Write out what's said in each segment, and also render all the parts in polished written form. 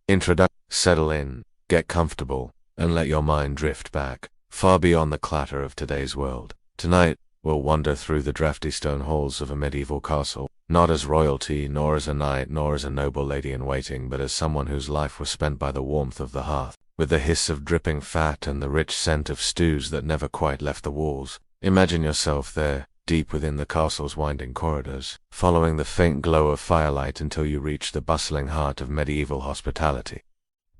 Introduction. Settle in, get comfortable, and let your mind drift back, far beyond the clatter of today's world. Tonight, we'll wander through the drafty stone halls of a medieval castle, not as royalty, nor as a knight, nor as a noble lady-in-waiting, but as someone whose life was spent by the warmth of the hearth, with the hiss of dripping fat and the rich scent of stews that never quite left the walls. Imagine yourself there, deep within the castle's winding corridors, following the faint glow of firelight until you reach the bustling heart of medieval hospitality.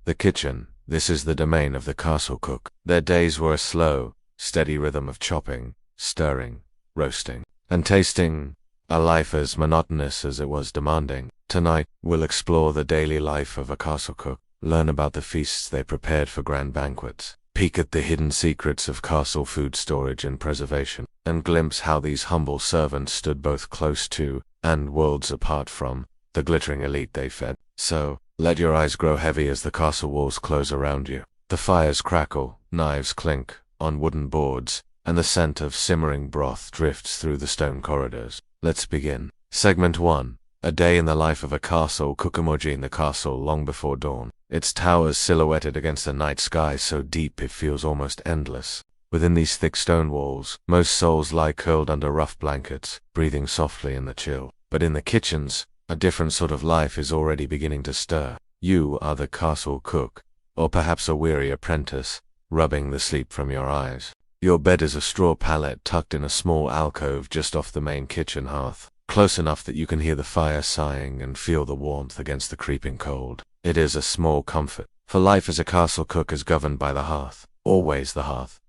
The kitchen. This is the domain of the castle cook. Their days were a slow, steady rhythm of chopping, stirring, roasting, and tasting, a life as monotonous as it was demanding. Tonight, we'll explore the daily life of a castle cook, learn about the feasts they prepared for grand banquets, peek at the hidden secrets of castle food storage and preservation, and glimpse how these humble servants stood both close to, and worlds apart from, the glittering elite they fed. So, let your eyes grow heavy as the castle walls close around you. The fires crackle, knives clink on wooden boards, and the scent of simmering broth drifts through the stone corridors. Let's begin. Segment 1. A day in the life of a castle cook. Imagine the castle long before dawn, its towers silhouetted against the night sky so deep it feels almost endless. Within these thick stone walls, most souls lie curled under rough blankets, breathing softly in the chill. But in the kitchens, a different sort of life is already beginning to stir. You are the castle cook, or perhaps a weary apprentice, rubbing the sleep from your eyes. Your bed is a straw pallet tucked in a small alcove just off the main kitchen hearth, close enough that you can hear the fire sighing and feel the warmth against the creeping cold. It is a small comfort, for life as a castle cook is governed by the hearth, always the hearth.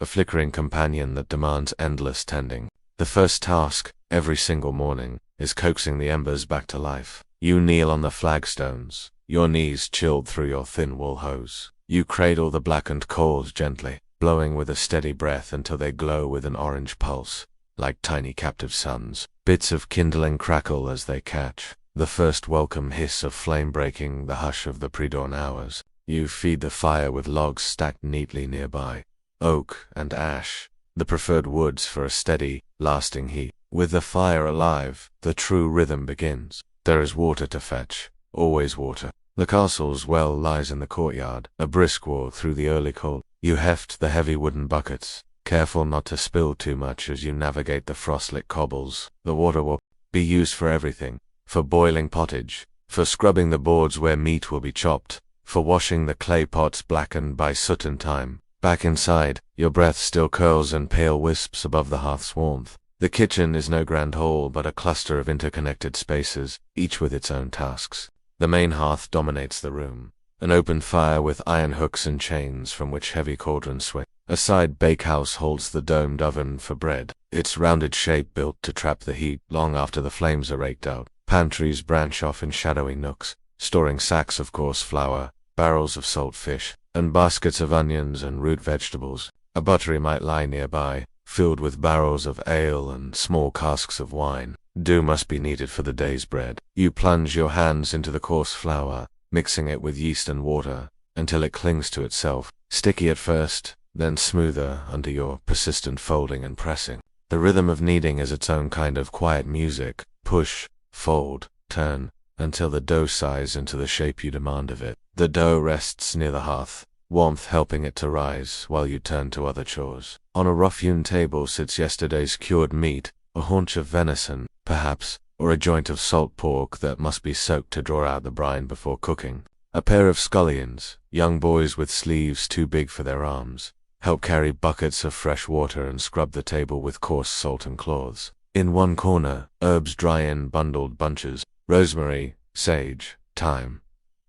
A flickering companion that demands endless tending. The first task, every single morning, is coaxing the embers back to life. You kneel on the flagstones, your knees chilled through your thin wool hose. You cradle the blackened coals gently, blowing with a steady breath until they glow with an orange pulse, like tiny captive suns. Bits of kindling crackle as they catch, the first welcome hiss of flame breaking the hush of the pre-dawn hours. You feed the fire with logs stacked neatly nearby, oak and ash, the preferred woods for a steady, lasting heat. With the fire alive, the true rhythm begins. There is water to fetch, always water. The castle's well lies in the courtyard, a brisk walk through the early cold. You heft the heavy wooden buckets, careful not to spill too much as you navigate the frost-lit cobbles. The water will be used for everything, for boiling pottage, for scrubbing the boards where meat will be chopped, for washing the clay pots blackened by soot and time. Back inside, your breath still curls in pale wisps above the hearth's warmth. The kitchen is no grand hall but a cluster of interconnected spaces, each with its own tasks. The main hearth dominates the room, an open fire with iron hooks and chains from which heavy cauldrons swing. A side bakehouse holds the domed oven for bread, its rounded shape built to trap the heat long after the flames are raked out. Pantries branch off in shadowy nooks, storing sacks of coarse flour, barrels of salt fish, and baskets of onions and root vegetables. A buttery might lie nearby, filled with barrels of ale and small casks of wine. Dough must be kneaded for the day's bread. You plunge your hands into the coarse flour, mixing it with yeast and water, until it clings to itself, sticky at first, then smoother under your persistent folding and pressing. The rhythm of kneading is its own kind of quiet music. Push, fold, turn, until the dough sighs into the shape you demand of it. The dough rests near the hearth, warmth helping it to rise while you turn to other chores. On a rough-hewn table sits yesterday's cured meat, a haunch of venison, perhaps, or a joint of salt pork that must be soaked to draw out the brine before cooking. A pair of scullions, young boys with sleeves too big for their arms, help carry buckets of fresh water and scrub the table with coarse salt and cloths. In one corner, herbs dry in bundled bunches, rosemary, sage, thyme.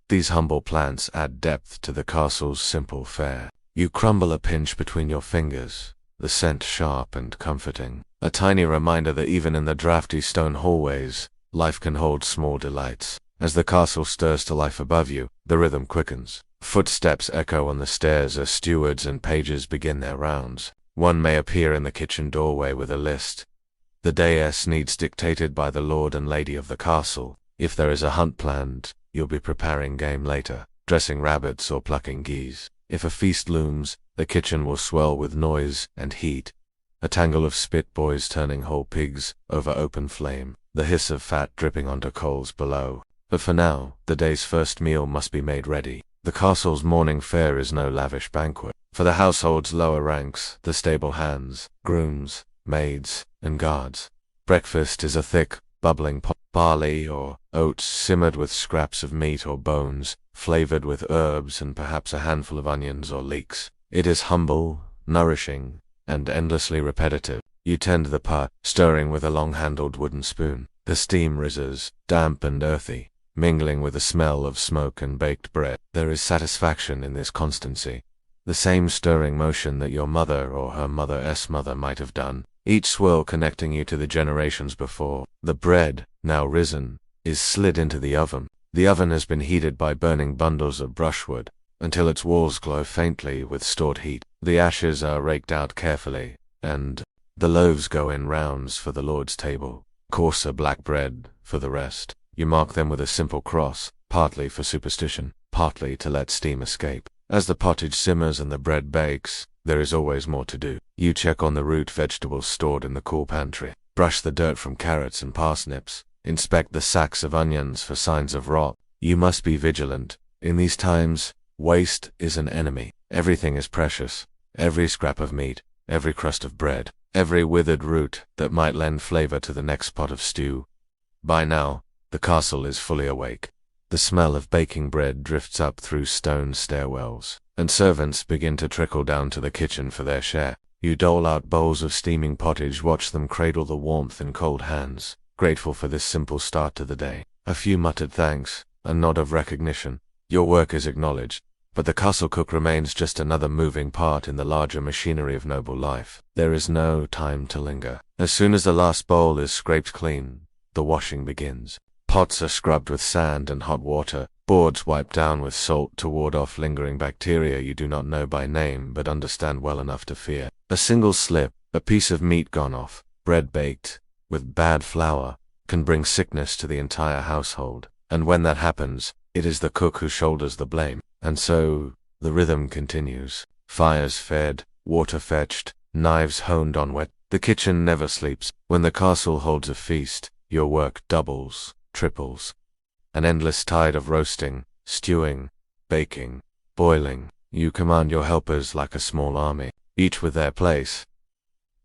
These humble plants add depth to the castle's simple fare. You crumble a pinch between your fingers, the scent sharp and comforting. A tiny reminder that even in the drafty stone hallways, life can hold small delights. As the castle stirs to life above you, the rhythm quickens. Footsteps echo on the stairs as stewards and pages begin their rounds. One may appear in the kitchen doorway with a list. The day's needs dictated by the lord and lady of the castle. If there is a hunt planned, you'll be preparing game later, dressing rabbits or plucking geese. If a feast looms, the kitchen will swell with noise and heat. A tangle of spit boys turning whole pigs over open flame, the hiss of fat dripping onto coals below. But for now, the day's first meal must be made ready. The castle's morning fare is no lavish banquet. For the household's lower ranks, the stable hands, grooms, maids, and guards, breakfast is a thick, bubbling pot, barley or oats simmered with scraps of meat or bones, flavored with herbs and perhaps a handful of onions or leeks. It is humble, nourishing, and endlessly repetitive. You tend the pot, stirring with a long-handled wooden spoon. The steam rises, damp and earthy, mingling with the smell of smoke and baked bread. There is satisfaction in this constancy. The same stirring motion that your mother or her mother's mother might have done, each swirl connecting you to the generations before. The bread, now risen, is slid into the oven. The oven has been heated by burning bundles of brushwood, until its walls glow faintly with stored heat. The ashes are raked out carefully, and the loaves go in rounds for the Lord's table. Coarser black bread for the rest. You mark them with a simple cross, partly for superstition, partly to let steam escape. As the pottage simmers and the bread bakes, there is always more to do. You check on the root vegetables stored in the cool pantry, brush the dirt from carrots and parsnips, inspect the sacks of onions for signs of rot. You must be vigilant. In these times, waste is an enemy. Everything is precious. Every scrap of meat, every crust of bread, every withered root that might lend flavor to the next pot of stew. By now, the castle is fully awake. The smell of baking bread drifts up through stone stairwells, and servants begin to trickle down to the kitchen for their share. You dole out bowls of steaming pottage, watch them cradle the warmth in cold hands, grateful for this simple start to the day. A few muttered thanks, a nod of recognition. Your work is acknowledged, but the castle cook remains just another moving part in the larger machinery of noble life. There is no time to linger. As soon as the last bowl is scraped clean, the washing begins. Pots are scrubbed with sand and hot water, boards wiped down with salt to ward off lingering bacteria you do not know by name but understand well enough to fear. A single slip, a piece of meat gone off, bread baked with bad flour, can bring sickness to the entire household, and when that happens, it is the cook who shoulders the blame. And so, the rhythm continues. Fires fed, water fetched, knives honed on wet. The kitchen never sleeps. When the castle holds a feast, your work doubles, triples. An endless tide of roasting, stewing, baking, boiling. You command your helpers like a small army, each with their place.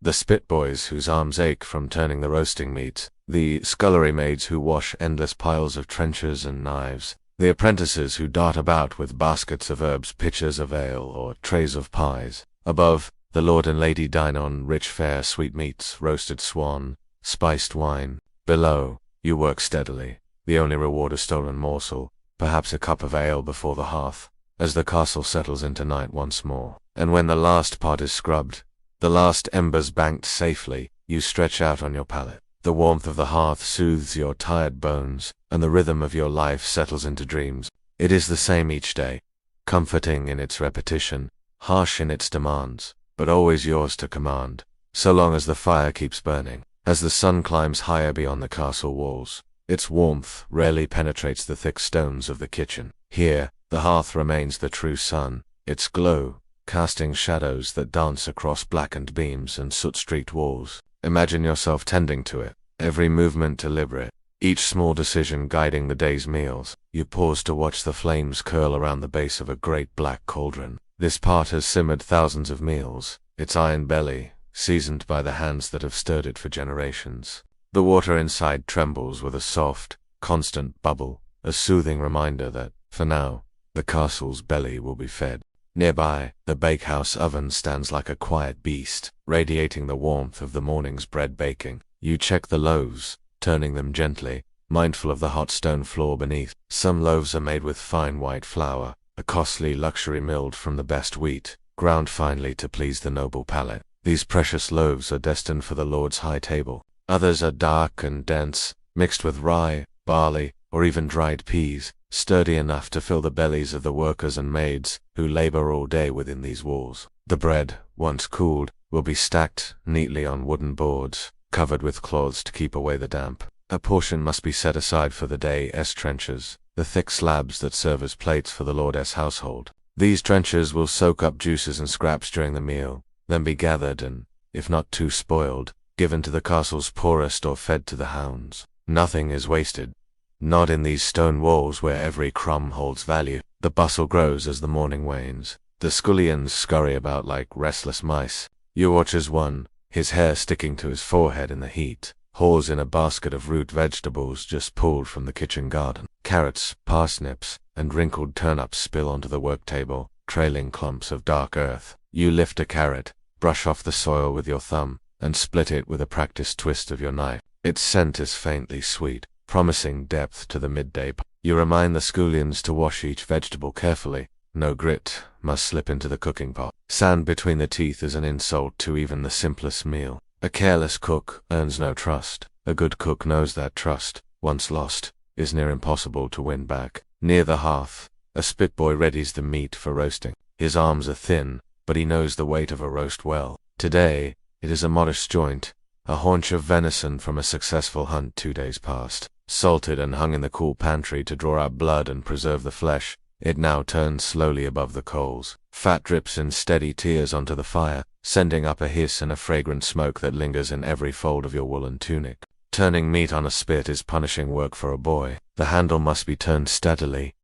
The spit boys whose arms ache from turning the roasting meats, the scullery maids who wash endless piles of trenchers and knives, the apprentices who dart about with baskets of herbs, pitchers of ale, or trays of pies. Above, the lord and lady dine on rich fare, sweetmeats, roasted swan, spiced wine. Below, you work steadily, the only reward a stolen morsel, perhaps a cup of ale before the hearth, as the castle settles into night once more. And when the last pot is scrubbed, the last embers banked safely, you stretch out on your pallet. The warmth of the hearth soothes your tired bones, and the rhythm of your life settles into dreams. It is the same each day, comforting in its repetition, harsh in its demands, but always yours to command, so long as the fire keeps burning. As the sun climbs higher beyond the castle walls, its warmth rarely penetrates the thick stones of the kitchen. Here, the hearth remains the true sun, its glow casting shadows that dance across blackened beams and soot-streaked walls. Imagine yourself tending to it, every movement deliberate, each small decision guiding the day's meals. You pause to watch the flames curl around the base of a great black cauldron. This pot has simmered thousands of meals, its iron belly seasoned by the hands that have stirred it for generations. The water inside trembles with a soft, constant bubble, a soothing reminder that, for now, the castle's belly will be fed. Nearby, the bakehouse oven stands like a quiet beast, radiating the warmth of the morning's bread baking. You check the loaves, turning them gently, mindful of the hot stone floor beneath. Some loaves are made with fine white flour, a costly luxury milled from the best wheat, ground finely to please the noble palate. These precious loaves are destined for the Lord's high table. Others are dark and dense, mixed with rye, barley, or even dried peas, sturdy enough to fill the bellies of the workers and maids who labor all day within these walls. The bread, once cooled, will be stacked neatly on wooden boards, covered with cloths to keep away the damp. A portion must be set aside for the day's trenchers, the thick slabs that serve as plates for the Lord's household. These trenchers will soak up juices and scraps during the meal, then be gathered and, if not too spoiled, given to the castle's poorest or fed to the hounds. Nothing is wasted. Not in these stone walls where every crumb holds value. The bustle grows as the morning wanes. The scullions scurry about like restless mice. You watch as one, his hair sticking to his forehead in the heat, hauls in a basket of root vegetables just pulled from the kitchen garden. Carrots, parsnips, and wrinkled turnips spill onto the work table, trailing clumps of dark earth. You lift a carrot, brush off the soil with your thumb, and split it with a practiced twist of your knife. Its scent is faintly sweet, promising depth to the midday. You remind the scullions to wash each vegetable carefully. No grit must slip into the cooking pot. Sand between the teeth is an insult to even the simplest meal. A careless cook earns no trust. A good cook knows that trust, once lost, is near impossible to win back. Near the hearth, a spit boy readies the meat for roasting. His arms are thin, but he knows the weight of a roast well. Today, it is a modest joint, a haunch of venison from a successful hunt 2 days past. Salted and hung in the cool pantry to draw out blood and preserve the flesh, it now turns slowly above the coals. Fat drips in steady tears onto the fire, sending up a hiss and a fragrant smoke that lingers in every fold of your woolen tunic. Turning meat on a spit is punishing work for a boy. The handle must be turned steadily,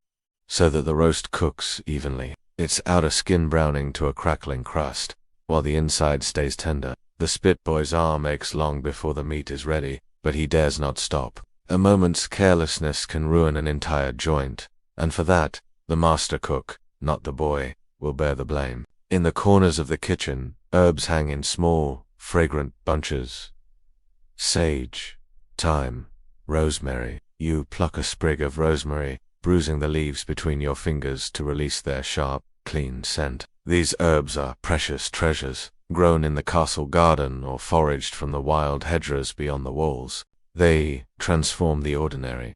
so that the roast cooks evenly, its outer skin browning to a crackling crust, while the inside stays tender. The spit boy's arm aches long before the meat is ready, but he dares not stop. A moment's carelessness can ruin an entire joint, and for that, the master cook, not the boy, will bear the blame. In the corners of the kitchen, herbs hang in small, fragrant bunches. Sage, thyme, rosemary. You pluck a sprig of rosemary, bruising the leaves between your fingers to release their sharp, clean scent. These herbs are precious treasures, grown in the castle garden or foraged from the wild hedgerows beyond the walls. They transform the ordinary,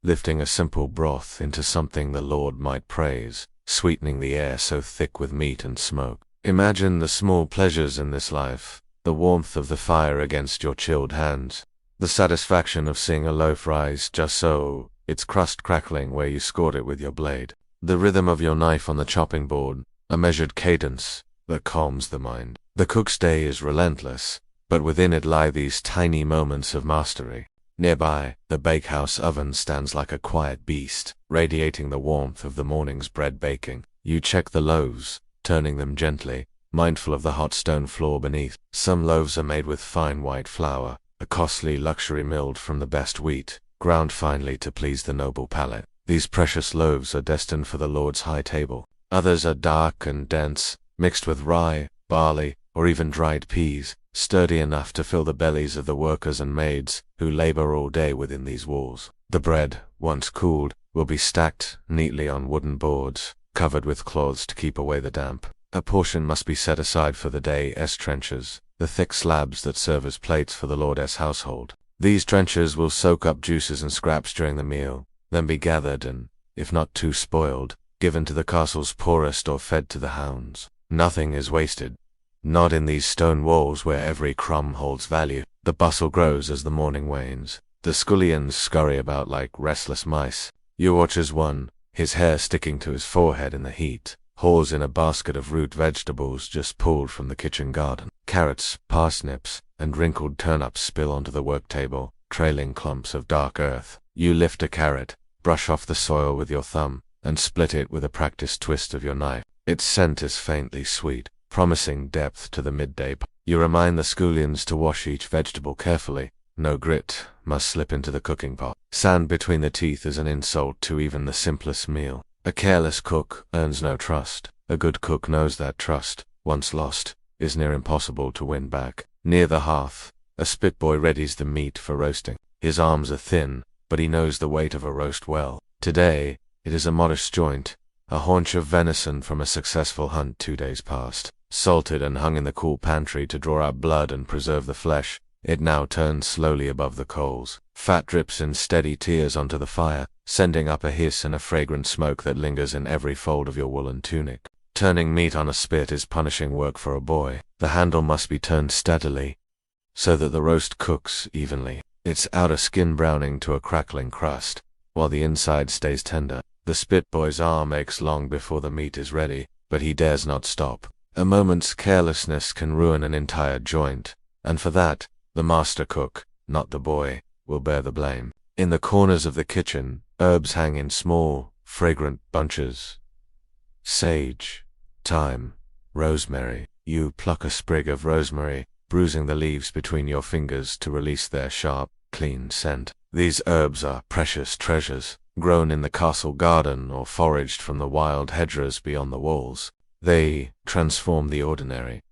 lifting a simple broth into something the Lord might praise, sweetening the air so thick with meat and smoke. Imagine the small pleasures in this life, the warmth of the fire against your chilled hands, the satisfaction of seeing a loaf rise just so, its crust crackling where you scored it with your blade, the rhythm of your knife on the chopping board, a measured cadence that calms the mind. The cook's day is relentless, but within it lie these tiny moments of mastery. Nearby, the bakehouse oven stands like a quiet beast, radiating the warmth of the morning's bread baking. You check the loaves, turning them gently, mindful of the hot stone floor beneath. Some loaves are made with fine white flour, a costly luxury milled from the best wheat, ground finely to please the noble palate. These precious loaves are destined for the Lord's high table. Others are dark and dense, mixed with rye, barley, or even dried peas, sturdy enough to fill the bellies of the workers and maids who labor all day within these walls. The bread, once cooled, will be stacked neatly on wooden boards, covered with cloths to keep away the damp. A portion must be set aside for the day's trenchers, the thick slabs that serve as plates for the Lord's household. These trenchers will soak up juices and scraps during the meal, then be gathered and, if not too spoiled, given to the castle's poorest or fed to the hounds. Nothing is wasted. Not in these stone walls where every crumb holds value. The bustle grows as the morning wanes. The scullions scurry about like restless mice. You watch as one, his hair sticking to his forehead in the heat, hauls in a basket of root vegetables just pulled from the kitchen garden. Carrots, parsnips, and wrinkled turnips spill onto the work table, trailing clumps of dark earth. You lift a carrot, brush off the soil with your thumb, and split it with a practiced twist of your knife. Its scent is faintly sweet, promising depth to the midday. You remind the scullions to wash each vegetable carefully. No grit must slip into the cooking pot. Sand between the teeth is an insult to even the simplest meal. A careless cook earns no trust. A good cook knows that trust, once lost, is near impossible to win back. Near the hearth, a spit boy readies the meat for roasting. His arms are thin, but he knows the weight of a roast well. Today, it is a modest joint, a haunch of venison from a successful hunt 2 days past. Salted and hung in the cool pantry to draw out blood and preserve the flesh, it now turns slowly above the coals. Fat drips in steady tears onto the fire, sending up a hiss and a fragrant smoke that lingers in every fold of your woolen tunic. Turning meat on a spit is punishing work for a boy. The handle must be turned steadily, so that the roast cooks evenly, its outer skin browning to a crackling crust, while the inside stays tender. The spit boy's arm aches long before the meat is ready, but he dares not stop. A moment's carelessness can ruin an entire joint, and for that, the master cook, not the boy, will bear the blame. In the corners of the kitchen, herbs hang in small, fragrant bunches. Sage, thyme, rosemary. You pluck a sprig of rosemary, bruising the leaves between your fingers to release their sharp, clean scent. These herbs are precious treasures, grown in the castle garden or foraged from the wild hedgerows beyond the walls. They transform the ordinary,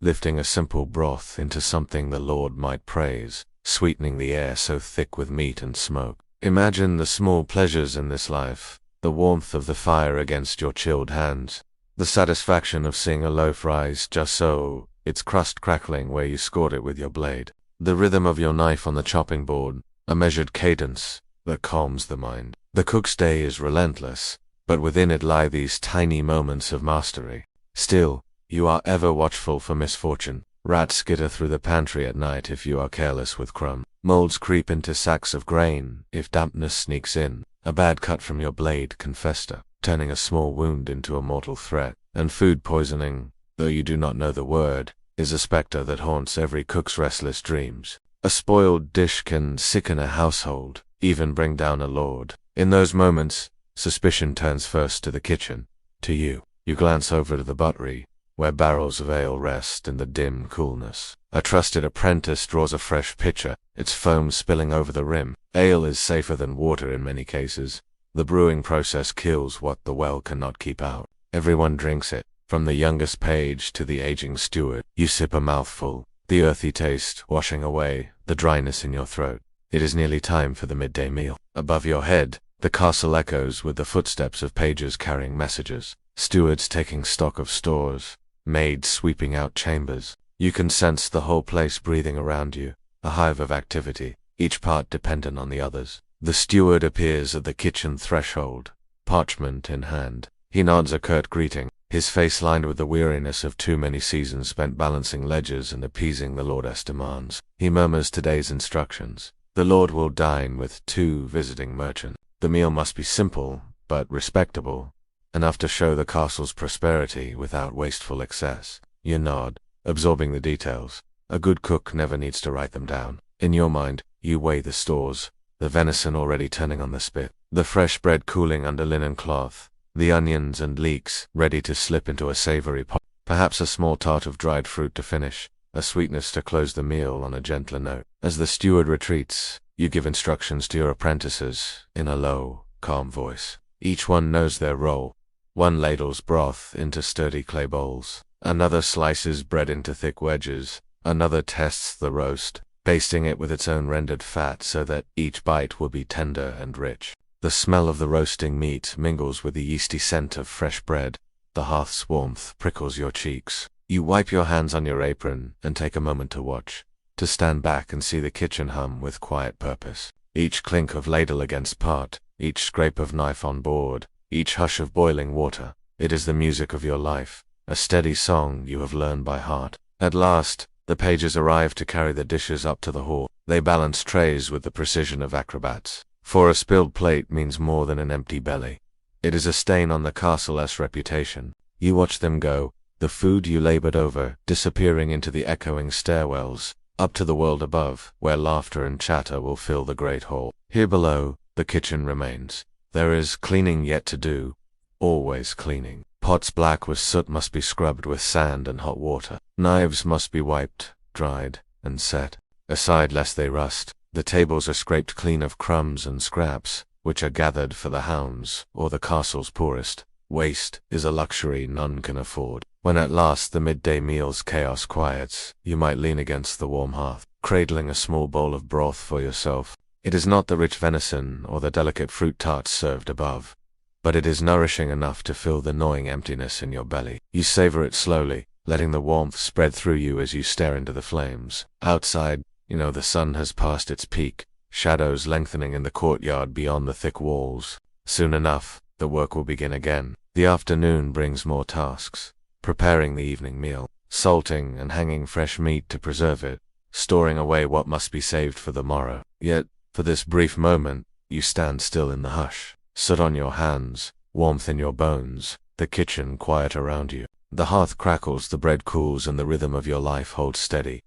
lifting a simple broth into something the Lord might praise, sweetening the air so thick with meat and smoke. Imagine the small pleasures in this life, the warmth of the fire against your chilled hands, the satisfaction of seeing a loaf rise just so, its crust crackling where you scored it with your blade, the rhythm of your knife on the chopping board, a measured cadence that calms the mind. The cook's day is relentless, but within it lie these tiny moments of mastery. Still, you are ever watchful for misfortune. Rats skitter through the pantry at night if you are careless with crumbs. Molds creep into sacks of grain if dampness sneaks in. A bad cut from your blade can fester, turning a small wound into a mortal threat. And food poisoning, though you do not know the word, is a specter that haunts every cook's restless dreams. A spoiled dish can sicken a household, even bring down a lord. In those moments, suspicion turns first to the kitchen, to you. You glance over to the buttery, where barrels of ale rest in the dim coolness. A trusted apprentice draws a fresh pitcher, its foam spilling over the rim. Ale is safer than water in many cases. The brewing process kills what the well cannot keep out. Everyone drinks it, from the youngest page to the aging steward. You sip a mouthful, the earthy taste washing away the dryness in your throat. It is nearly time for the midday meal. Above your head, the castle echoes with the footsteps of pages carrying messages, stewards taking stock of stores, maids sweeping out chambers. You can sense the whole place breathing around you, a hive of activity, each part dependent on the others. The steward appears at the kitchen threshold, parchment in hand. He nods a curt greeting, his face lined with the weariness of too many seasons spent balancing ledgers and appeasing the lordess' demands. He murmurs today's instructions. The lord will dine with 2 visiting merchants. The meal must be simple, but respectable, enough to show the castle's prosperity without wasteful excess. You nod, absorbing the details. A good cook never needs to write them down. In your mind, you weigh the stores, the venison already turning on the spit, the fresh bread cooling under linen cloth, the onions and leeks ready to slip into a savory pot. Perhaps a small tart of dried fruit to finish, a sweetness to close the meal on a gentler note. As the steward retreats, you give instructions to your apprentices in a low, calm voice. Each one knows their role. One ladles broth into sturdy clay bowls. Another slices bread into thick wedges. Another tests the roast, basting it with its own rendered fat so that each bite will be tender and rich. The smell of the roasting meat mingles with the yeasty scent of fresh bread. The hearth's warmth prickles your cheeks. You wipe your hands on your apron and take a moment to watch, to stand back and see the kitchen hum with quiet purpose. Each clink of ladle against pot, each scrape of knife on board, each hush of boiling water. It is the music of your life, a steady song you have learned by heart. At last, the pages arrive to carry the dishes up to the hall. They balance trays with the precision of acrobats. For a spilled plate means more than an empty belly. It is a stain on the castle's reputation. You watch them go, the food you labored over disappearing into the echoing stairwells, up to the world above, where laughter and chatter will fill the great hall. Here below, the kitchen remains. There is cleaning yet to do, always cleaning. Pots black with soot must be scrubbed with sand and hot water. Knives must be wiped, dried, and set aside lest they rust. The tables are scraped clean of crumbs and scraps, which are gathered for the hounds or the castle's poorest. Waste is a luxury none can afford. When at last the midday meal's chaos quiets, you might lean against the warm hearth, cradling a small bowl of broth for yourself. It is not the rich venison or the delicate fruit tarts served above, but it is nourishing enough to fill the gnawing emptiness in your belly. You savor it slowly, letting the warmth spread through you as you stare into the flames. Outside, the sun has passed its peak, shadows lengthening in the courtyard beyond the thick walls. Soon enough, the work will begin again. The afternoon brings more tasks. Preparing the evening meal, salting and hanging fresh meat to preserve it, storing away what must be saved for the morrow. Yet, for this brief moment, you stand still in the hush. Soot on your hands, warmth in your bones, the kitchen quiet around you. The hearth crackles, the bread cools, and the rhythm of your life holds steady.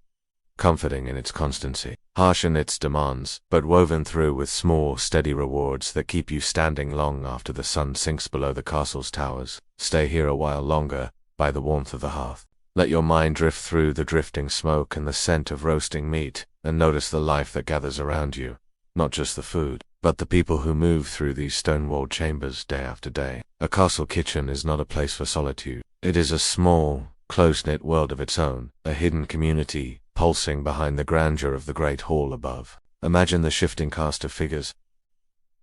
comforting in its constancy, harsh in its demands, but woven through with small, steady rewards that keep you standing long after the sun sinks below the castle's towers. Stay here a while longer, by the warmth of the hearth. Let your mind drift through the drifting smoke and the scent of roasting meat, and notice the life that gathers around you. Not just the food, but the people who move through these stone-walled chambers day after day. A castle kitchen is not a place for solitude. It is a small, close-knit world of its own, a hidden community pulsing behind the grandeur of the great hall above. Imagine the shifting cast of figures.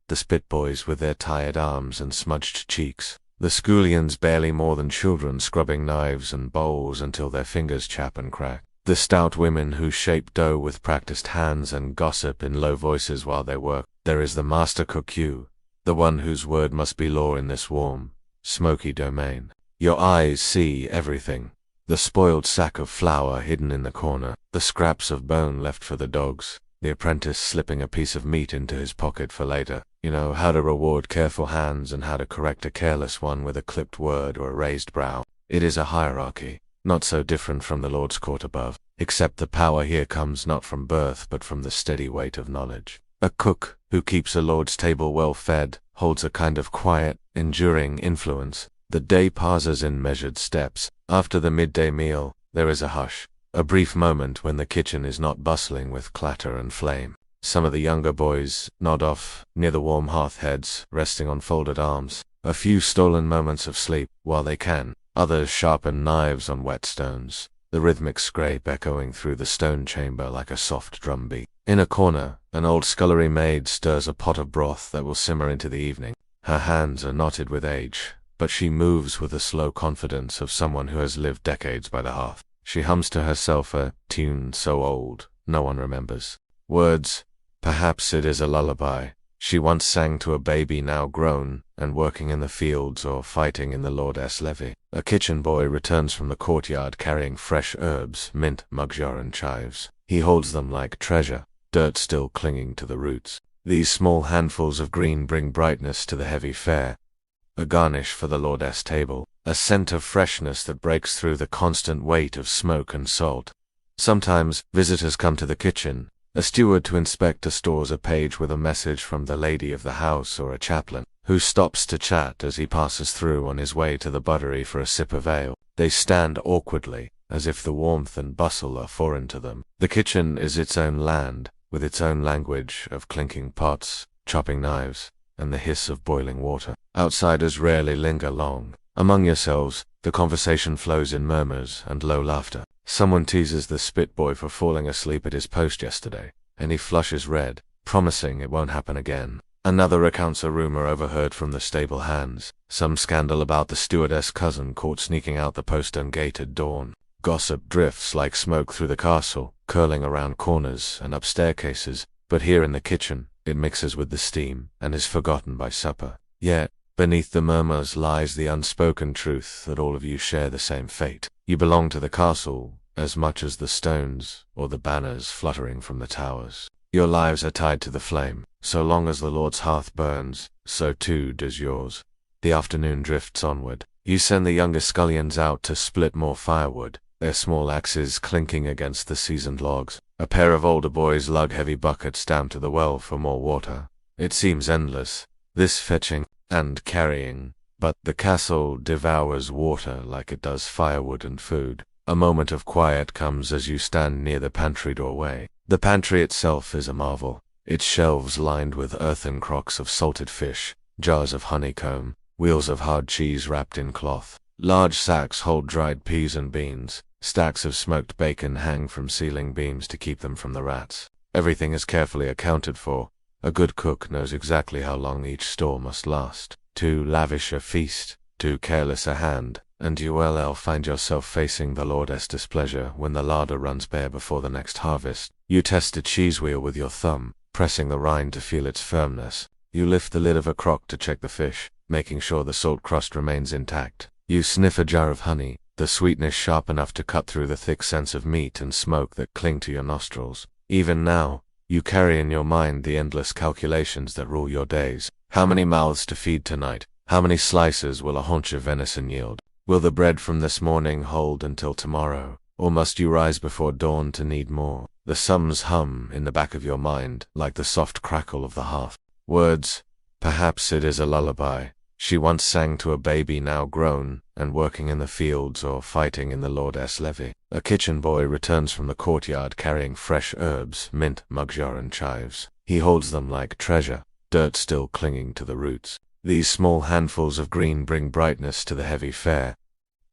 The spit boys with their tired arms and smudged cheeks. The scullions barely more than children scrubbing knives and bowls until their fingers chap and crack. The stout women who shape dough with practiced hands and gossip in low voices while they work. There is the master cook, you, the one whose word must be law in this warm, smoky domain. Your eyes see everything. The spoiled sack of flour hidden in the corner, the scraps of bone left for the dogs, the apprentice slipping a piece of meat into his pocket for later. You know how to reward careful hands and how to correct a careless one with a clipped word or a raised brow. It is a hierarchy, not so different from the Lord's court above, except the power here comes not from birth but from the steady weight of knowledge. A cook who keeps a lord's table well fed holds a kind of quiet, enduring influence. The day passes in measured steps. After the midday meal, there is a hush, a brief moment when the kitchen is not bustling with clatter and flame. Some of the younger boys nod off near the warm hearth heads, resting on folded arms. A few stolen moments of sleep, while they can. Others sharpen knives on whetstones, the rhythmic scrape echoing through the stone chamber like a soft drum beat. In a corner, an old scullery maid stirs a pot of broth that will simmer into the evening. Her hands are knotted with age, but she moves with the slow confidence of someone who has lived decades by the hearth. She hums to herself a tune so old, no one remembers. Words, perhaps it is a lullaby, she once sang to a baby now grown, and working in the fields or fighting in the Lord's levy. A kitchen boy returns from the courtyard carrying fresh herbs, mint, mugjar and chives. He holds them like treasure, dirt still clinging to the roots. These small handfuls of green bring brightness to the heavy fare, a garnish for the Lord's table, a scent of freshness that breaks through the constant weight of smoke and salt. Sometimes visitors come to the kitchen, a steward to inspect or stores a page with a message from the lady of the house or a chaplain, who stops to chat as he passes through on his way to the buttery for a sip of ale. They stand awkwardly, as if the warmth and bustle are foreign to them. The kitchen is its own land, with its own language of clinking pots, chopping knives, and the hiss of boiling water. Outsiders rarely linger long. Among yourselves, the conversation flows in murmurs and low laughter. Someone teases the spit boy for falling asleep at his post yesterday, and he flushes red, promising it won't happen again. Another recounts a rumor overheard from the stable hands, some scandal about the stewardess' cousin caught sneaking out the postern gate at dawn. Gossip drifts like smoke through the castle, curling around corners and up staircases, but here in the kitchen, it mixes with the steam and is forgotten by supper. Yet, beneath the murmurs lies the unspoken truth that all of you share the same fate. You belong to the castle as much as the stones or the banners fluttering from the towers. Your lives are tied to the flame. So long as the Lord's hearth burns, so too does yours. The afternoon drifts onward. You send the younger scullions out to split more firewood, their small axes clinking against the seasoned logs. A pair of older boys lug heavy buckets down to the well for more water. It seems endless, this fetching and carrying, but the castle devours water like it does firewood and food. A moment of quiet comes as you stand near the pantry doorway. The pantry itself is a marvel. Its shelves lined with earthen crocks of salted fish, jars of honeycomb, wheels of hard cheese wrapped in cloth. Large sacks hold dried peas and beans. Stacks of smoked bacon hang from ceiling beams to keep them from the rats. Everything is carefully accounted for. A good cook knows exactly how long each store must last. Too lavish a feast, too careless a hand, and you will find yourself facing the Lord's displeasure when the larder runs bare before the next harvest. You test a cheese wheel with your thumb, pressing the rind to feel its firmness. You lift the lid of a crock to check the fish, making sure the salt crust remains intact. You sniff a jar of honey, the sweetness sharp enough to cut through the thick scents of meat and smoke that cling to your nostrils. Even now, you carry in your mind the endless calculations that rule your days. How many mouths to feed tonight? How many slices will a haunch of venison yield? Will the bread from this morning hold until tomorrow? or must you rise before dawn to need more? The sums hum in the back of your mind like the soft crackle of the hearth. Words, perhaps it is a lullaby she once sang to a baby now grown and working in the fields or fighting in the Lord's levy. A kitchen boy returns from the courtyard carrying fresh herbs, mint, mugjar, and chives. He holds them like treasure, dirt still clinging to the roots. These small handfuls of green bring brightness to the heavy fare,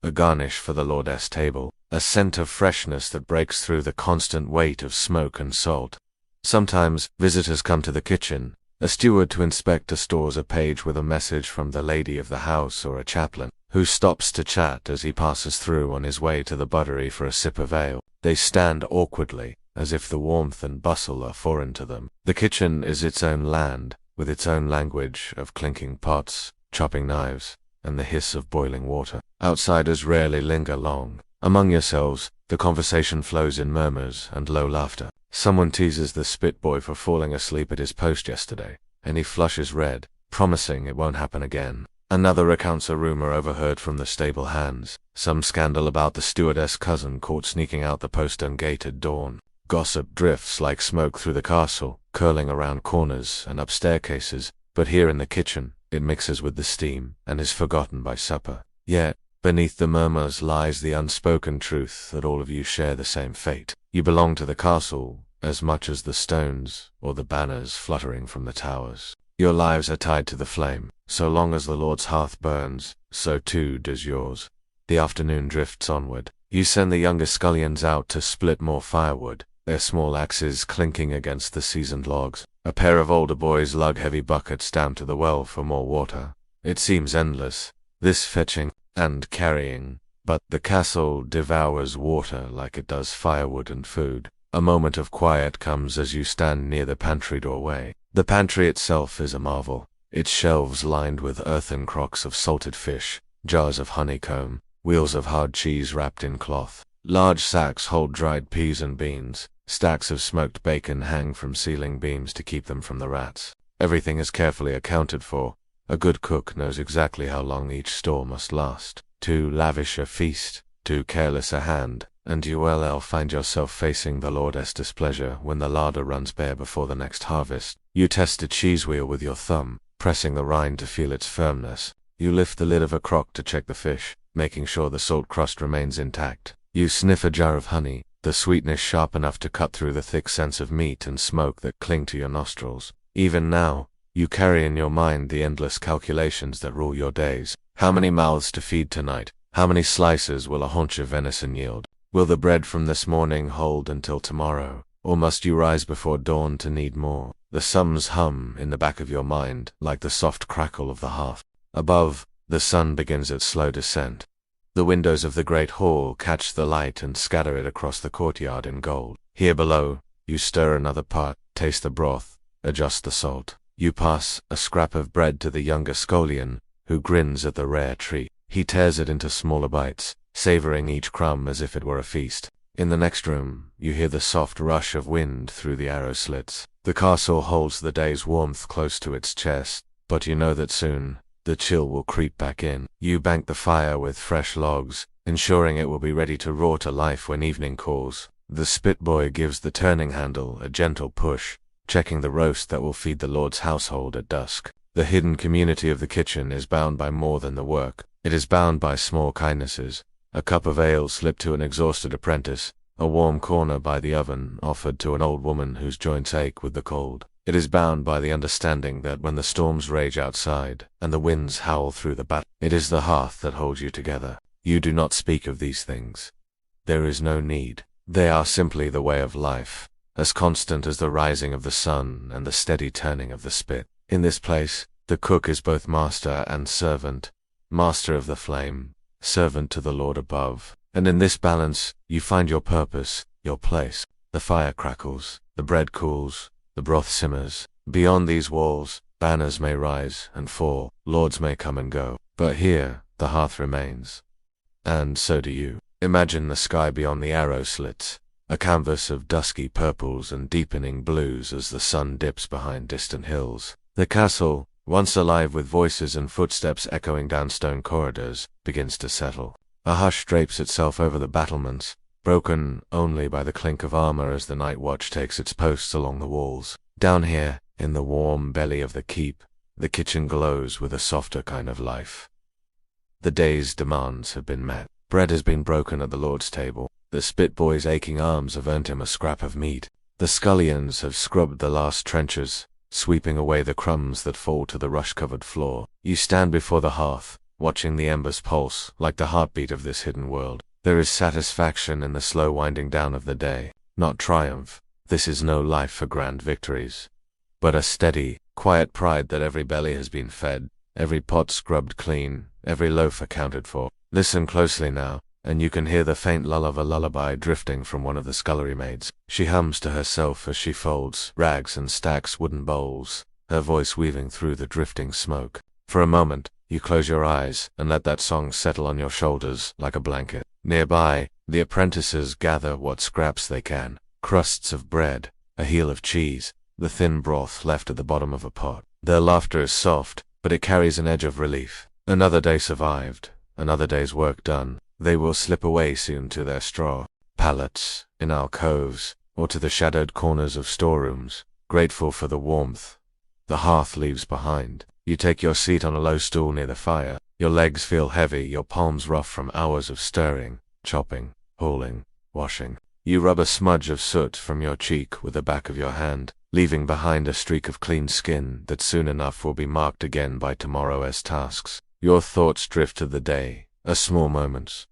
a garnish for the Lord's table, a scent of freshness that breaks through the constant weight of smoke and salt. Sometimes visitors come to the kitchen, a steward to inspect stores a page with a message from the lady of the house or a chaplain, who stops to chat as he passes through on his way to the buttery for a sip of ale. They stand awkwardly, as if the warmth and bustle are foreign to them. The kitchen is its own land, with its own language of clinking pots, chopping knives, and the hiss of boiling water. Outsiders rarely linger long. Among yourselves, the conversation flows in murmurs and low laughter. Someone teases the spit boy for falling asleep at his post yesterday, and he flushes red, promising it won't happen again. Another recounts a rumor overheard from the stable hands, some scandal about the stewardess' cousin caught sneaking out the postern gate at dawn. Gossip drifts like smoke through the castle, curling around corners and up staircases, but here in the kitchen, it mixes with the steam and is forgotten by supper. Yet, beneath the murmurs lies the unspoken truth that all of you share the same fate. You belong to the castle as much as the stones or the banners fluttering from the towers. Your lives are tied to the flame. So long as the Lord's hearth burns, so too does yours. The afternoon drifts onward. You send the younger scullions out to split more firewood, their small axes clinking against the seasoned logs. A pair of older boys lug heavy buckets down to the well for more water. It seems endless, this fetching and carrying, but the castle devours water like it does firewood and food. A moment of quiet comes as you stand near the pantry doorway. The pantry itself is a marvel. Its shelves lined with earthen crocks of salted fish, jars of honeycomb, wheels of hard cheese wrapped in cloth. Large sacks hold dried peas and beans. Stacks of smoked bacon hang from ceiling beams to keep them from the rats. Everything is carefully accounted for. A good cook knows exactly how long each store must last. Too lavish a feast, too careless a hand, and you will find yourself facing the Lord's displeasure when the larder runs bare before the next harvest. You test a cheese wheel with your thumb, pressing the rind to feel its firmness. You lift the lid of a crock to check the fish, making sure the salt crust remains intact. You sniff a jar of honey, the sweetness sharp enough to cut through the thick scents of meat and smoke that cling to your nostrils. Even now, you carry in your mind the endless calculations that rule your days. How many mouths to feed tonight? How many slices will a haunch of venison yield? Will the bread from this morning hold until tomorrow? Or must you rise before dawn to need more? The sums hum in the back of your mind like the soft crackle of the hearth. Above, the sun begins its slow descent. The windows of the great hall catch the light and scatter it across the courtyard in gold. Here below, you stir another pot, taste the broth, adjust the salt. You pass a scrap of bread to the younger scullion, who grins at the rare treat. He tears it into smaller bites, savoring each crumb as if it were a feast. In the next room, you hear the soft rush of wind through the arrow slits. The castle holds the day's warmth close to its chest, but you know that soon, the chill will creep back in. You bank the fire with fresh logs, ensuring it will be ready to roar to life when evening calls. The spit boy gives the turning handle a gentle push, checking the roast that will feed the Lord's household at dusk. The hidden community of the kitchen is bound by more than the work. It is bound by small kindnesses. A cup of ale slipped to an exhausted apprentice, a warm corner by the oven offered to an old woman whose joints ache with the cold. It is bound by the understanding that when the storms rage outside, and the winds howl through the battle, it is the hearth that holds you together. You do not speak of these things. There is no need. They are simply the way of life, as constant as the rising of the sun and the steady turning of the spit. In this place, the cook is both master and servant, master of the flame, servant to the Lord above. And in this balance, you find your purpose, your place. The fire crackles, the bread cools, the broth simmers. Beyond these walls, banners may rise and fall, lords may come and go, but here, the hearth remains. And so do you. Imagine the sky beyond the arrow slits, a canvas of dusky purples and deepening blues as the sun dips behind distant hills. The castle, once alive with voices and footsteps echoing down stone corridors, begins to settle. A hush drapes itself over the battlements, broken only by the clink of armor as the night watch takes its posts along the walls. Down here, in the warm belly of the keep, the kitchen glows with a softer kind of life. The day's demands have been met. Bread has been broken at the Lord's table. The spit boy's aching arms have earned him a scrap of meat. The scullions have scrubbed the last trenches, sweeping away the crumbs that fall to the rush-covered floor. You stand before the hearth, watching the embers pulse like the heartbeat of this hidden world. There is satisfaction in the slow winding down of the day, not triumph. This is no life for grand victories, but a steady, quiet pride that every belly has been fed, every pot scrubbed clean, every loaf accounted for. Listen closely now, and you can hear the faint lull of a lullaby drifting from one of the scullery maids. She hums to herself as she folds rags and stacks wooden bowls, her voice weaving through the drifting smoke. For a moment, you close your eyes and let that song settle on your shoulders like a blanket. Nearby, the apprentices gather what scraps they can, crusts of bread, a heel of cheese, the thin broth left at the bottom of a pot. Their laughter is soft, but it carries an edge of relief. Another day survived, another day's work done. They will slip away soon to their straw pallets, in alcoves, or to the shadowed corners of storerooms, grateful for the warmth the hearth leaves behind. You take your seat on a low stool near the fire. Your legs feel heavy, your palms rough from hours of stirring, chopping, hauling, washing. You rub a smudge of soot from your cheek with the back of your hand, leaving behind a streak of clean skin that soon enough will be marked again by tomorrow's tasks. Your thoughts drift to the day, a small moments.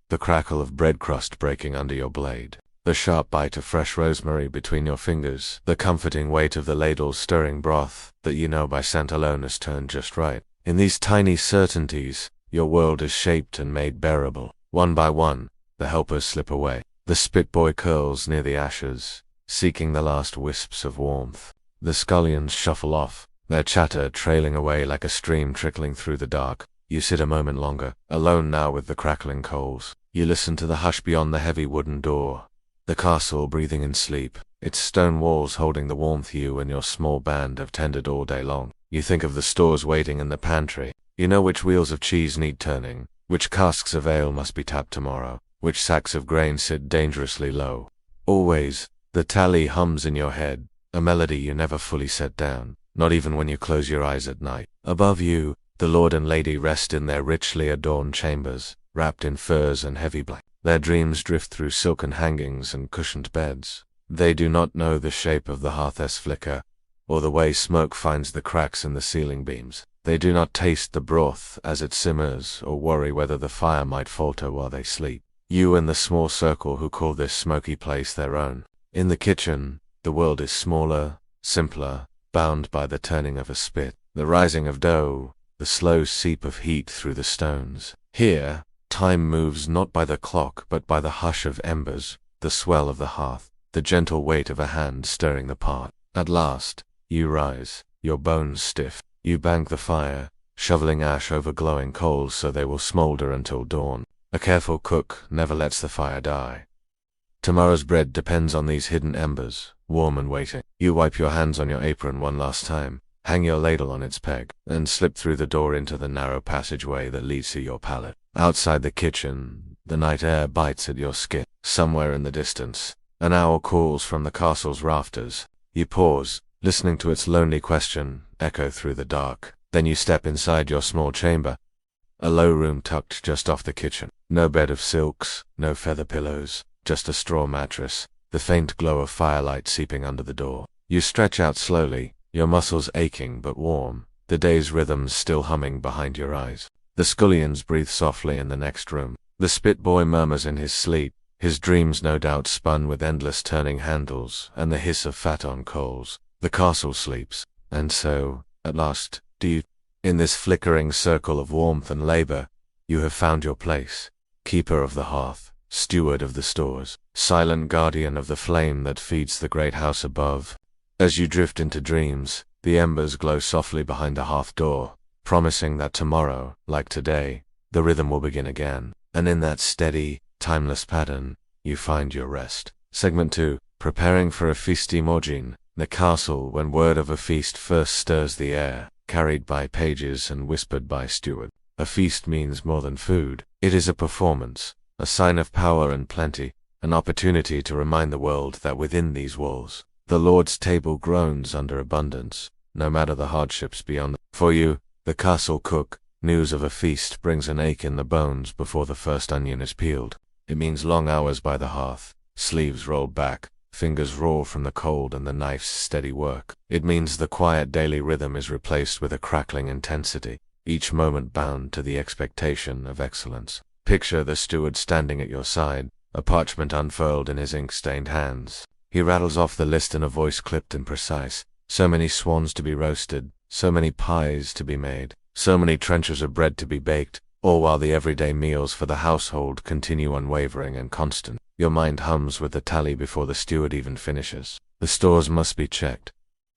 The crackle of bread crust breaking under your blade, the sharp bite of fresh rosemary between your fingers, the comforting weight of the ladle's stirring broth that you know by scent alone has turned just right. In these tiny certainties, your world is shaped and made bearable. One by one, the helpers slip away. The spit boy curls near the ashes, seeking the last wisps of warmth. The scullions shuffle off, their chatter trailing away like a stream trickling through the dark. You sit a moment longer, alone now with the crackling coals. You listen to the hush beyond the heavy wooden door. The castle breathing in sleep, its stone walls holding the warmth you and your small band have tended all day long. You think of the stores waiting in the pantry. You know which wheels of cheese need turning, which casks of ale must be tapped tomorrow, which sacks of grain sit dangerously low. Always, the tally hums in your head, a melody you never fully set down, not even when you close your eyes at night. Above you, the lord and lady rest in their richly adorned chambers, wrapped in furs and heavy blankets. Their dreams drift through silken hangings and cushioned beds. They do not know the shape of the hearth's flicker, or the way smoke finds the cracks in the ceiling beams. They do not taste the broth as it simmers, or worry whether the fire might falter while they sleep. You and the small circle who call this smoky place their own. In the kitchen, the world is smaller, simpler, bound by the turning of a spit, the rising of dough, the slow seep of heat through the stones. Here, time moves not by the clock but by the hush of embers, the swell of the hearth, the gentle weight of a hand stirring the pot. At last, you rise, your bones stiff. You bank the fire, shoveling ash over glowing coals so they will smolder until dawn. A careful cook never lets the fire die. Tomorrow's bread depends on these hidden embers, warm and waiting. You wipe your hands on your apron one last time, hang your ladle on its peg, and slip through the door into the narrow passageway that leads to your pallet. Outside the kitchen, the night air bites at your skin. Somewhere in the distance, an owl calls from the castle's rafters. You pause, listening to its lonely question echo through the dark. Then you step inside your small chamber, a low room tucked just off the kitchen. No bed of silks, no feather pillows, just a straw mattress, the faint glow of firelight seeping under the door. You stretch out slowly, your muscles aching but warm, the day's rhythms still humming behind your eyes. The scullions breathe softly in the next room. The spit boy murmurs in his sleep, his dreams no doubt spun with endless turning handles and the hiss of fat on coals. The castle sleeps. And so, at last, in this flickering circle of warmth and labor, you have found your place. Keeper of the hearth, steward of the stores, silent guardian of the flame that feeds the great house above. As you drift into dreams, the embers glow softly behind the hearth door, promising that tomorrow, like today, the rhythm will begin again. And in that steady, timeless pattern, you find your rest. Segment 2. Preparing for a feasty morgine. The castle when word of a feast first stirs the air, carried by pages and whispered by steward. A feast means more than food. It is a performance, a sign of power and plenty, an opportunity to remind the world that within these walls, the Lord's table groans under abundance, no matter the hardships beyond. For you, the castle cook, news of a feast brings an ache in the bones before the first onion is peeled. It means long hours by the hearth, sleeves rolled back, fingers raw from the cold and the knife's steady work. It means the quiet daily rhythm is replaced with a crackling intensity, each moment bound to the expectation of excellence. Picture the steward standing at your side, a parchment unfurled in his ink-stained hands. He rattles off the list in a voice clipped and precise. So many swans to be roasted, so many pies to be made, so many trenchers of bread to be baked, all while the everyday meals for the household continue unwavering and constant. Your mind hums with the tally before the steward even finishes. The stores must be checked.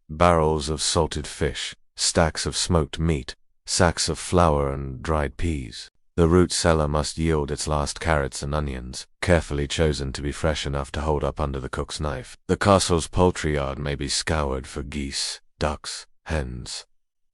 Barrels of salted fish, stacks of smoked meat, sacks of flour and dried peas. The root cellar must yield its last carrots and onions, carefully chosen to be fresh enough to hold up under the cook's knife. The castle's poultry yard may be scoured for geese, ducks, hens.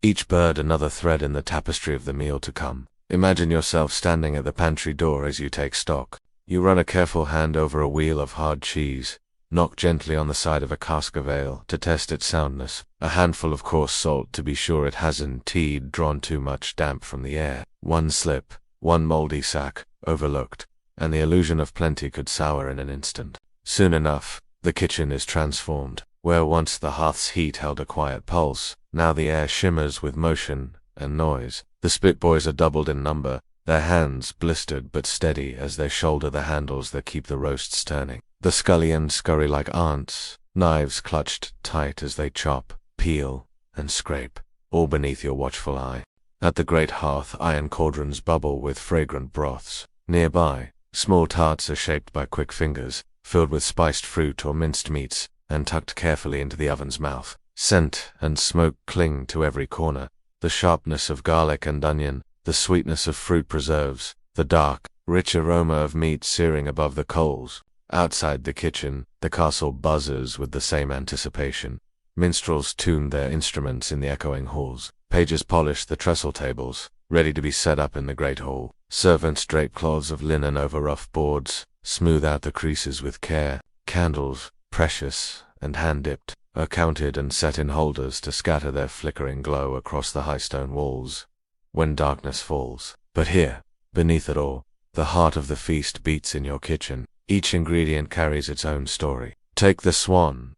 Each bird another thread in the tapestry of the meal to come. Imagine yourself standing at the pantry door as you take stock. You run a careful hand over a wheel of hard cheese, knock gently on the side of a cask of ale to test its soundness, a handful of coarse salt to be sure it hasn't drawn too much damp from the air. One slip, one moldy sack, overlooked, and the illusion of plenty could sour in an instant. Soon enough, the kitchen is transformed. Where once the hearth's heat held a quiet pulse, now the air shimmers with motion and noise. The spit boys are doubled in number, their hands blistered but steady as they shoulder the handles that keep the roasts turning. The scullions scurry like ants, knives clutched tight as they chop, peel, and scrape, all beneath your watchful eye. At the great hearth, iron cauldrons bubble with fragrant broths. Nearby, small tarts are shaped by quick fingers, filled with spiced fruit or minced meats, and tucked carefully into the oven's mouth. Scent and smoke cling to every corner. The sharpness of garlic and onion, the sweetness of fruit preserves, the dark, rich aroma of meat searing above the coals. Outside the kitchen, the castle buzzes with the same anticipation. Minstrels tune their instruments in the echoing halls. Pages polish the trestle tables, ready to be set up in the great hall. Servants drape cloths of linen over rough boards, smooth out the creases with care. Candles, precious and hand-dipped, are counted and set in holders to scatter their flickering glow across the high stone walls when darkness falls. But here, beneath it all, the heart of the feast beats in your kitchen. Each ingredient carries its own story. Take the swan.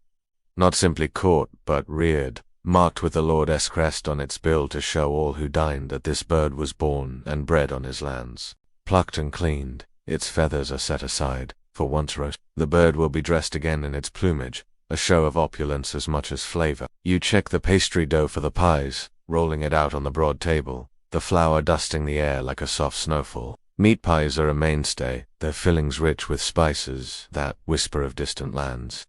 Not simply caught, but reared, marked with the Lord's crest on its bill to show all who dined that this bird was born and bred on his lands. Plucked and cleaned, its feathers are set aside, for once roast. The bird will be dressed again in its plumage, a show of opulence as much as flavor. You check the pastry dough for the pies, rolling it out on the broad table, the flour dusting the air like a soft snowfall. Meat pies are a mainstay, their fillings rich with spices that whisper of distant lands.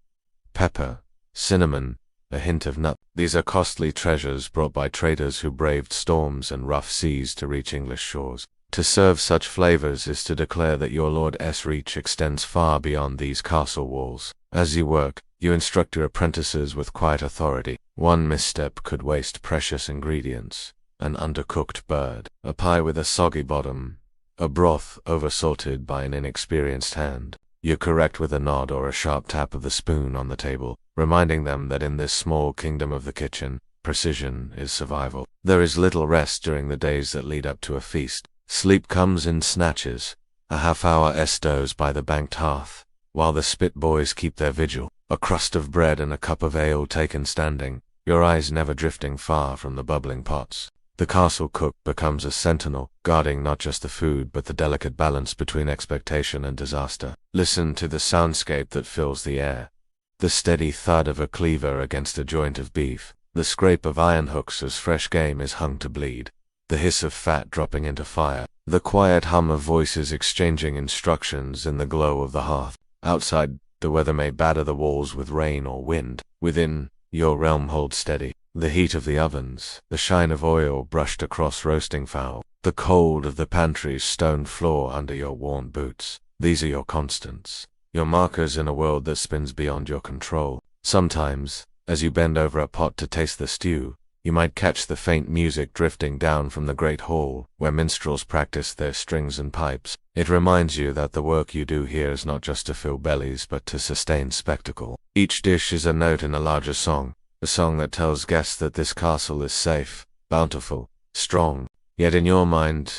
Pepper, cinnamon, a hint of nut. These are costly treasures brought by traders who braved storms and rough seas to reach English shores. To serve such flavors is to declare that your Lord's reach extends far beyond these castle walls. As you work, you instruct your apprentices with quiet authority. One misstep could waste precious ingredients. An undercooked bird, a pie with a soggy bottom, a broth oversalted by an inexperienced hand. You correct with a nod or a sharp tap of the spoon on the table, reminding them that in this small kingdom of the kitchen, precision is survival. There is little rest during the days that lead up to a feast. Sleep comes in snatches, a half-hour doze by the banked hearth, while the spit boys keep their vigil. A crust of bread and a cup of ale taken standing, your eyes never drifting far from the bubbling pots. The castle cook becomes a sentinel, guarding not just the food but the delicate balance between expectation and disaster. Listen to the soundscape that fills the air. The steady thud of a cleaver against a joint of beef, the scrape of iron hooks as fresh game is hung to bleed, the hiss of fat dropping into fire, the quiet hum of voices exchanging instructions in the glow of the hearth. Outside, the weather may batter the walls with rain or wind. Within, your realm holds steady. The heat of the ovens, the shine of oil brushed across roasting fowl, the cold of the pantry's stone floor under your worn boots. These are your constants, your markers in a world that spins beyond your control. Sometimes, as you bend over a pot to taste the stew, You might catch the faint music drifting down from the great hall, where minstrels practice their strings and pipes. It reminds you that the work you do here is not just to fill bellies but to sustain spectacle. Each dish is a note in a larger song, a song that tells guests that this castle is safe, bountiful, strong. Yet in your mind,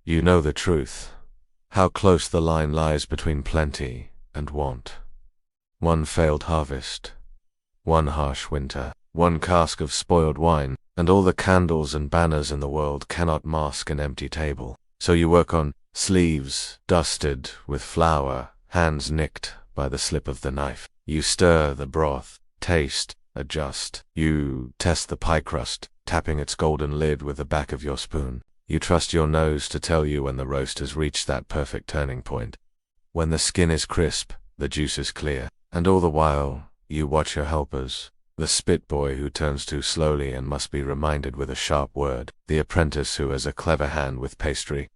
you know the truth. How close the line lies between plenty and want. One failed harvest, one harsh winter, one cask of spoiled wine, and all the candles and banners in the world cannot mask an empty table. So you work on sleeves dusted with flour, hands nicked by the slip of the knife. You stir the broth, taste, adjust. You test the pie crust, tapping its golden lid with the back of your spoon. You trust your nose to tell you when the roast has reached that perfect turning point. When the skin is crisp, the juice is clear, and all the while, you watch your helpers. The spit boy who turns too slowly and must be reminded with a sharp word. The apprentice who has a clever hand with pastry,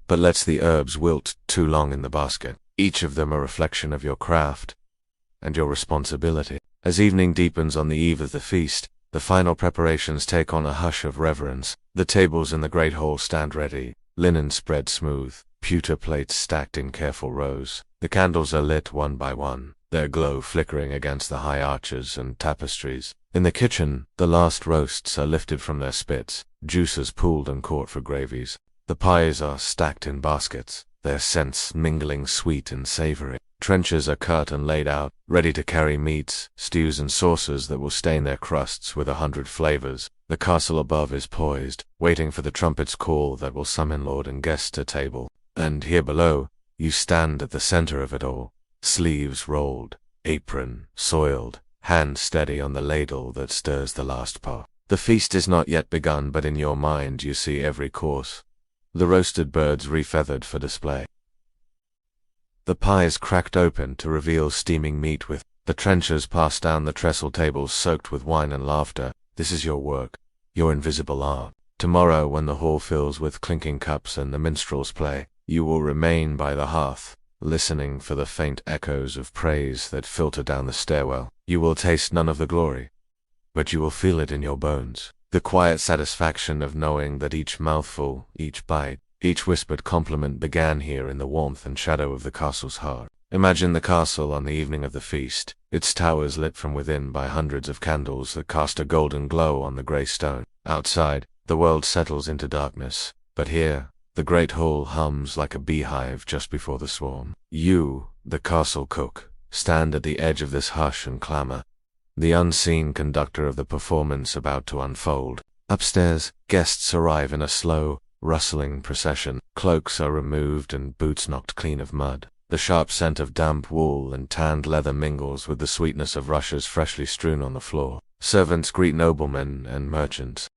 but lets the herbs wilt too long in the basket. Each of them a reflection of your craft and your responsibility. As evening deepens on the eve of the feast, the final preparations take on a hush of reverence. The tables in the great hall stand ready, linen spread smooth, pewter plates stacked in careful rows. The candles are lit one by one, their glow flickering against the high arches and tapestries. In the kitchen, the last roasts are lifted from their spits, juices pooled and caught for gravies. The pies are stacked in baskets, their scents mingling sweet and savory. Trenchers are cut and laid out, ready to carry meats, stews and sauces that will stain their crusts with 100 flavors. The castle above is poised, waiting for the trumpet's call that will summon lord and guest to table. And here below, you stand at the center of it all, sleeves rolled, apron soiled, hand steady on the ladle that stirs the last pot. The feast is not yet begun, but in your mind you see every course. The roasted birds refeathered for display, the pies cracked open to reveal steaming meat with the trenchers passed down the trestle tables soaked with wine and laughter. This is your work, your invisible art. Tomorrow, when the hall fills with clinking cups and the minstrels play, you will remain by the hearth, listening for the faint echoes of praise that filter down the stairwell. You will taste none of the glory, but you will feel it in your bones. The quiet satisfaction of knowing that each mouthful, each bite, each whispered compliment began here in the warmth and shadow of the castle's heart. Imagine the castle on the evening of the feast, its towers lit from within by hundreds of candles that cast a golden glow on the grey stone. Outside, the world settles into darkness, but here, the great hall hums like a beehive just before the swarm. You, the castle cook, stand at the edge of this hush and clamor, the unseen conductor of the performance about to unfold. Upstairs, guests arrive in a slow, rustling procession. Cloaks are removed and boots knocked clean of mud. The sharp scent of damp wool and tanned leather mingles with the sweetness of rushes freshly strewn on the floor. Servants greet noblemen and merchants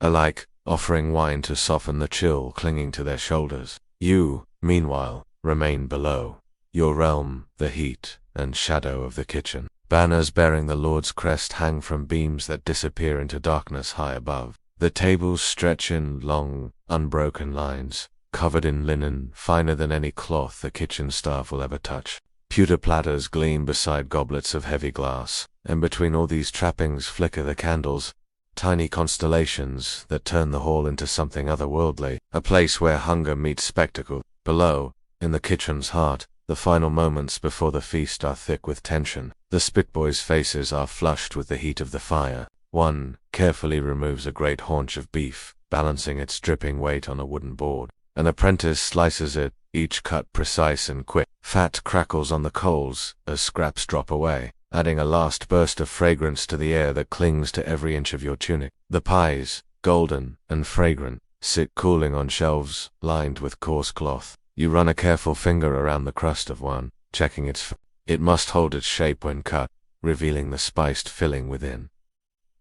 alike, offering wine to soften the chill clinging to their shoulders. You, meanwhile, remain below, your realm the heat and shadow of the kitchen. Banners bearing the Lord's crest hang from beams that disappear into darkness high above. The tables stretch in long, unbroken lines, covered in linen finer than any cloth the kitchen staff will ever touch. Pewter platters gleam beside goblets of heavy glass, and between all these trappings flicker the candles, tiny constellations that turn the hall into something otherworldly, a place where hunger meets spectacle. Below, in the kitchen's heart, the final moments before the feast are thick with tension. The spitboys' faces are flushed with the heat of the fire. One carefully removes a great haunch of beef, balancing its dripping weight on a wooden board. An apprentice slices it, each cut precise and quick. Fat crackles on the coals as scraps drop away, adding a last burst of fragrance to the air that clings to every inch of your tunic. The pies, golden and fragrant, sit cooling on shelves lined with coarse cloth. You run a careful finger around the crust of one, checking it must hold its shape when cut, revealing the spiced filling within.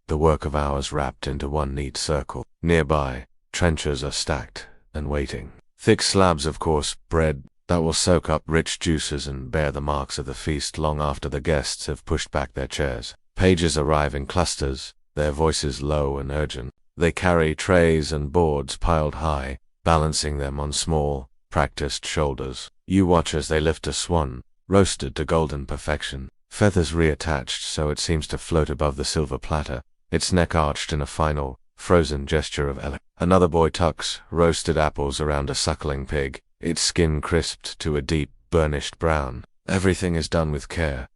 The work of hours wrapped into one neat circle. Nearby, trenchers are stacked and waiting. Thick slabs of coarse bread that will soak up rich juices and bear the marks of the feast long after the guests have pushed back their chairs. Pages arrive in clusters, their voices low and urgent. They carry trays and boards piled high, balancing them on small, practiced shoulders. You watch as they lift a swan, roasted to golden perfection, feathers reattached so it seems to float above the silver platter, its neck arched in a final, frozen gesture of elegance. Another boy tucks roasted apples around a suckling pig, its skin crisped to a deep, burnished brown. Everything is done with care,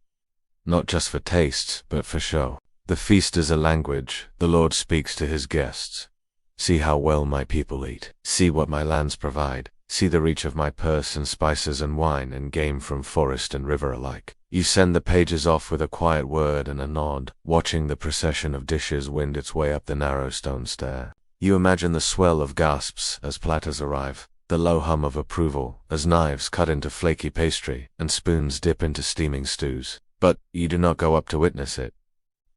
not just for taste, but for show. The feast is a language the Lord speaks to his guests. See how well my people eat. See what my lands provide. See the reach of my purse and spices and wine and game from forest and river alike. You send the pages off with a quiet word and a nod, watching the procession of dishes wind its way up the narrow stone stair. You imagine the swell of gasps as platters arrive, the low hum of approval as knives cut into flaky pastry and spoons dip into steaming stews. But you do not go up to witness it.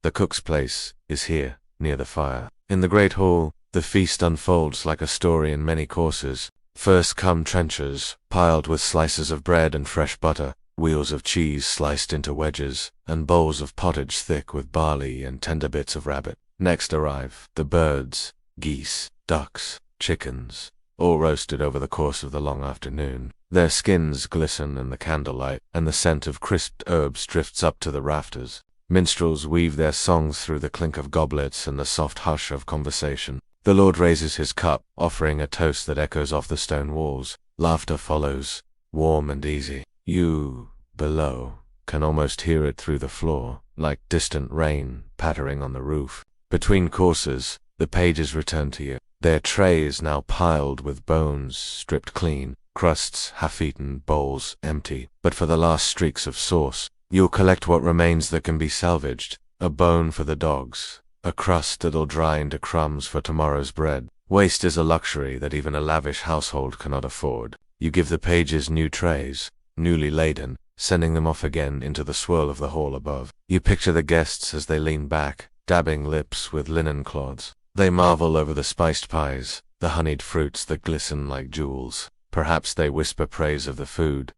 The cook's place is here, near the fire. In the great hall, the feast unfolds like a story in many courses. First come trenchers, piled with slices of bread and fresh butter, wheels of cheese sliced into wedges, and bowls of pottage thick with barley and tender bits of rabbit. Next arrive the birds, geese, ducks, chickens, all roasted over the course of the long afternoon. Their skins glisten in the candlelight, and the scent of crisped herbs drifts up to the rafters. Minstrels weave their songs through the clink of goblets and the soft hush of conversation. The Lord raises his cup, offering a toast that echoes off the stone walls. Laughter follows, warm and easy. You, below, can almost hear it through the floor, like distant rain pattering on the roof. Between courses, the pages return to you, their trays now piled with bones stripped clean, crusts half-eaten, bowls empty. But for the last streaks of sauce, you'll collect what remains that can be salvaged. A bone for the dogs, a crust that'll dry into crumbs for tomorrow's bread. Waste is a luxury that even a lavish household cannot afford. You give the pages new trays, newly laden, sending them off again into the swirl of the hall above. You picture the guests as they lean back, dabbing lips with linen cloths. They marvel over the spiced pies, the honeyed fruits that glisten like jewels. Perhaps they whisper praise of the food,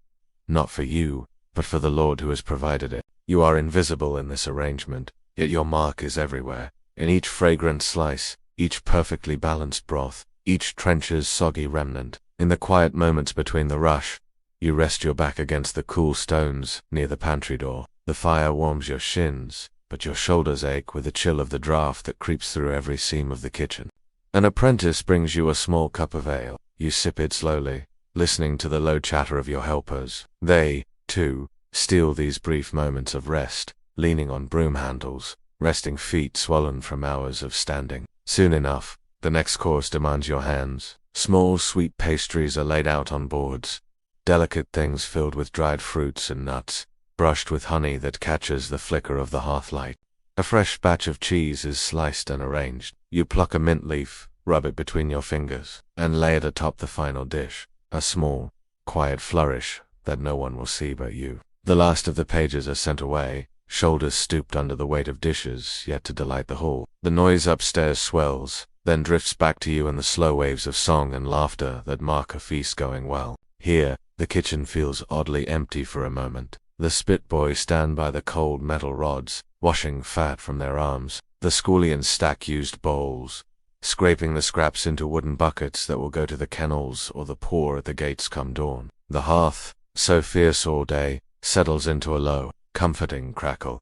not for you, but for the Lord who has provided it. You are invisible in this arrangement, yet your mark is everywhere. In each fragrant slice, each perfectly balanced broth, each trencher's soggy remnant. In the quiet moments between the rush, you rest your back against the cool stones near the pantry door. The fire warms your shins, but your shoulders ache with the chill of the draught that creeps through every seam of the kitchen. An apprentice brings you a small cup of ale. You sip it slowly, listening to the low chatter of your helpers. They, too, steal these brief moments of rest, leaning on broom handles, resting feet swollen from hours of standing. Soon enough, the next course demands your hands. Small, sweet pastries are laid out on boards, delicate things filled with dried fruits and nuts, brushed with honey that catches the flicker of the hearthlight. A fresh batch of cheese is sliced and arranged. You pluck a mint leaf, rub it between your fingers, and lay it atop the final dish. A small, quiet flourish that no one will see but you. The last of the pages are sent away, shoulders stooped under the weight of dishes yet to delight the hall. The noise upstairs swells, then drifts back to you in the slow waves of song and laughter that mark a feast going well. Here, the kitchen feels oddly empty for a moment. The spit boys stand by the cold metal rods, washing fat from their arms. The scullions stack used bowls, scraping the scraps into wooden buckets that will go to the kennels or the poor at the gates come dawn. The hearth, so fierce all day, settles into a low, comforting crackle.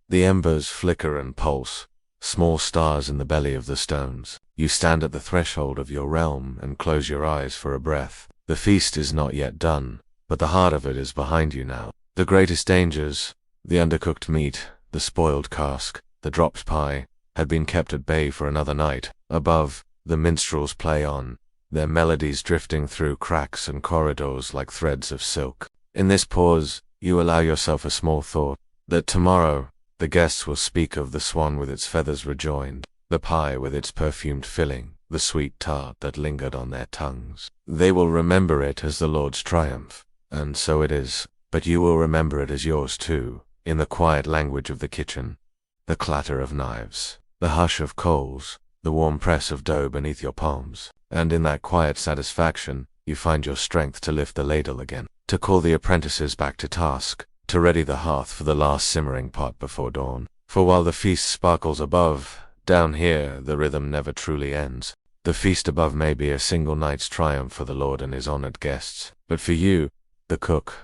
The embers flicker and pulse, small stars in the belly of the stones. You stand at the threshold of your realm and close your eyes for a breath. The feast is not yet done, but the heart of it is behind you now. The greatest dangers, the undercooked meat, the spoiled cask, the dropped pie, had been kept at bay for another night. Above, the minstrels play on, their melodies drifting through cracks and corridors like threads of silk. In this pause, you allow yourself a small thought, that tomorrow, the guests will speak of the swan with its feathers rejoined, the pie with its perfumed filling, the sweet tart that lingered on their tongues. They will remember it as the Lord's triumph, and so it is, but you will remember it as yours too, in the quiet language of the kitchen, the clatter of knives, the hush of coals, the warm press of dough beneath your palms, and in that quiet satisfaction, you find your strength to lift the ladle again, to call the apprentices back to task, to ready the hearth for the last simmering pot before dawn. For while the feast sparkles above, down here the rhythm never truly ends. The feast above may be a single night's triumph for the Lord and his honored guests, but for you, the cook,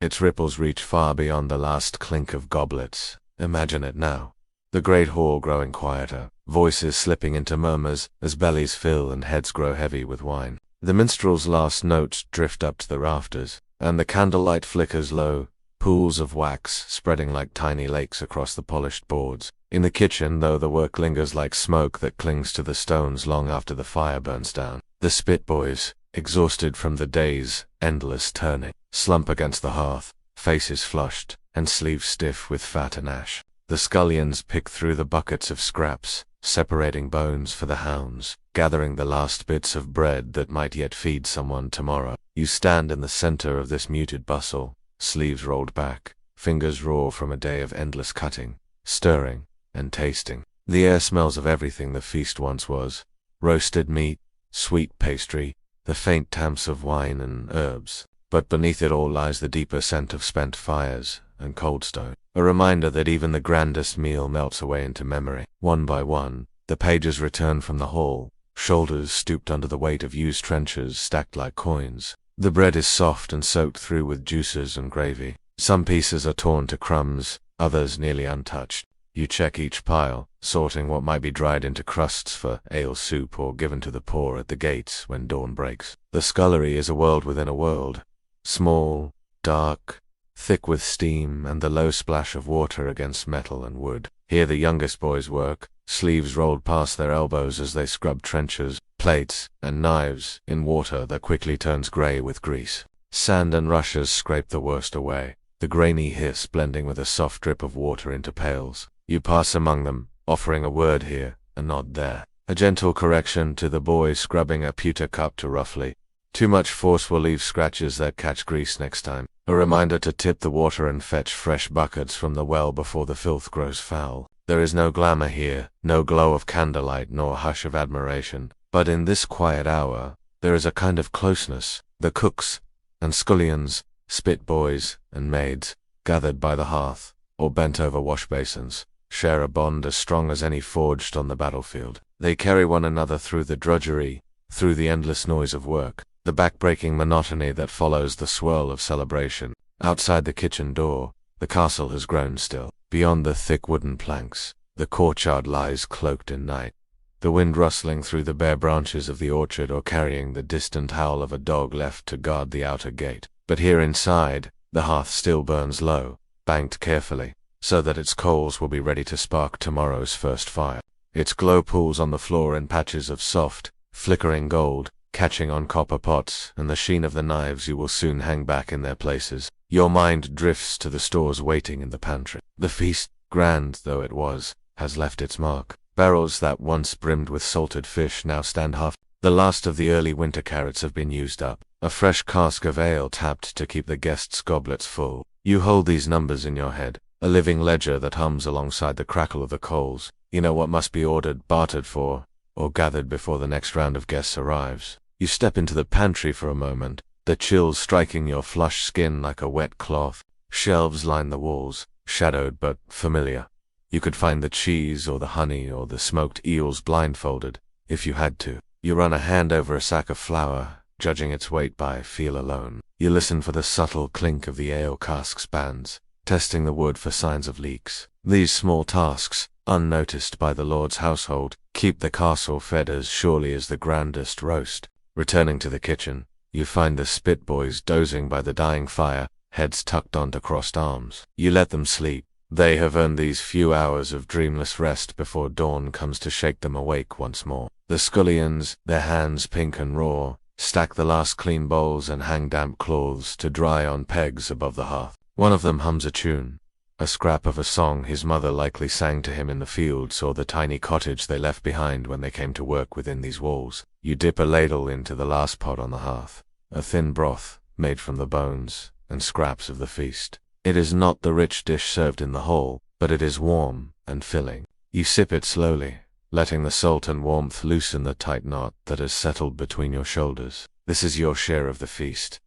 Its ripples reach far beyond the last clink of goblets. Imagine it now. The great hall growing quieter, voices slipping into murmurs as bellies fill and heads grow heavy with wine. The minstrel's last notes drift up to the rafters, and the candlelight flickers low, pools of wax spreading like tiny lakes across the polished boards. In the kitchen, though, the work lingers like smoke that clings to the stones long after the fire burns down. The spit boys, exhausted from the day's endless turning, slump against the hearth, faces flushed, and sleeves stiff with fat and ash. The scullions pick through the buckets of scraps, separating bones for the hounds, gathering the last bits of bread that might yet feed someone tomorrow. You stand in the center of this muted bustle, sleeves rolled back, fingers raw from a day of endless cutting, stirring, and tasting. The air smells of everything the feast once was: roasted meat, sweet pastry, the faint taints of wine and herbs. But beneath it all lies the deeper scent of spent fires and cold stone, a reminder that even the grandest meal melts away into memory. One by one, the pages return from the hall, shoulders stooped under the weight of used trenchers stacked like coins. The bread is soft and soaked through with juices and gravy. Some pieces are torn to crumbs, others nearly untouched. You check each pile, sorting what might be dried into crusts for ale soup or given to the poor at the gates when dawn breaks. The scullery is a world within a world. Small, dark, thick with steam and the low splash of water against metal and wood. Here the youngest boys work, sleeves rolled past their elbows as they scrub trenchers, plates, and knives in water that quickly turns grey with grease. Sand and rushes scrape the worst away, the grainy hiss blending with a soft drip of water into pails. You pass among them, offering a word here, a nod there, a gentle correction to the boy scrubbing a pewter cup too roughly. Too much force will leave scratches that catch grease next time. A reminder to tip the water and fetch fresh buckets from the well before the filth grows foul. There is no glamour here, no glow of candlelight nor hush of admiration, but in this quiet hour there is a kind of closeness. The cooks and scullions, spit boys and maids, gathered by the hearth or bent over wash basins, share a bond as strong as any forged on the battlefield. They carry one another through the drudgery, through the endless noise of work, the back-breaking monotony that follows the swirl of celebration. Outside the kitchen door, the castle has grown still. Beyond the thick wooden planks, the courtyard lies cloaked in night, the wind rustling through the bare branches of the orchard or carrying the distant howl of a dog left to guard the outer gate. But here inside, the hearth still burns low, banked carefully, so that its coals will be ready to spark tomorrow's first fire. Its glow pools on the floor in patches of soft, flickering gold, catching on copper pots and the sheen of the knives you will soon hang back in their places. Your mind drifts to the stores waiting in the pantry. The feast, grand though it was, has left its mark. Barrels that once brimmed with salted fish now stand half. The last of the early winter carrots have been used up. A fresh cask of ale tapped to keep the guests' goblets full. You hold these numbers in your head, a living ledger that hums alongside the crackle of the coals. You know what must be ordered, bartered for, or gathered before the next round of guests arrives. You step into the pantry for a moment, the chills striking your flushed skin like a wet cloth. Shelves line the walls, shadowed but familiar. You could find the cheese or the honey or the smoked eels blindfolded, if you had to. You run a hand over a sack of flour, judging its weight by feel alone. You listen for the subtle clink of the ale cask's bands, testing the wood for signs of leaks. These small tasks, unnoticed by the lord's household, keep the castle fed as surely as the grandest roast. Returning to the kitchen, you find the spit boys dozing by the dying fire, heads tucked onto crossed arms. You let them sleep. They have earned these few hours of dreamless rest before dawn comes to shake them awake once more. The scullions, their hands pink and raw, stack the last clean bowls and hang damp cloths to dry on pegs above the hearth. One of them hums a tune, a scrap of a song his mother likely sang to him in the fields or the tiny cottage they left behind when they came to work within these walls. You dip a ladle into the last pot on the hearth, a thin broth made from the bones and scraps of the feast. It is not the rich dish served in the hall, but it is warm and filling. You sip it slowly, letting the salt and warmth loosen the tight knot that has settled between your shoulders. This is your share of the feast.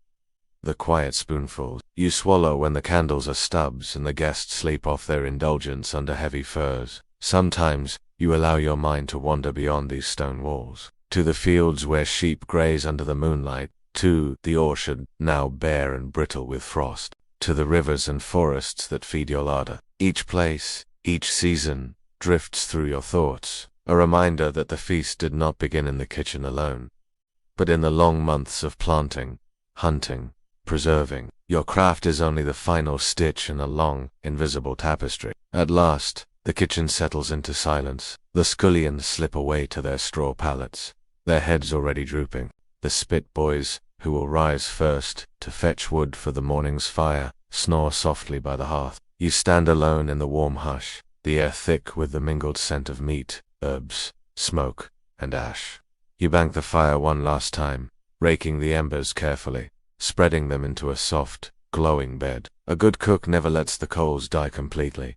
The quiet spoonfuls you swallow when the candles are stubs and the guests sleep off their indulgence under heavy furs. Sometimes you allow your mind to wander beyond these stone walls, to the fields where sheep graze under the moonlight, to the orchard, now bare and brittle with frost. to the rivers and forests that feed your larder. Each place, each season, drifts through your thoughts, a reminder that the feast did not begin in the kitchen alone, but in the long months of planting, hunting, preserving. Your craft is only the final stitch in a long, invisible tapestry. At last, the kitchen settles into silence. The scullions slip away to their straw pallets, their heads already drooping. The spit boys, who will rise first to fetch wood for the morning's fire, snore softly by the hearth. You stand alone in the warm hush, the air thick with the mingled scent of meat, herbs, smoke, and ash. You bank the fire one last time, raking the embers carefully, spreading them into a soft, glowing bed. A good cook never lets the coals die completely.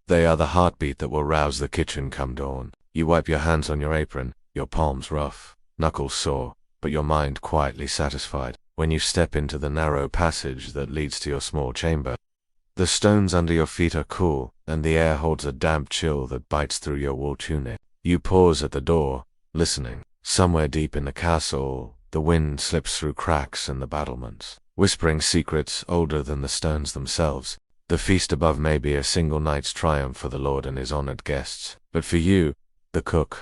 They are the heartbeat that will rouse the kitchen come dawn. You wipe your hands on your apron, your palms rough, knuckles sore, but your mind quietly satisfied. When you step into the narrow passage that leads to your small chamber, the stones under your feet are cool, and the air holds a damp chill that bites through your wool tunic. You pause at the door, listening. Somewhere deep in the castle, the wind slips through cracks in the battlements, whispering secrets older than the stones themselves. The feast above may be a single night's triumph for the lord and his honored guests, but for you, the cook,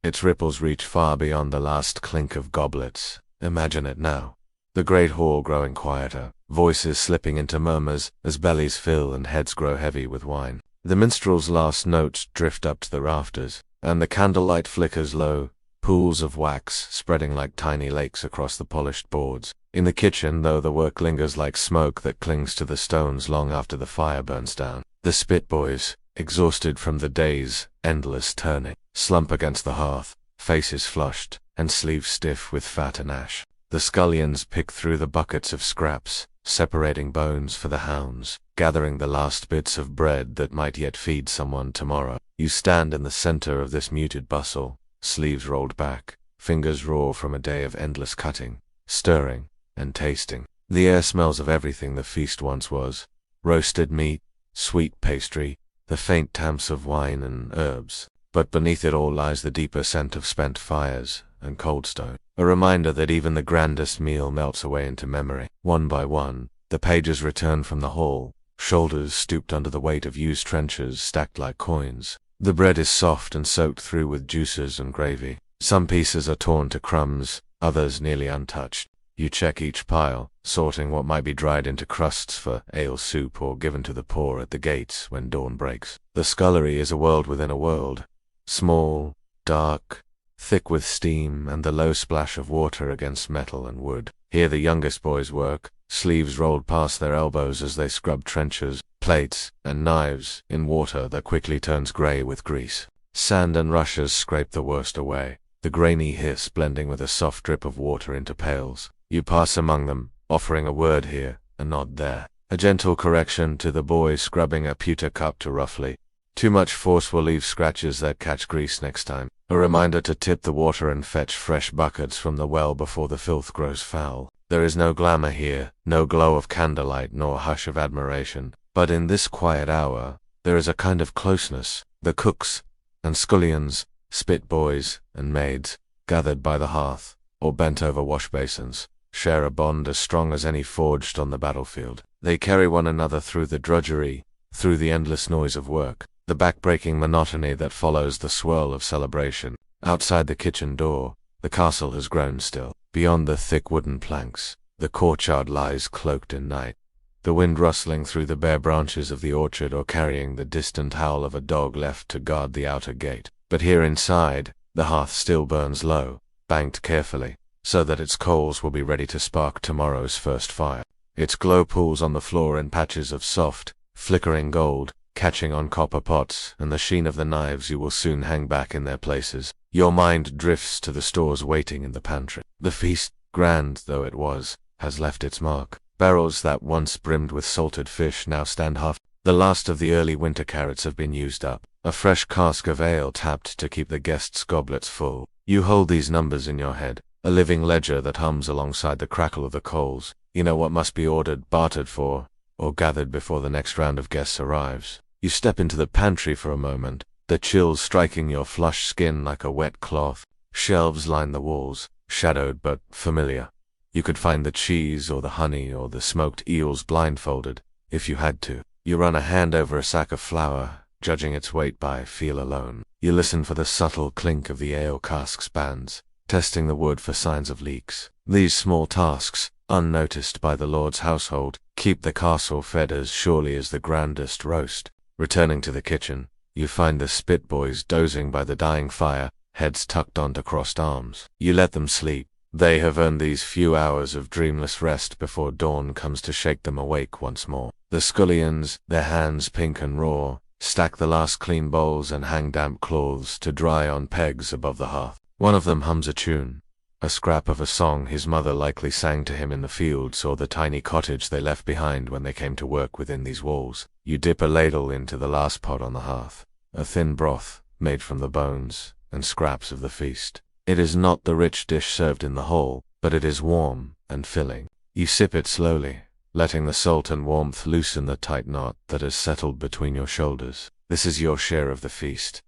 its ripples reach far beyond the last clink of goblets. Imagine it now. The great hall growing quieter, voices slipping into murmurs as bellies fill and heads grow heavy with wine. The minstrel's last notes drift up to the rafters, and the candlelight flickers low, pools of wax spreading like tiny lakes across the polished boards. In the kitchen, though, the work lingers like smoke that clings to the stones long after the fire burns down. The spit boys, exhausted from the day's endless turning, slump against the hearth, faces flushed, and sleeves stiff with fat and ash. The scullions pick through the buckets of scraps, separating bones for the hounds, gathering the last bits of bread that might yet feed someone tomorrow. You stand in the center of this muted bustle, sleeves rolled back, fingers raw from a day of endless cutting, stirring, and tasting. The air smells of everything the feast once was: roasted meat, sweet pastry, the faint taints of wine and herbs. But beneath it all lies the deeper scent of spent fires and cold stone, a reminder that even the grandest meal melts away into memory. One by one, the pages return from the hall, shoulders stooped under the weight of used trenchers stacked like coins. The bread is soft and soaked through with juices and gravy. Some pieces are torn to crumbs, others nearly untouched. You check each pile, sorting what might be dried into crusts for ale soup or given to the poor at the gates when dawn breaks. The scullery is a world within a world, small, dark, thick with steam and the low splash of water against metal and wood. Here the youngest boys work, sleeves rolled past their elbows as they scrub trenchers, plates, and knives in water that quickly turns grey with grease. Sand and rushes scrape the worst away, the grainy hiss blending with a soft drip of water into pails. You pass among them, offering a word here, a nod there, a gentle correction to the boy scrubbing a pewter cup too roughly. Too much force will leave scratches that catch grease next time. A reminder to tip the water and fetch fresh buckets from the well before the filth grows foul. There is no glamour here, no glow of candlelight nor hush of admiration, but in this quiet hour, there is a kind of closeness. The cooks and scullions, spit boys and maids, gathered by the hearth, or bent over wash basins, share a bond as strong as any forged on the battlefield. They carry one another through the drudgery, through the endless noise of work, the back-breaking monotony that follows the swirl of celebration. Outside the kitchen door, the castle has grown still. Beyond the thick wooden planks, the courtyard lies cloaked in night, the wind rustling through the bare branches of the orchard or carrying the distant howl of a dog left to guard the outer gate. But here inside, the hearth still burns low, banked carefully, so that its coals will be ready to spark tomorrow's first fire. Its glow pools on the floor in patches of soft, flickering gold, catching on copper pots and the sheen of the knives you will soon hang back in their places. Your mind drifts to the stores waiting in the pantry. The feast, grand though it was, has left its mark. Barrels that once brimmed with salted fish now stand half. The last of the early winter carrots have been used up. A fresh cask of ale tapped to keep the guests' goblets full. You hold these numbers in your head, a living ledger that hums alongside the crackle of the coals. You know what must be ordered, bartered for, or gathered before the next round of guests arrives. You step into the pantry for a moment, the chills striking your flushed skin like a wet cloth. Shelves line the walls, shadowed but familiar. You could find the cheese or the honey or the smoked eels blindfolded, if you had to. You run a hand over a sack of flour, judging its weight by feel alone. You listen for the subtle clink of the ale cask's bands, testing the wood for signs of leaks. These small tasks, unnoticed by the Lord's household, keep the castle fed as surely as the grandest roast. Returning to the kitchen, you find the spit boys dozing by the dying fire, heads tucked onto crossed arms. You let them sleep. They have earned these few hours of dreamless rest before dawn comes to shake them awake once more. The scullions, their hands pink and raw, stack the last clean bowls and hang damp cloths to dry on pegs above the hearth. One of them hums a tune, a scrap of a song his mother likely sang to him in the fields or the tiny cottage they left behind when they came to work within these walls. You dip a ladle into the last pot on the hearth, a thin broth made from the bones and scraps of the feast. It is not the rich dish served in the hall, but it is warm and filling. You sip it slowly, letting the salt and warmth loosen the tight knot that has settled between your shoulders. This is your share of the feast.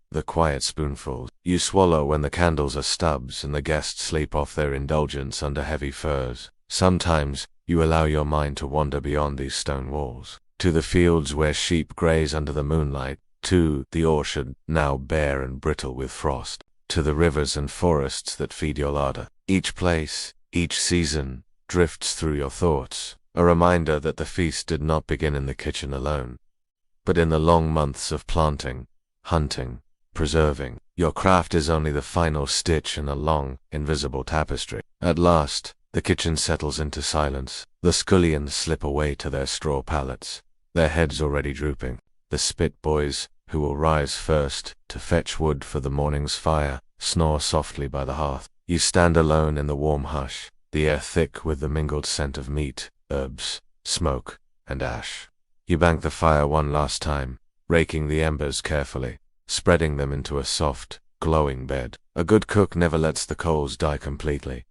The quiet spoonfuls you swallow when the candles are stubs and the guests sleep off their indulgence under heavy furs. Sometimes you allow your mind to wander beyond these stone walls, to the fields where sheep graze under the moonlight, to the orchard, now bare and brittle with frost, to the rivers and forests that feed your larder. Each place, each season, drifts through your thoughts, a reminder that the feast did not begin in the kitchen alone, but in the long months of planting, hunting, preserving. Your craft is only the final stitch in a long, invisible tapestry. At last, the kitchen settles into silence. The scullions slip away to their straw pallets, their heads already drooping. The spit boys, who will rise first to fetch wood for the morning's fire, snore softly by the hearth. You stand alone in the warm hush, the air thick with the mingled scent of meat, herbs, smoke, and ash. You bank the fire one last time, raking the embers carefully, spreading them into a soft, glowing bed. A good cook never lets the coals die completely.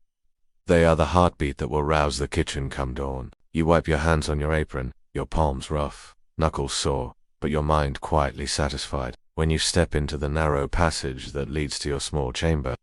They are the heartbeat that will rouse the kitchen come dawn. You wipe your hands on your apron, your palms rough, knuckles sore, but your mind quietly satisfied. When you step into the narrow passage that leads to your small chamber,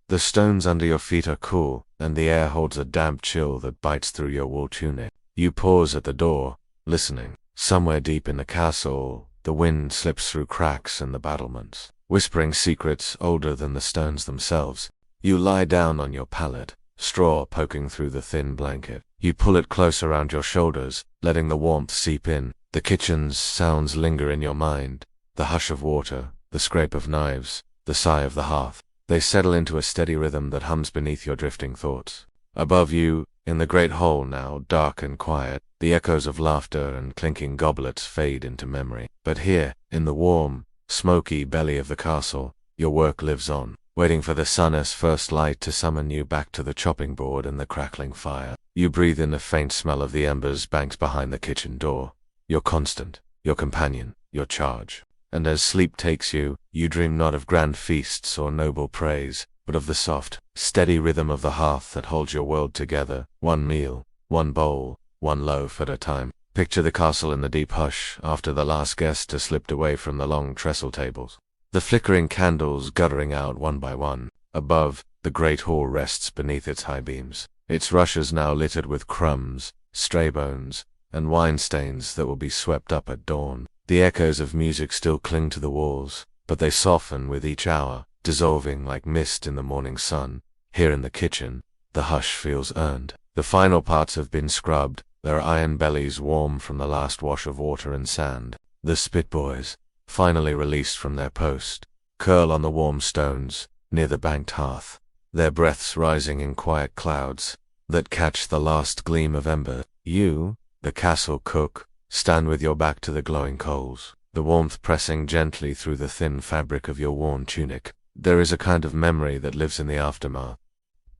the stones under your feet are cool, and the air holds a damp chill that bites through your wool tunic. You pause at the door, listening. Somewhere deep in the castle, the wind slips through cracks in the battlements, whispering secrets older than the stones themselves. You lie down on your pallet, straw poking through the thin blanket. You pull it close around your shoulders, letting the warmth seep in. The kitchen's sounds linger in your mind, the hush of water, the scrape of knives, the sigh of the hearth. They settle into a steady rhythm that hums beneath your drifting thoughts. Above you, in the great hall now, dark and quiet, the echoes of laughter and clinking goblets fade into memory. But here, in the warm, smoky belly of the castle, your work lives on, waiting for the sun's first light to summon you back to the chopping board and the crackling fire. You breathe in the faint smell of the embers banked behind the kitchen door, your constant, your companion, your charge. And as sleep takes you, you dream not of grand feasts or noble praise, but of the soft, steady rhythm of the hearth that holds your world together, one meal, one bowl, one loaf at a time. Picture the castle in the deep hush after the last guest has slipped away from the long trestle tables. The flickering candles guttering out one by one. Above, the great hall rests beneath its high beams, its rushes now littered with crumbs, stray bones, and wine stains that will be swept up at dawn. The echoes of music still cling to the walls, but they soften with each hour, dissolving like mist in the morning sun. Here in the kitchen, the hush feels earned. The final parts have been scrubbed, their iron bellies warm from the last wash of water and sand. The spit boys, finally released from their post, curl on the warm stones, near the banked hearth, their breaths rising in quiet clouds that catch the last gleam of ember. You, the castle cook, stand with your back to the glowing coals, the warmth pressing gently through the thin fabric of your worn tunic. There is a kind of memory that lives in the aftermath.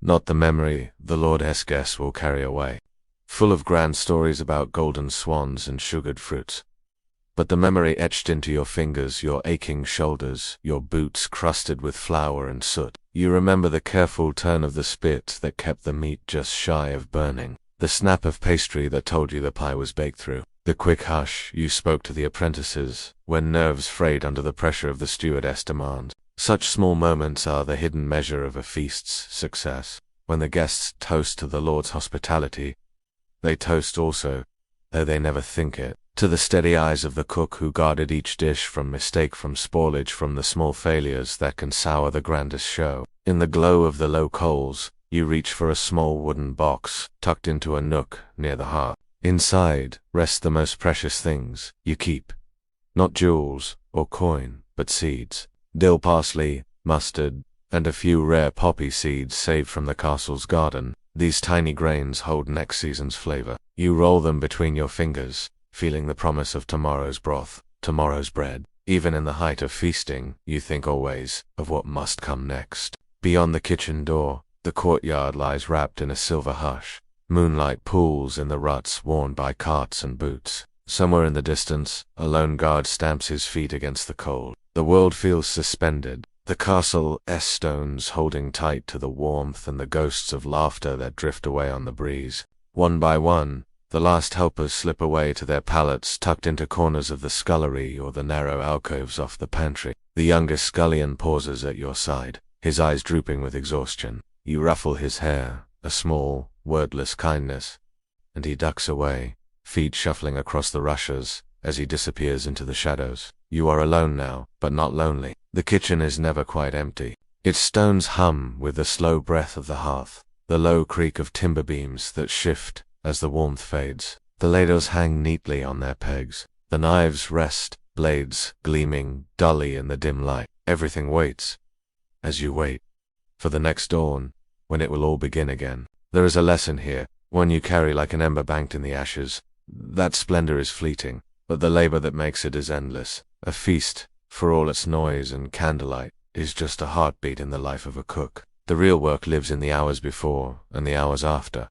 Not the memory the Lord's guests will carry away, full of grand stories about golden swans and sugared fruits, but the memory etched into your fingers, your aching shoulders, your boots crusted with flour and soot. You remember the careful turn of the spit that kept the meat just shy of burning, the snap of pastry that told you the pie was baked through, the quick hush you spoke to the apprentices when nerves frayed under the pressure of the stewardess' demand. Such small moments are the hidden measure of a feast's success. When the guests toast to the Lord's hospitality, they toast also, though they never think it, to the steady eyes of the cook who guarded each dish from mistake, from spoilage, from the small failures that can sour the grandest show. In the glow of the low coals, you reach for a small wooden box tucked into a nook near the hearth. Inside rest the most precious things you keep. Not jewels or coin, but seeds. Dill, parsley, mustard, and a few rare poppy seeds saved from the castle's garden. These tiny grains hold next season's flavor. You roll them between your fingers, feeling the promise of tomorrow's broth, tomorrow's bread. Even in the height of feasting, you think always of what must come next. Beyond the kitchen door, the courtyard lies wrapped in a silver hush. Moonlight pools in the ruts worn by carts and boots. Somewhere in the distance, a lone guard stamps his feet against the cold. The world feels suspended, the castle's stones holding tight to the warmth and the ghosts of laughter that drift away on the breeze. One by one, the last helpers slip away to their pallets tucked into corners of the scullery or the narrow alcoves off the pantry. The youngest scullion pauses at your side, his eyes drooping with exhaustion. You ruffle his hair, a small, wordless kindness, and he ducks away, feet shuffling across the rushes as he disappears into the shadows. You are alone now, but not lonely. The kitchen is never quite empty. Its stones hum with the slow breath of the hearth, the low creak of timber beams that shift as the warmth fades. The ladles hang neatly on their pegs. The knives rest, blades gleaming dully in the dim light. Everything waits, as you wait, for the next dawn, when it will all begin again. There is a lesson here, one you carry like an ember banked in the ashes. That splendor is fleeting, but the labor that makes it is endless. A feast, for all its noise and candlelight, is just a heartbeat in the life of a cook. The real work lives in the hours before and the hours after.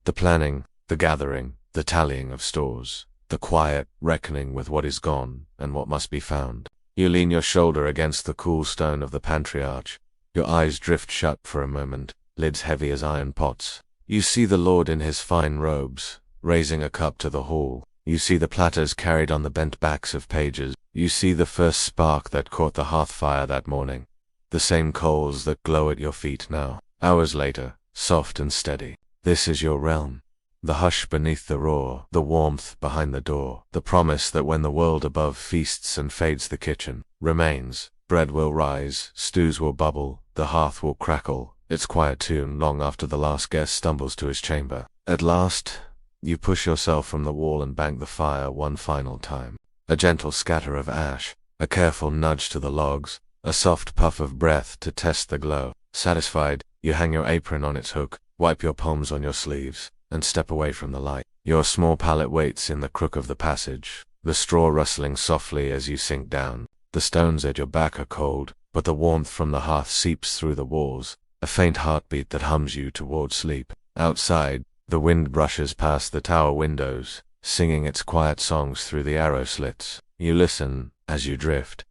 The planning, the gathering, the tallying of stores, the quiet reckoning with what is gone and what must be found. You lean your shoulder against the cool stone of the pantry arch. Your eyes drift shut for a moment, lids heavy as iron pots. You see the Lord in his fine robes, raising a cup to the hall. You see the platters carried on the bent backs of pages. You see the first spark that caught the hearth fire that morning. The same coals that glow at your feet now. Hours later, soft and steady. This is your realm. The hush beneath the roar, the warmth behind the door, the promise that when the world above feasts and fades the kitchen remains. Bread will rise, stews will bubble, the hearth will crackle, its quiet tune long after the last guest stumbles to his chamber. At last, you push yourself from the wall and bank the fire one final time. A gentle scatter of ash, a careful nudge to the logs, a soft puff of breath to test the glow. Satisfied, you hang your apron on its hook, wipe your palms on your sleeves, and step away from the light. Your small pallet waits in the crook of the passage, the straw rustling softly as you sink down. The stones at your back are cold, but the warmth from the hearth seeps through the walls, a faint heartbeat that hums you toward sleep. Outside, the wind brushes past the tower windows, singing its quiet songs through the arrow slits. You listen, as you drift,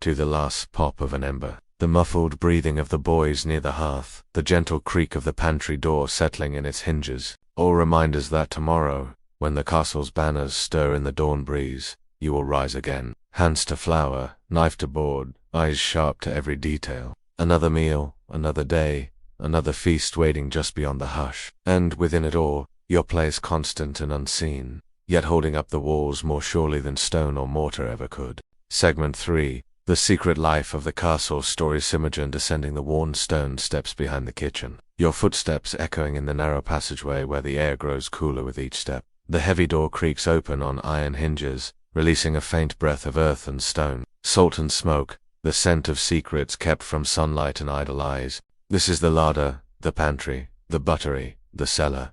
to the last pop of an ember, the muffled breathing of the boys near the hearth, the gentle creak of the pantry door settling in its hinges, all reminders that tomorrow, when the castle's banners stir in the dawn breeze, you will rise again, hands to flour, knife to board, eyes sharp to every detail. Another meal, another day, another feast waiting just beyond the hush. And within it all, your place constant and unseen, yet holding up the walls more surely than stone or mortar ever could. Segment 3. The secret life of the castle. Story. Imogen descending the worn stone steps behind the kitchen, your footsteps echoing in the narrow passageway where the air grows cooler with each step. The heavy door creaks open on iron hinges, releasing a faint breath of earth and stone, salt and smoke, the scent of secrets kept from sunlight and idle eyes. This is the larder, the pantry, the buttery, the cellar.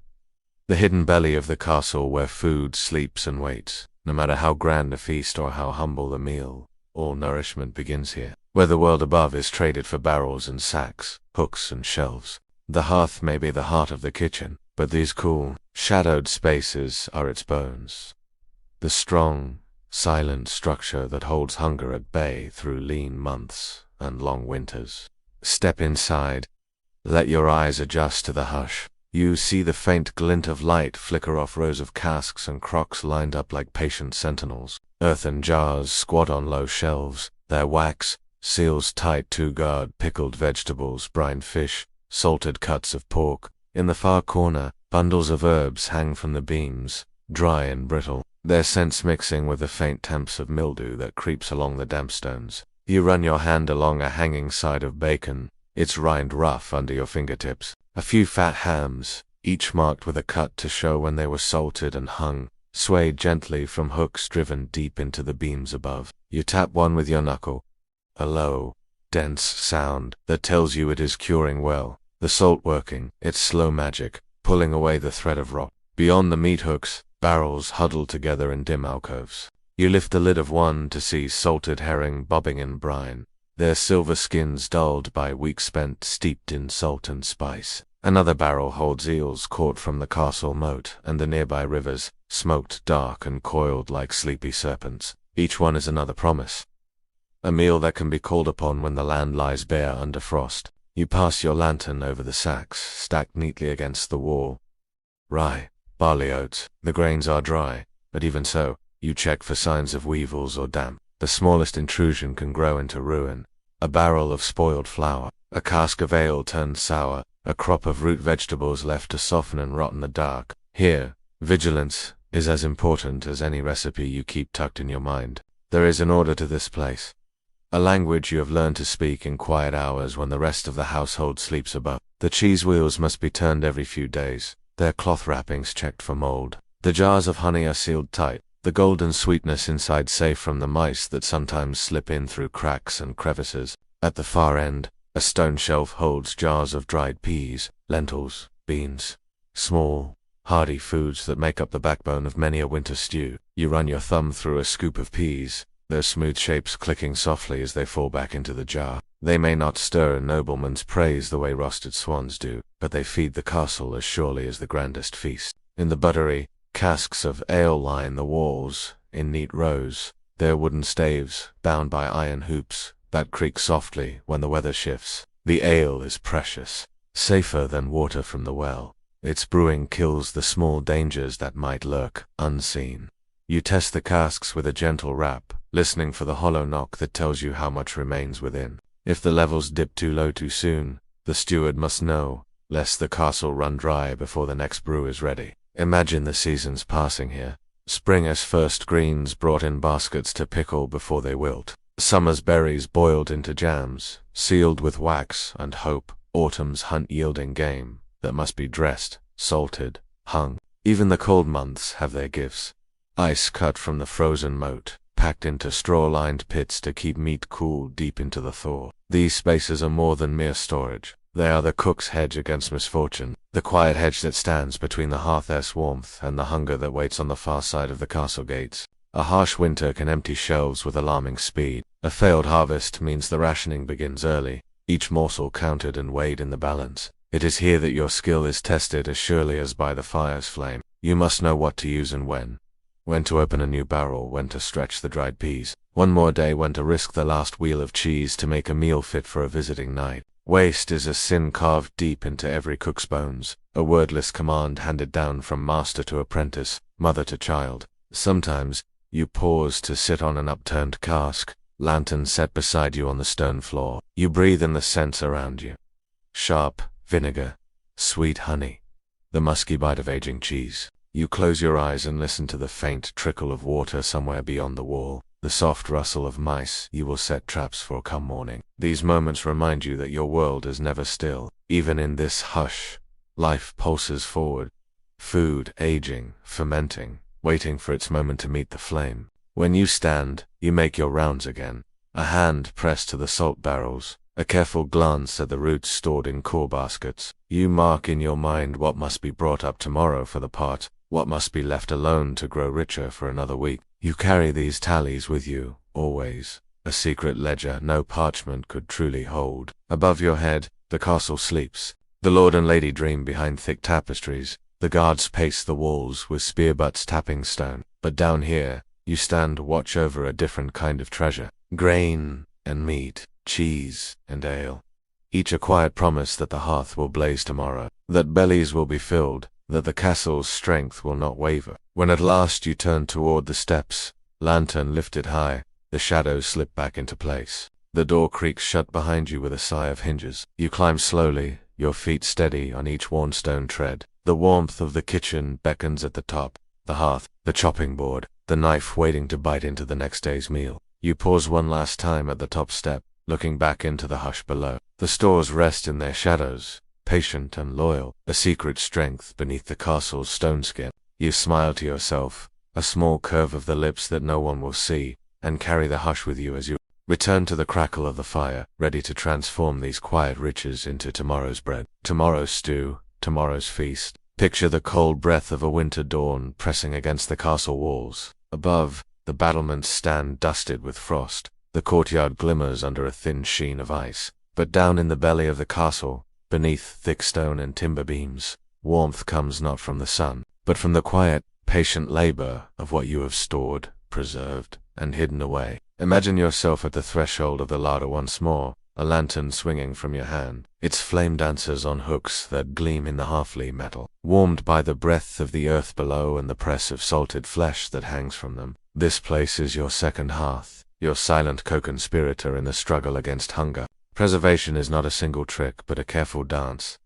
The hidden belly of the castle where food sleeps and waits. No matter how grand a feast or how humble the meal, all nourishment begins here, where the world above is traded for barrels and sacks, hooks and shelves. The hearth may be the heart of the kitchen, but these cool, shadowed spaces are its bones. The strong, silent structure that holds hunger at bay through lean months and long winters. Step inside. Let your eyes adjust to the hush. You see the faint glint of light flicker off rows of casks and crocks lined up like patient sentinels. Earthen jars squat on low shelves, their wax, seals tight to guard pickled vegetables, brined fish, salted cuts of pork. In the far corner, bundles of herbs hang from the beams, dry and brittle, their scents mixing with the faint temps of mildew that creeps along the damp stones. You run your hand along a hanging side of bacon, its rind rough under your fingertips. A few fat hams, each marked with a cut to show when they were salted and hung, swayed gently from hooks driven deep into the beams above. You tap one with your knuckle. A low, dense sound that tells you it is curing well. The salt working, its slow magic, pulling away the thread of rot. Beyond the meat hooks, barrels huddled together in dim alcoves. You lift the lid of one to see salted herring bobbing in brine, their silver skins dulled by weeks spent steeped in salt and spice. Another barrel holds eels caught from the castle moat and the nearby rivers, smoked dark and coiled like sleepy serpents. Each one is another promise. A meal that can be called upon when the land lies bare under frost. You pass your lantern over the sacks, stacked neatly against the wall. Rye, barley oats, the grains are dry, but even so, you check for signs of weevils or damp. The smallest intrusion can grow into ruin. A barrel of spoiled flour, a cask of ale turned sour, a crop of root vegetables left to soften and rot in the dark. Here, vigilance is as important as any recipe you keep tucked in your mind. There is an order to this place. A language you have learned to speak in quiet hours when the rest of the household sleeps above. The cheese wheels must be turned every few days, their cloth wrappings checked for mold. The jars of honey are sealed tight, the golden sweetness inside safe from the mice that sometimes slip in through cracks and crevices. At the far end, a stone shelf holds jars of dried peas, lentils, beans, small, hardy foods that make up the backbone of many a winter stew. You run your thumb through a scoop of peas, their smooth shapes clicking softly as they fall back into the jar. They may not stir a nobleman's praise the way roasted swans do, but they feed the castle as surely as the grandest feast. In the buttery, casks of ale line the walls, in neat rows, their wooden staves, bound by iron hoops, that creak softly when the weather shifts. The ale is precious, safer than water from the well. Its brewing kills the small dangers that might lurk, unseen. You test the casks with a gentle rap, listening for the hollow knock that tells you how much remains within. If the levels dip too low too soon, the steward must know, lest the castle run dry before the next brew is ready. Imagine the seasons passing here. Spring as first greens brought in baskets to pickle before they wilt. Summer's berries boiled into jams, sealed with wax and hope. Autumn's hunt-yielding game that must be dressed, salted, hung. Even the cold months have their gifts. Ice cut from the frozen moat, packed into straw-lined pits to keep meat cool deep into the thaw. These spaces are more than mere storage. They are the cook's hedge against misfortune, the quiet hedge that stands between the hearth's warmth and the hunger that waits on the far side of the castle gates. A harsh winter can empty shelves with alarming speed. A failed harvest means the rationing begins early, each morsel counted and weighed in the balance. It is here that your skill is tested as surely as by the fire's flame. You must know what to use and when. When to open a new barrel, when to stretch the dried peas. One more day when to risk the last wheel of cheese to make a meal fit for a visiting night. Waste is a sin carved deep into every cook's bones, a wordless command handed down from master to apprentice, mother to child. Sometimes, you pause to sit on an upturned cask, lantern set beside you on the stone floor. You breathe in the scents around you. Sharp vinegar, sweet honey, the musky bite of aging cheese. You close your eyes and listen to the faint trickle of water somewhere beyond the wall, the soft rustle of mice you will set traps for come morning. These moments remind you that your world is never still. Even in this hush, life pulses forward. Food aging, fermenting, waiting for its moment to meet the flame. When you stand, you make your rounds again. A hand pressed to the salt barrels, a careful glance at the roots stored in core baskets. You mark in your mind what must be brought up tomorrow for the pot, what must be left alone to grow richer for another week. You carry these tallies with you, always, a secret ledger no parchment could truly hold. Above your head, the castle sleeps. The lord and lady dream behind thick tapestries. The guards pace the walls with spear butts tapping stone. But down here, you stand watch over a different kind of treasure. Grain and meat, cheese and ale. Each a quiet promise that the hearth will blaze tomorrow, that bellies will be filled, that the castle's strength will not waver. When at last you turn toward the steps, lantern lifted high, the shadows slip back into place. The door creaks shut behind you with a sigh of hinges. You climb slowly, your feet steady on each worn stone tread. The warmth of the kitchen beckons at the top, the hearth, the chopping board, the knife waiting to bite into the next day's meal. You pause one last time at the top step, looking back into the hush below. The stores rest in their shadows, patient and loyal, a secret strength beneath the castle's stone skin. You smile to yourself, a small curve of the lips that no one will see, and carry the hush with you as you return to the crackle of the fire, ready to transform these quiet riches into tomorrow's bread, tomorrow's stew, tomorrow's feast. Picture the cold breath of a winter dawn pressing against the castle walls. Above, the battlements stand dusted with frost. The courtyard glimmers under a thin sheen of ice. But down in the belly of the castle, beneath thick stone and timber beams, warmth comes not from the sun, but from the quiet, patient labor of what you have stored, preserved, and hidden away. Imagine yourself at the threshold of the larder once more, a lantern swinging from your hand, its flame dancers on hooks that gleam in the halfly metal, warmed by the breath of the earth below and the press of salted flesh that hangs from them. This place is your second hearth, your silent co-conspirator in the struggle against hunger. Preservation is not a single trick, but a careful dance,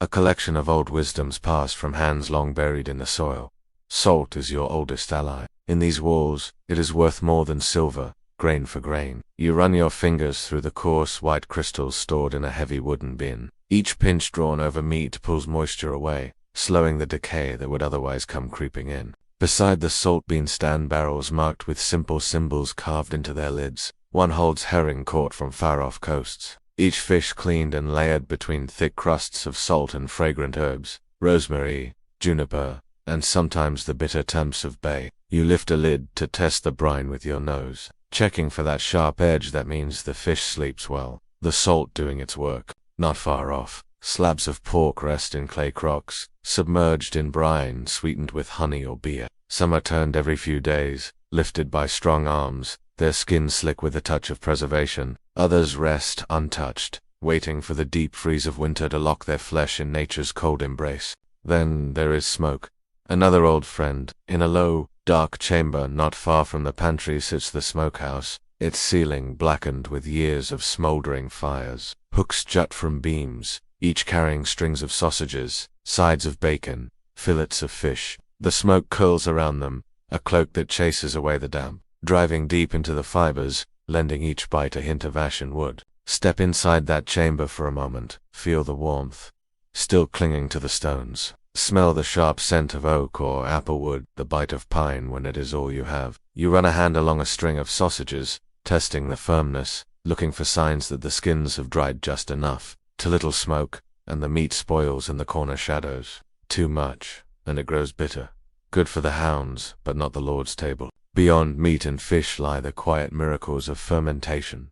a collection of old wisdoms passed from hands long buried in the soil. Salt is your oldest ally. In these walls, it is worth more than silver, grain for grain. You run your fingers through the coarse white crystals stored in a heavy wooden bin. Each pinch drawn over meat pulls moisture away, slowing the decay that would otherwise come creeping in. Beside the salt bean stand barrels marked with simple symbols carved into their lids. One holds herring caught from far-off coasts, each fish cleaned and layered between thick crusts of salt and fragrant herbs, rosemary, juniper, and sometimes the bitter temps of bay. You lift a lid to test the brine with your nose, checking for that sharp edge that means the fish sleeps well, the salt doing its work. Not far off, slabs of pork rest in clay crocks, submerged in brine sweetened with honey or beer. Some are turned every few days, lifted by strong arms, their skin slick with a touch of preservation. Others rest untouched, waiting for the deep freeze of winter to lock their flesh in nature's cold embrace. Then there is smoke, another old friend. In a low, dark chamber not far from the pantry sits the smokehouse, its ceiling blackened with years of smoldering fires. Hooks jut from beams, each carrying strings of sausages, sides of bacon, fillets of fish. The smoke curls around them, a cloak that chases away the damp, driving deep into the fibers, lending each bite a hint of ashen wood. Step inside that chamber for a moment, feel the warmth, still clinging to the stones. Smell the sharp scent of oak or applewood, the bite of pine when it is all you have. You run a hand along a string of sausages, testing the firmness, looking for signs that the skins have dried just enough. Too little smoke, and the meat spoils in the corner shadows. Too much, and it grows bitter. Good for the hounds, but not the Lord's table. Beyond meat and fish lie the quiet miracles of fermentation,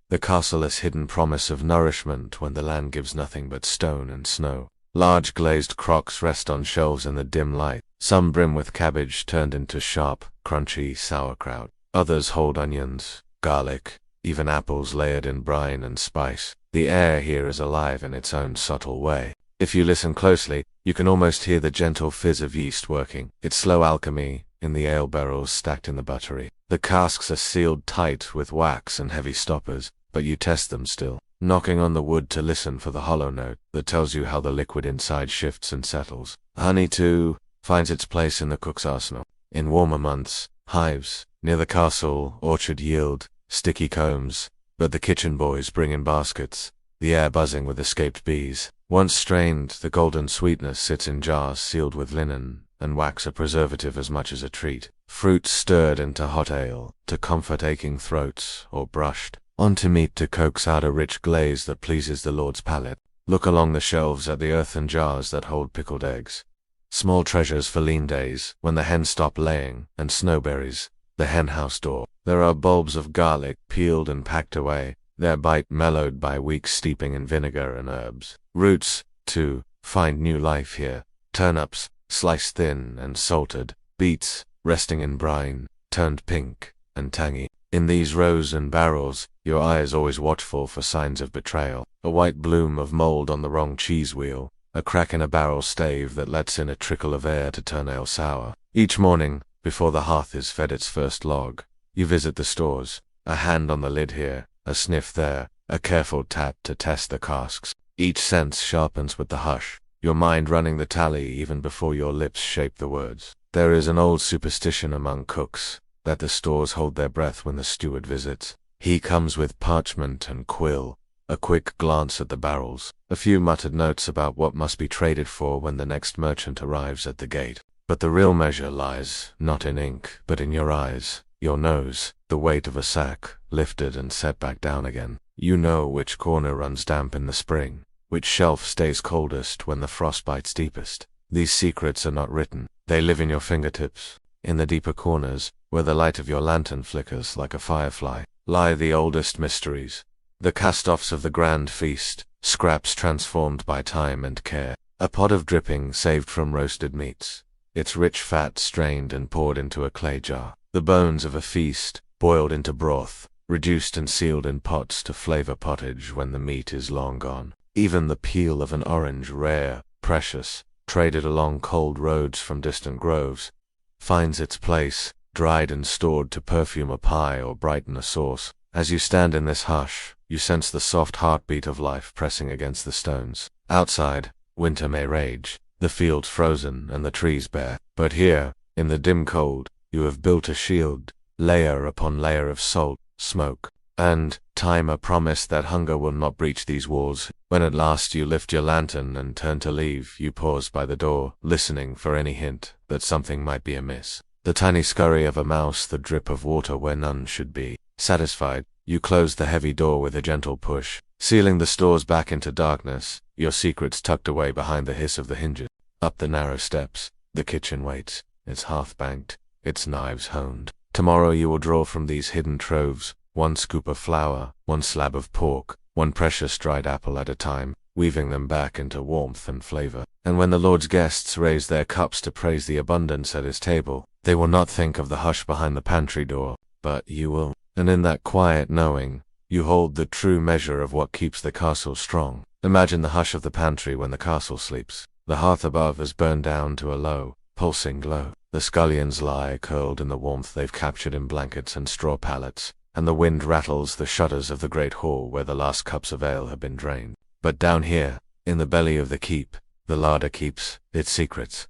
the castleless hidden promise of nourishment when the land gives nothing but stone and snow. Large glazed crocks rest on shelves in the dim light. Some brim with cabbage turned into sharp, crunchy sauerkraut. Others hold onions, garlic, even apples layered in brine and spice. The air here is alive in its own subtle way. If you listen closely, you can almost hear the gentle fizz of yeast working, its slow alchemy, in the ale barrels stacked in the buttery. The casks are sealed tight with wax and heavy stoppers, but you test them still, knocking on the wood to listen for the hollow note that tells you how the liquid inside shifts and settles. Honey, too, finds its place in the cook's arsenal. In warmer months, hives near the castle orchard yield sticky combs, but the kitchen boys bring in baskets, the air buzzing with escaped bees. Once strained, the golden sweetness sits in jars sealed with linen, and wax a preservative as much as a treat. Fruit stirred into hot ale, to comfort aching throats, or brushed onto meat to coax out a rich glaze that pleases the Lord's palate. Look along the shelves at the earthen jars that hold pickled eggs. Small treasures for lean days, when the hens stop laying, and snowberries. The henhouse door. There are bulbs of garlic, peeled and packed away, their bite mellowed by weeks steeping in vinegar and herbs. Roots, too, find new life here. Turnips, sliced thin and salted. Beets, resting in brine, turned pink and tangy. In these rows and barrels, your eye is always watchful for signs of betrayal. A white bloom of mold on the wrong cheese wheel, a crack in a barrel stave that lets in a trickle of air to turn ale sour. Each morning, before the hearth is fed its first log, you visit the stores, a hand on the lid here, a sniff there, a careful tap to test the casks. Each sense sharpens with the hush, your mind running the tally even before your lips shape the words. There is an old superstition among cooks, that the stores hold their breath when the steward visits. He comes with parchment and quill, a quick glance at the barrels, a few muttered notes about what must be traded for when the next merchant arrives at the gate. But the real measure lies, not in ink, but in your eyes, your nose, the weight of a sack, lifted and set back down again. You know which corner runs damp in the spring, which shelf stays coldest when the frost bites deepest. These secrets are not written, they live in your fingertips. In the deeper corners, where the light of your lantern flickers like a firefly, lie the oldest mysteries. The cast-offs of the grand feast, scraps transformed by time and care. A pot of dripping saved from roasted meats, its rich fat strained and poured into a clay jar. The bones of a feast, boiled into broth, reduced and sealed in pots to flavor pottage when the meat is long gone. Even the peel of an orange, rare, precious, traded along cold roads from distant groves, finds its place, dried and stored to perfume a pie or brighten a sauce. As you stand in this hush, you sense the soft heartbeat of life pressing against the stones. Outside, winter may rage, the fields frozen and the trees bare. But here, in the dim cold, you have built a shield, layer upon layer of salt, smoke, and time a promise that hunger will not breach these walls. When at last you lift your lantern and turn to leave, you pause by the door, listening for any hint that something might be amiss. The tiny scurry of a mouse, the drip of water where none should be. Satisfied, you close the heavy door with a gentle push, sealing the stores back into darkness, your secrets tucked away behind the hiss of the hinges. Up the narrow steps, the kitchen waits, its hearth banked, its knives honed. Tomorrow you will draw from these hidden troves, one scoop of flour, one slab of pork, one precious dried apple at a time, weaving them back into warmth and flavor. And when the Lord's guests raise their cups to praise the abundance at his table, they will not think of the hush behind the pantry door, but you will. And in that quiet knowing, you hold the true measure of what keeps the castle strong. Imagine the hush of the pantry when the castle sleeps. The hearth above is burned down to a low, pulsing glow. The scullions lie curled in the warmth they've captured in blankets and straw pallets, and the wind rattles the shutters of the great hall where the last cups of ale have been drained. But down here, in the belly of the keep, the larder keeps its secrets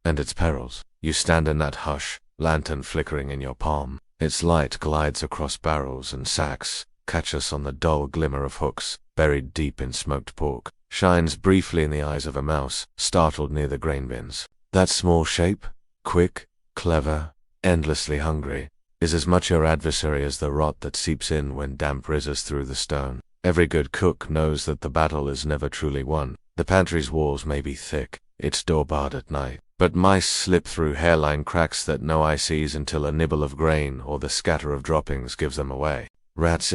and its perils. You stand in that hush, lantern flickering in your palm. Its light glides across barrels and sacks, catches on the dull glimmer of hooks, buried deep in smoked pork, shines briefly in the eyes of a mouse, startled near the grain bins. That small shape, quick, clever, endlessly hungry, is as much your adversary as the rot that seeps in when damp rises through the stone. Every good cook knows that the battle is never truly won. The pantry's walls may be thick, its door barred at night, but mice slip through hairline cracks that no eye sees until a nibble of grain or the scatter of droppings gives them away. Rats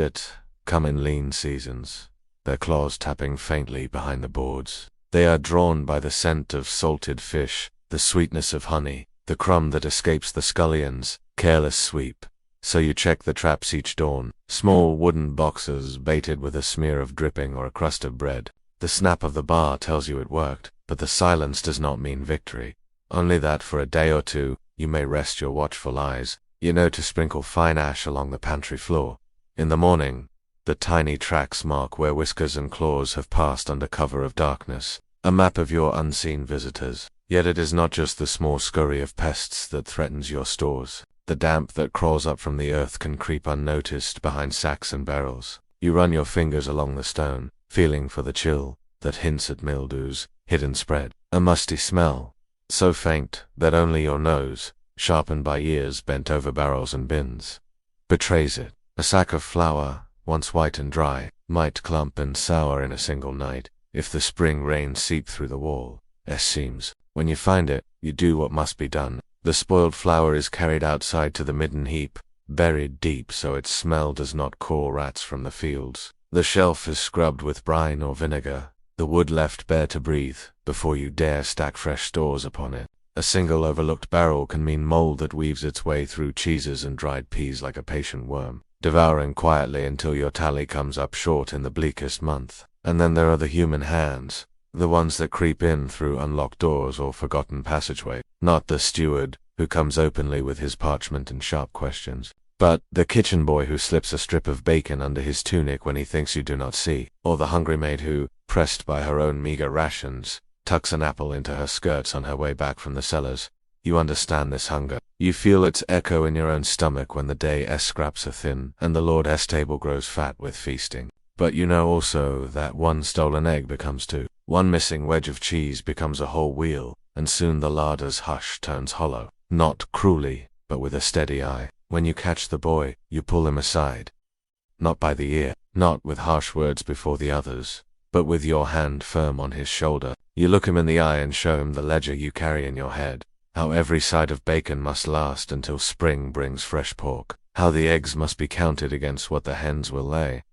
come in lean seasons, their claws tapping faintly behind the boards. They are drawn by the scent of salted fish, the sweetness of honey, the crumb that escapes the scullion's careless sweep. So you check the traps each dawn, small wooden boxes baited with a smear of dripping or a crust of bread. The snap of the bar tells you it worked, but the silence does not mean victory. Only that for a day or two, you may rest your watchful eyes. You know to sprinkle fine ash along the pantry floor. In the morning, the tiny tracks mark where whiskers and claws have passed under cover of darkness, a map of your unseen visitors. Yet it is not just the small scurry of pests that threatens your stores. The damp that crawls up from the earth can creep unnoticed behind sacks and barrels. You run your fingers along the stone, feeling for the chill that hints at mildew's hidden spread. A musty smell, so faint that only your nose, sharpened by years bent over barrels and bins, betrays it. A sack of flour, once white and dry, might clump and sour in a single night, if the spring rain seep through the wall, as seems. When you find it, you do what must be done. The spoiled flour is carried outside to the midden heap, buried deep so its smell does not call rats from the fields. The shelf is scrubbed with brine or vinegar, the wood left bare to breathe, before you dare stack fresh stores upon it. A single overlooked barrel can mean mold that weaves its way through cheeses and dried peas like a patient worm, devouring quietly until your tally comes up short in the bleakest month. And then there are the human hands, the ones that creep in through unlocked doors or forgotten passageway. Not the steward, who comes openly with his parchment and sharp questions, but the kitchen boy who slips a strip of bacon under his tunic when he thinks you do not see, or the hungry maid who, pressed by her own meager rations, tucks an apple into her skirts on her way back from the cellars. You understand this hunger. You feel its echo in your own stomach when the day scraps are thin and the Lord table grows fat with feasting. But you know also that one stolen egg becomes two. One missing wedge of cheese becomes a whole wheel, and soon the larder's hush turns hollow. Not cruelly, but with a steady eye. When you catch the boy, you pull him aside. Not by the ear, not with harsh words before the others, but with your hand firm on his shoulder. You look him in the eye and show him the ledger you carry in your head. How every side of bacon must last until spring brings fresh pork. How the eggs must be counted against what the hens will lay.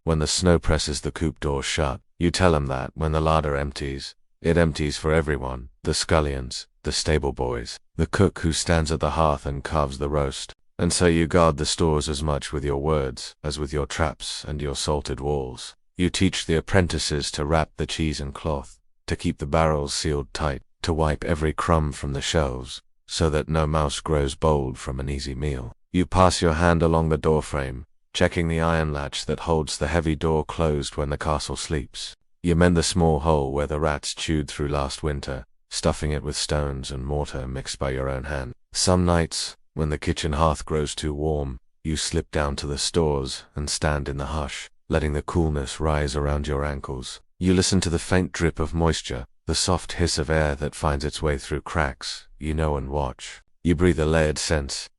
When the snow presses the coop door shut, you tell him that when the larder empties, it empties for everyone, the scullions, the stable boys, the cook who stands at the hearth and carves the roast. And so you guard the stores as much with your words as with your traps and your salted walls. You teach the apprentices to wrap the cheese in cloth, to keep the barrels sealed tight, to wipe every crumb from the shelves, so that no mouse grows bold from an easy meal. You pass your hand along the doorframe, checking the iron latch that holds the heavy door closed when the castle sleeps. You mend the small hole where the rats chewed through last winter, stuffing it with stones and mortar mixed by your own hand. Some nights, when the kitchen hearth grows too warm, you slip down to the stores and stand in the hush, letting the coolness rise around your ankles. You listen to the faint drip of moisture, the soft hiss of air that finds its way through cracks, you know, and watch. You breathe the layered scents,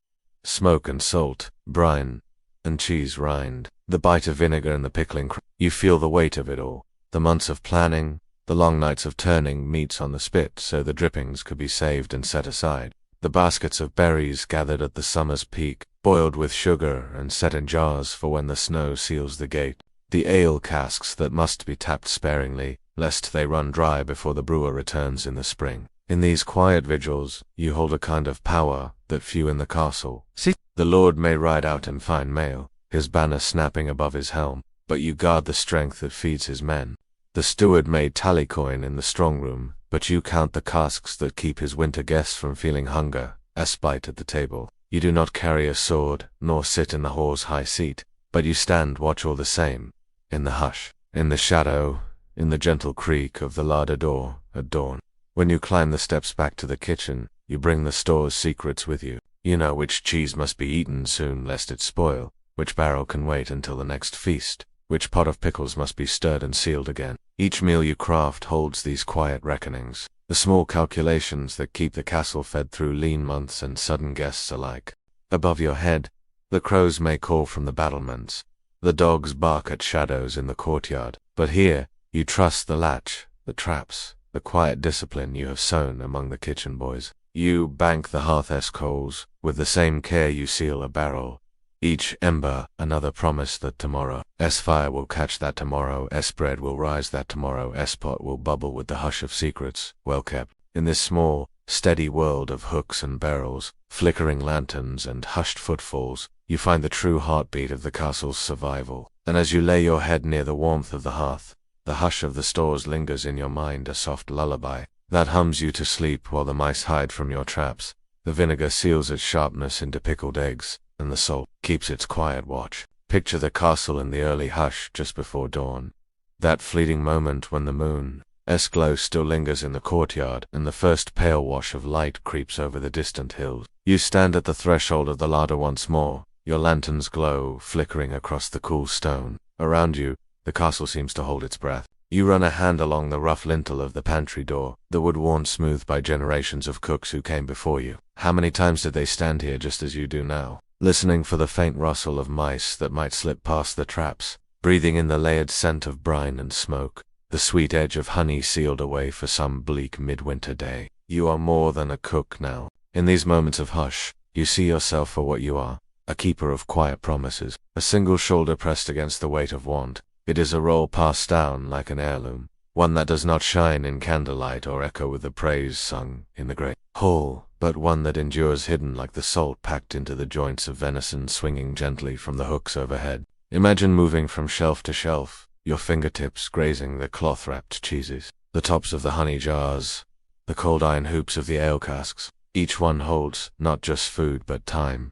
smoke and salt, brine and cheese rind, the bite of vinegar and the pickling. You feel the weight of it all, the months of planning, the long nights of turning meats on the spit so the drippings could be saved and set aside, the baskets of berries gathered at the summer's peak, boiled with sugar and set in jars for when the snow seals the gate, the ale casks that must be tapped sparingly, lest they run dry before the brewer returns in the spring. In these quiet vigils, you hold a kind of power that few in the castle. See, the Lord may ride out in fine mail, his banner snapping above his helm, but you guard the strength that feeds his men. The steward may tally coin in the strong room, but you count the casks that keep his winter guests from feeling hunger, espite at the table. You do not carry a sword, nor sit in the hall's high seat, but you stand watch all the same, in the hush, in the shadow, in the gentle creak of the larder door at dawn. When you climb the steps back to the kitchen, you bring the store's secrets with you. You know which cheese must be eaten soon lest it spoil, which barrel can wait until the next feast, which pot of pickles must be stirred and sealed again. Each meal you craft holds these quiet reckonings, the small calculations that keep the castle fed through lean months and sudden guests alike. Above your head, the crows may call from the battlements, the dogs bark at shadows in the courtyard, but here, you trust the latch, the traps, the quiet discipline you have sown among the kitchen boys. You bank the hearth's coals, with the same care you seal a barrel. Each ember another promise that tomorrow's fire will catch that tomorrow's bread will rise that tomorrow's pot will bubble with the hush of secrets, well kept. In this small, steady world of hooks and barrels, flickering lanterns and hushed footfalls, you find the true heartbeat of the castle's survival. And as you lay your head near the warmth of the hearth, the hush of the stores lingers in your mind, a soft lullaby that hums you to sleep while the mice hide from your traps. The vinegar seals its sharpness into pickled eggs, and the salt keeps its quiet watch. Picture the castle in the early hush just before dawn. That fleeting moment when the moon's glow still lingers in the courtyard and the first pale wash of light creeps over the distant hills. You stand at the threshold of the larder once more, your lantern's glow flickering across the cool stone. Around you, the castle seems to hold its breath. You run a hand along the rough lintel of the pantry door, the wood worn smooth by generations of cooks who came before you. How many times did they stand here just as you do now, listening for the faint rustle of mice that might slip past the traps, breathing in the layered scent of brine and smoke, the sweet edge of honey sealed away for some bleak midwinter day. You are more than a cook now. In these moments of hush, you see yourself for what you are, a keeper of quiet promises, a single shoulder pressed against the weight of want. It is a role passed down like an heirloom, one that does not shine in candlelight or echo with the praise sung in the great hall, but one that endures hidden like the salt packed into the joints of venison swinging gently from the hooks overhead. Imagine moving from shelf to shelf, your fingertips grazing the cloth-wrapped cheeses, the tops of the honey jars, the cold iron hoops of the ale casks. Each one holds not just food but time,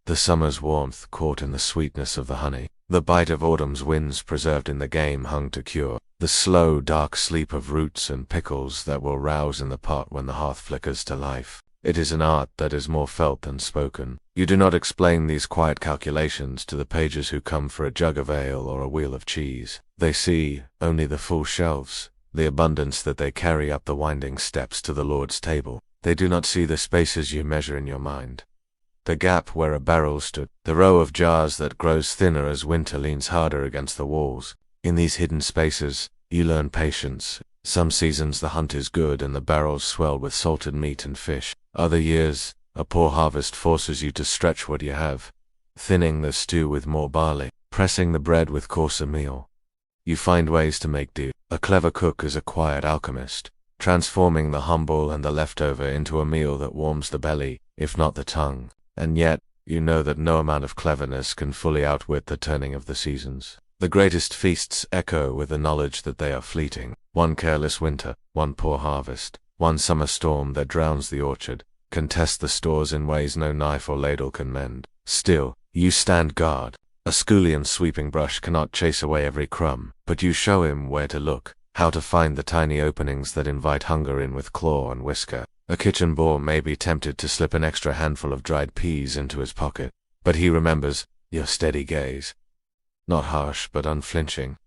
the summer's warmth caught in the sweetness of the honey. The bite of autumn's winds preserved in the game hung to cure, the slow, dark sleep of roots and pickles that will rouse in the pot when the hearth flickers to life. It is an art that is more felt than spoken. You do not explain these quiet calculations to the pages who come for a jug of ale or a wheel of cheese. They see only the full shelves, the abundance that they carry up the winding steps to the Lord's table. They do not see the spaces you measure in your mind. The gap where a barrel stood, the row of jars that grows thinner as winter leans harder against the walls. In these hidden spaces, you learn patience. Some seasons the hunt is good and the barrels swell with salted meat and fish. Other years, a poor harvest forces you to stretch what you have, thinning the stew with more barley, pressing the bread with coarser meal. You find ways to make do. A clever cook is a quiet alchemist, transforming the humble and the leftover into a meal that warms the belly, if not the tongue. And yet, you know that no amount of cleverness can fully outwit the turning of the seasons. The greatest feasts echo with the knowledge that they are fleeting. One careless winter, one poor harvest, one summer storm that drowns the orchard, can test the stores in ways no knife or ladle can mend. Still, you stand guard. A schoolian's sweeping brush cannot chase away every crumb, but you show him where to look, how to find the tiny openings that invite hunger in with claw and whisker. A kitchen boor may be tempted to slip an extra handful of dried peas into his pocket, but he remembers your steady gaze. Not harsh, but unflinching.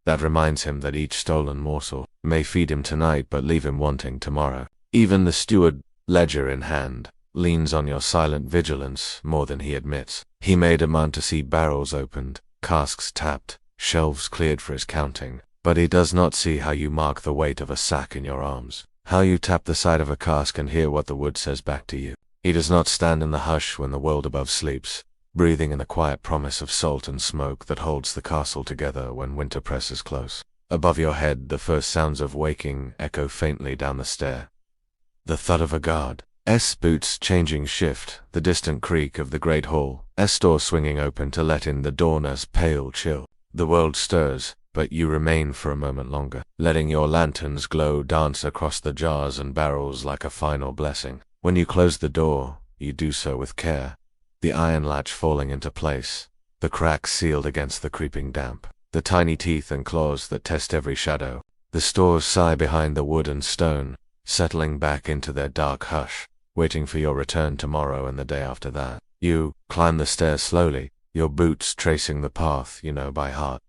That reminds him that each stolen morsel may feed him tonight but leave him wanting tomorrow. Even the steward, ledger in hand, leans on your silent vigilance more than he admits. He may demand to see barrels opened, casks tapped, shelves cleared for his counting, but he does not see how you mark the weight of a sack in your arms, how you tap the side of a cask and hear what the wood says back to you. He does not stand in the hush when the world above sleeps, breathing in the quiet promise of salt and smoke that holds the castle together when winter presses close. Above your head, the first sounds of waking echo faintly down the stair. The thud of a guard's boots changing shift, the distant creak of the great hall's door swinging open to let in the dawn's pale chill. The world stirs, but you remain for a moment longer, letting your lantern's glow dance across the jars and barrels like a final blessing. When you close the door, you do so with care, the iron latch falling into place, the cracks sealed against the creeping damp, the tiny teeth and claws that test every shadow. The stores sigh behind the wood and stone, settling back into their dark hush, waiting for your return tomorrow and the day after that. You climb the stairs slowly, your boots tracing the path you know by heart.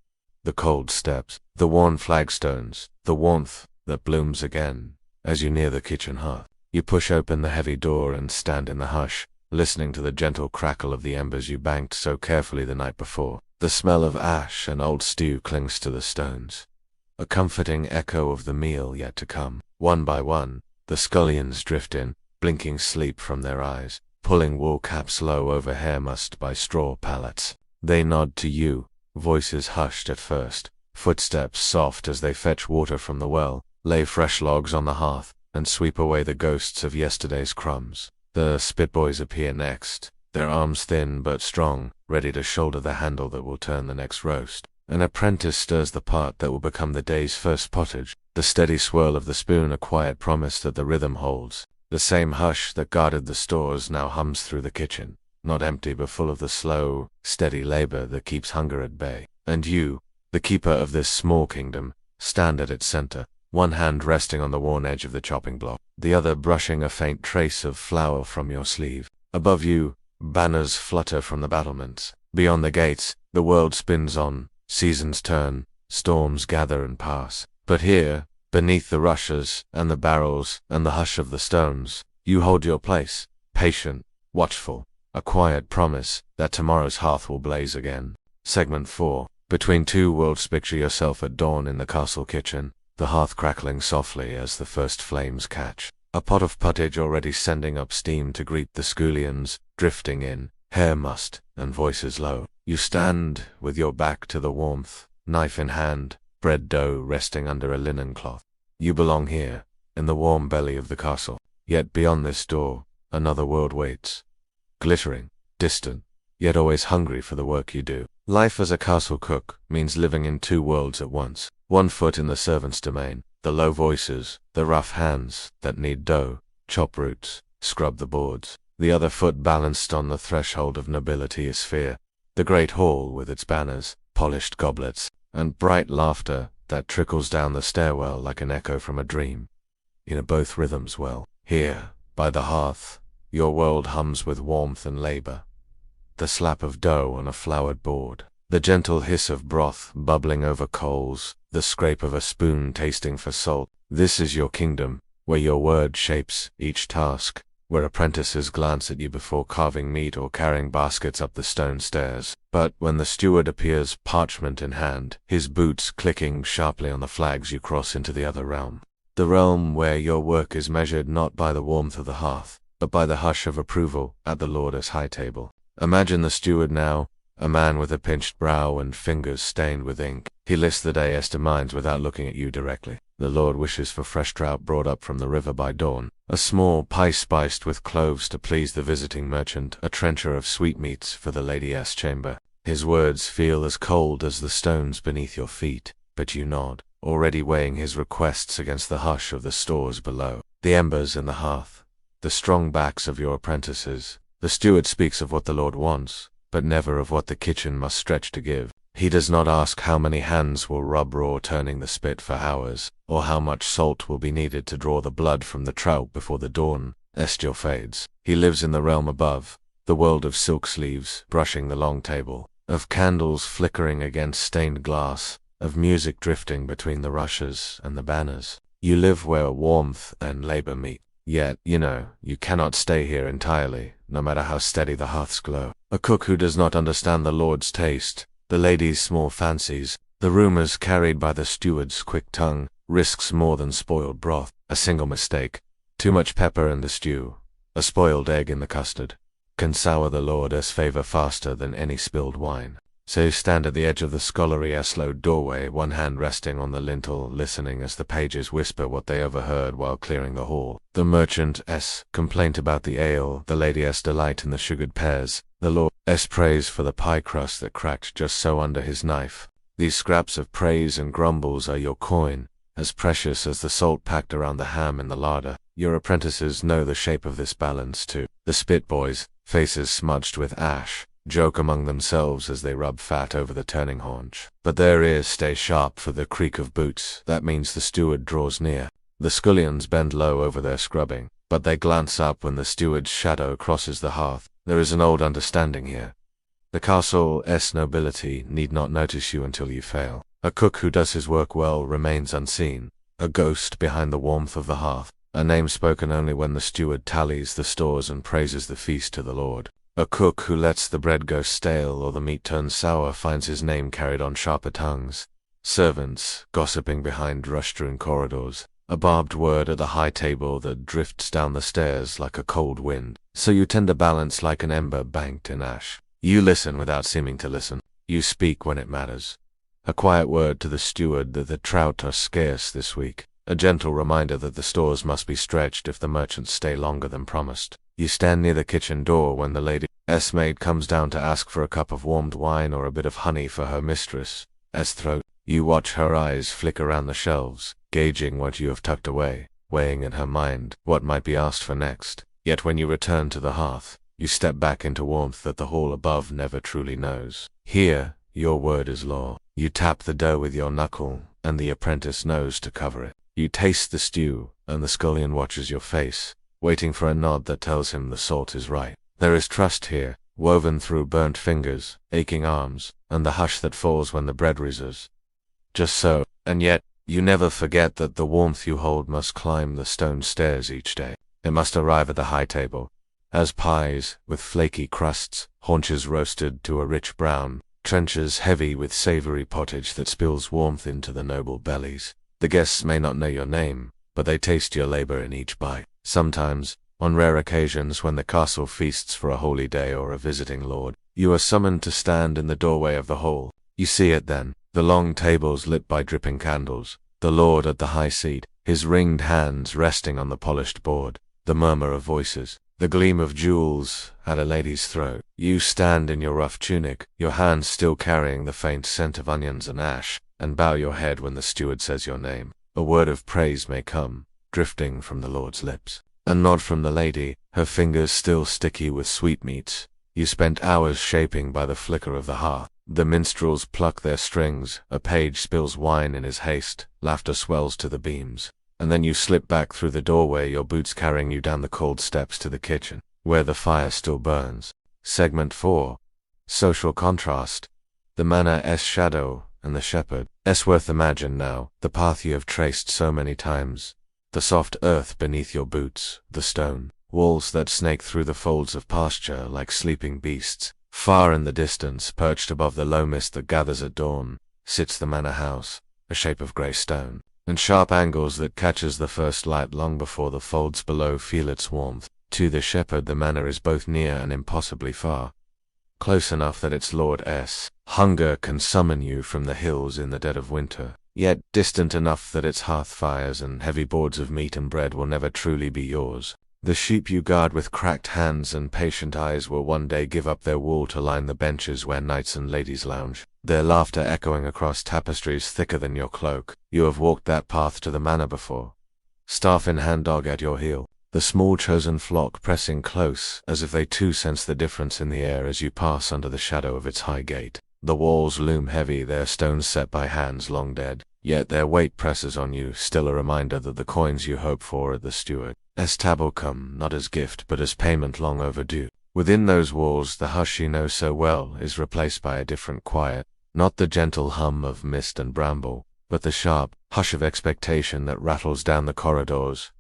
The cold steps, the worn flagstones, the warmth that blooms again as you near the kitchen hearth. You push open the heavy door and stand in the hush, listening to the gentle crackle of the embers you banked so carefully the night before. The smell of ash and old stew clings to the stones, a comforting echo of the meal yet to come. One by one, the scullions drift in, blinking sleep from their eyes, pulling wool caps low over hair mussed by straw pallets. They nod to you, voices hushed at first, footsteps soft as they fetch water from the well, lay fresh logs on the hearth, and sweep away the ghosts of yesterday's crumbs. The spitboys appear next, their arms thin but strong, ready to shoulder the handle that will turn the next roast. An apprentice stirs the pot that will become the day's first pottage, the steady swirl of the spoon a quiet promise that the rhythm holds. The same hush that guarded the stores now hums through the kitchen, not empty but full of the slow, steady labor that keeps hunger at bay. And you, the keeper of this small kingdom, stand at its center, one hand resting on the worn edge of the chopping block, the other brushing a faint trace of flour from your sleeve. Above you, banners flutter from the battlements. Beyond the gates, the world spins on, seasons turn, storms gather and pass. But here, beneath the rushes and the barrels and the hush of the stones, you hold your place, patient, watchful, a quiet promise that tomorrow's hearth will blaze again. Segment 4. Between two worlds, picture yourself at dawn in the castle kitchen, the hearth crackling softly as the first flames catch. A pot of pottage already sending up steam to greet the scullions, drifting in, hair mussed and voices low. You stand with your back to the warmth, knife in hand, bread dough resting under a linen cloth. You belong here, in the warm belly of the castle. Yet beyond this door, another world waits. Glittering, distant, yet always hungry for the work you do. Life as a castle cook means living in two worlds at once. One foot in the servant's domain, the low voices, the rough hands that knead dough, chop roots, scrub the boards. The other foot balanced on the threshold of nobility is fear, The great hall with its banners, polished goblets, and bright laughter that trickles down the stairwell like an echo from a dream. You know both rhythms well. Here, by the hearth, your world hums with warmth and labor. The slap of dough on a floured board, the gentle hiss of broth bubbling over coals, the scrape of a spoon tasting for salt. This is your kingdom, where your word shapes each task, where apprentices glance at you before carving meat or carrying baskets up the stone stairs. But when the steward appears, parchment in hand, his boots clicking sharply on the flags, you cross into the other realm. The realm where your work is measured not by the warmth of the hearth, but by the hush of approval at the Lord's high table. Imagine the steward now, a man with a pinched brow and fingers stained with ink. He lists the day's demands without looking at you directly. The Lord wishes for fresh trout brought up from the river by dawn, a small pie spiced with cloves to please the visiting merchant, a trencher of sweetmeats for the lady's chamber. His words feel as cold as the stones beneath your feet, but you nod, already weighing his requests against the hush of the stores below. The embers in the hearth, the strong backs of your apprentices. The steward speaks of what the Lord wants, but never of what the kitchen must stretch to give. He does not ask how many hands will rub raw turning the spit for hours, or how much salt will be needed to draw the blood from the trout before the dawn estial fades. He lives in the realm above, the world of silk sleeves brushing the long table, of candles flickering against stained glass, of music drifting between the rushes and the banners. You live where warmth and labor meet. Yet, you cannot stay here entirely, no matter how steady the hearth's glow. A cook who does not understand the Lord's taste, the lady's small fancies, the rumors carried by the steward's quick tongue, risks more than spoiled broth. A single mistake, too much pepper in the stew, a spoiled egg in the custard, can sour the Lord's favor faster than any spilled wine. So you stand at the edge of the scholarly's low doorway, one hand resting on the lintel, listening as the pages whisper what they overheard while clearing the hall. The merchant's complaint about the ale, the lady's delight in the sugared pears, the Lord's praise for the pie crust that cracked just so under his knife. These scraps of praise and grumbles are your coin, as precious as the salt packed around the ham in the larder. Your apprentices know the shape of this balance too. The spit boys, faces smudged with ash, joke among themselves as they rub fat over the turning haunch. But their ears stay sharp for the creak of boots. That means the steward draws near. The scullions bend low over their scrubbing, but they glance up when the steward's shadow crosses the hearth. There is an old understanding here. The castle's nobility need not notice you until you fail. A cook who does his work well remains unseen, a ghost behind the warmth of the hearth, a name spoken only when the steward tallies the stores and praises the feast to the Lord. A cook who lets the bread go stale or the meat turn sour finds his name carried on sharper tongues. Servants gossiping behind rush-strewn corridors, a barbed word at the high table that drifts down the stairs like a cold wind. So you tend to balance like an ember banked in ash. You listen without seeming to listen. You speak when it matters. A quiet word to the steward that the trout are scarce this week. A gentle reminder that the stores must be stretched if the merchants stay longer than promised. You stand near the kitchen door when the lady's maid comes down to ask for a cup of warmed wine or a bit of honey for her mistress's throat. You watch her eyes flick around the shelves, gauging what you have tucked away, weighing in her mind what might be asked for next. Yet when you return to the hearth, you step back into warmth that the hall above never truly knows. Here, your word is law. You tap the dough with your knuckle, and the apprentice knows to cover it. You taste the stew, and the scullion watches your face, waiting for a nod that tells him the salt is right. There is trust here, woven through burnt fingers, aching arms, and the hush that falls when the bread rises. Just so, and yet, you never forget that the warmth you hold must climb the stone stairs each day. It must arrive at the high table, as pies, with flaky crusts, haunches roasted to a rich brown, trenchers heavy with savory pottage that spills warmth into the noble bellies. The guests may not know your name, but they taste your labor in each bite. Sometimes, on rare occasions when the castle feasts for a holy day or a visiting lord, you are summoned to stand in the doorway of the hall. You see it then, the long tables lit by dripping candles, the lord at the high seat, his ringed hands resting on the polished board, the murmur of voices, the gleam of jewels at a lady's throat. You stand in your rough tunic, your hands still carrying the faint scent of onions and ash, and bow your head when the steward says your name. A word of praise may come, drifting from the Lord's lips. A nod from the lady, her fingers still sticky with sweetmeats, You spent hours shaping by the flicker of the hearth. The minstrels pluck their strings, a page spills wine in his haste, laughter swells to the beams. And then you slip back through the doorway, your boots carrying you down the cold steps to the kitchen, where the fire still burns. Segment 4. Social contrast. The Manor's shadow and the shepherd. Worth imagine now, the path you have traced so many times. The soft earth beneath your boots, the stone walls that snake through the folds of pasture like sleeping beasts. Far in the distance, perched above the low mist that gathers at dawn, sits the manor house, a shape of grey stone, and sharp angles that catches the first light long before the folds below feel its warmth. To the shepherd the manor is both near and impossibly far. Close enough that its lord's hunger can summon you from the hills in the dead of winter, yet distant enough that its hearth fires and heavy boards of meat and bread will never truly be yours. The sheep you guard with cracked hands and patient eyes will one day give up their wool to line the benches where knights and ladies lounge, their laughter echoing across tapestries thicker than your cloak. You have walked that path to the manor before. Staff in hand, dog at your heel, the small chosen flock pressing close as if they too sense the difference in the air as you pass under the shadow of its high gate. The walls loom heavy, their stones set by hands long dead, yet their weight presses on you, still a reminder that the coins you hope for at the steward's table come not as gift but as payment long overdue. Within those walls the hush you know so well is replaced by a different quiet, not the gentle hum of mist and bramble, but the sharp hush of expectation that rattles down the corridors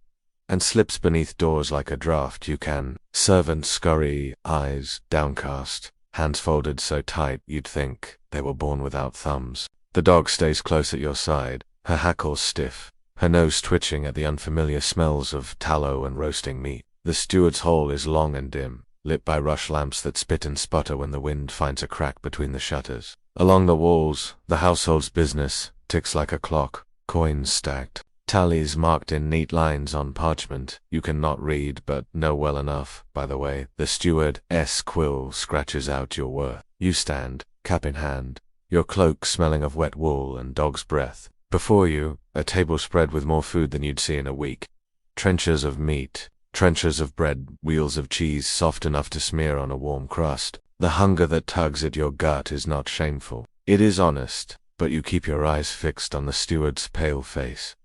and slips beneath doors like a draught you can. Servants scurry, eyes downcast, hands folded so tight you'd think they were born without thumbs. The dog stays close at your side, her hackles stiff, her nose twitching at the unfamiliar smells of tallow and roasting meat. The steward's hall is long and dim, lit by rush lamps that spit and sputter when the wind finds a crack between the shutters. Along the walls, the household's business ticks like a clock, coins stacked, tallies marked in neat lines on parchment you cannot read but know well enough. By the way, the steward's quill scratches out your worth. You stand, cap in hand, your cloak smelling of wet wool and dog's breath. Before you, a table spread with more food than you'd see in a week. Trenchers of meat, trenchers of bread, wheels of cheese soft enough to smear on a warm crust. The hunger that tugs at your gut is not shameful. It is honest, but you keep your eyes fixed on the steward's pale face,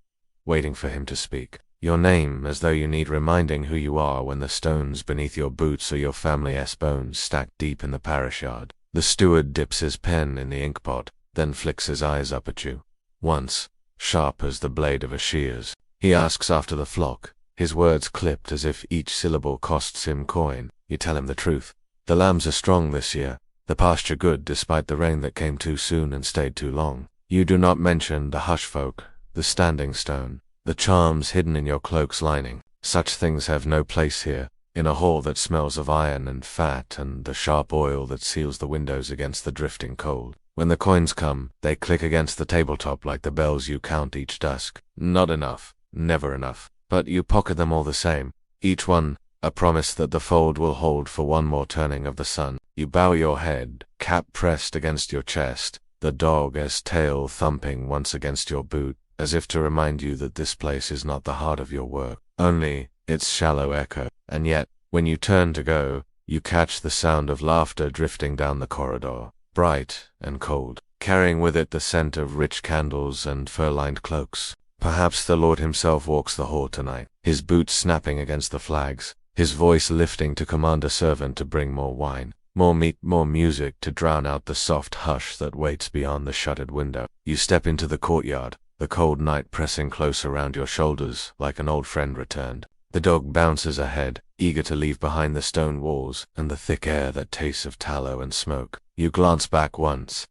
waiting for him to speak. Your name, as though you need reminding who you are when the stones beneath your boots are your family's bones stacked deep in the parish yard. The steward dips his pen in the inkpot, then flicks his eyes up at you. Once, sharp as the blade of a shears, he asks after the flock, his words clipped as if each syllable costs him coin. You tell him the truth. The lambs are strong this year, the pasture good despite the rain that came too soon and stayed too long. You do not mention the hush folk, the standing stone, the charms hidden in your cloak's lining. Such things have no place here, in a hall that smells of iron and fat and the sharp oil that seals the windows against the drifting cold. When the coins come, they click against the tabletop like the bells you count each dusk. Not enough, never enough, but you pocket them all the same, each one a promise that the fold will hold for one more turning of the sun. You bow your head, cap pressed against your chest, the dog's tail thumping once against your boot, as if to remind you that this place is not the heart of your work, only its shallow echo. And yet, when you turn to go, you catch the sound of laughter drifting down the corridor, bright and cold, carrying with it the scent of rich candles and fur-lined cloaks. Perhaps the Lord himself walks the hall tonight, his boots snapping against the flags, his voice lifting to command a servant to bring more wine, more meat, more music to drown out the soft hush that waits beyond the shuttered window. You step into the courtyard, the cold night pressing close around your shoulders like an old friend returned. The dog bounces ahead, eager to leave behind the stone walls and the thick air that tastes of tallow and smoke. You glance back once.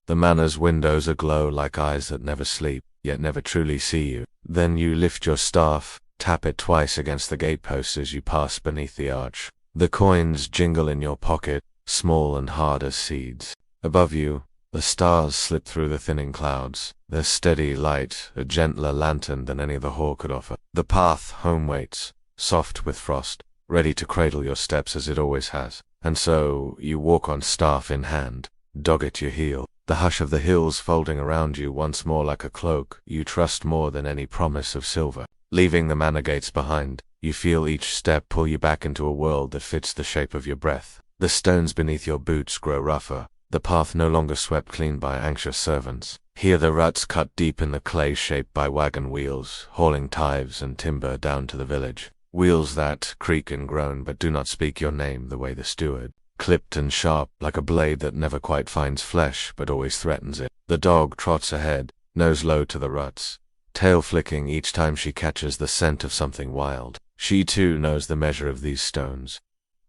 The manor's windows aglow like eyes that never sleep, yet never truly see you. Then you lift your staff, tap it twice against the gatepost as you pass beneath the arch. The coins jingle in your pocket, small and hard as seeds. Above you, the stars slip through the thinning clouds, their steady light a gentler lantern than any the hall could offer. The path home waits, soft with frost, ready to cradle your steps as it always has. And so, you walk on staff in hand, dog at your heel, the hush of the hills folding around you once more like a cloak you trust more than any promise of silver. Leaving the manor gates behind, you feel each step pull you back into a world that fits the shape of your breath. The stones beneath your boots grow rougher, the path no longer swept clean by anxious servants. Here the ruts cut deep in the clay shaped by wagon wheels, hauling tithes and timber down to the village. Wheels that creak and groan but do not speak your name the way the steward. Clipped and sharp, like a blade that never quite finds flesh but always threatens it. The dog trots ahead, nose low to the ruts, tail flicking each time she catches the scent of something wild. She too knows the measure of these stones,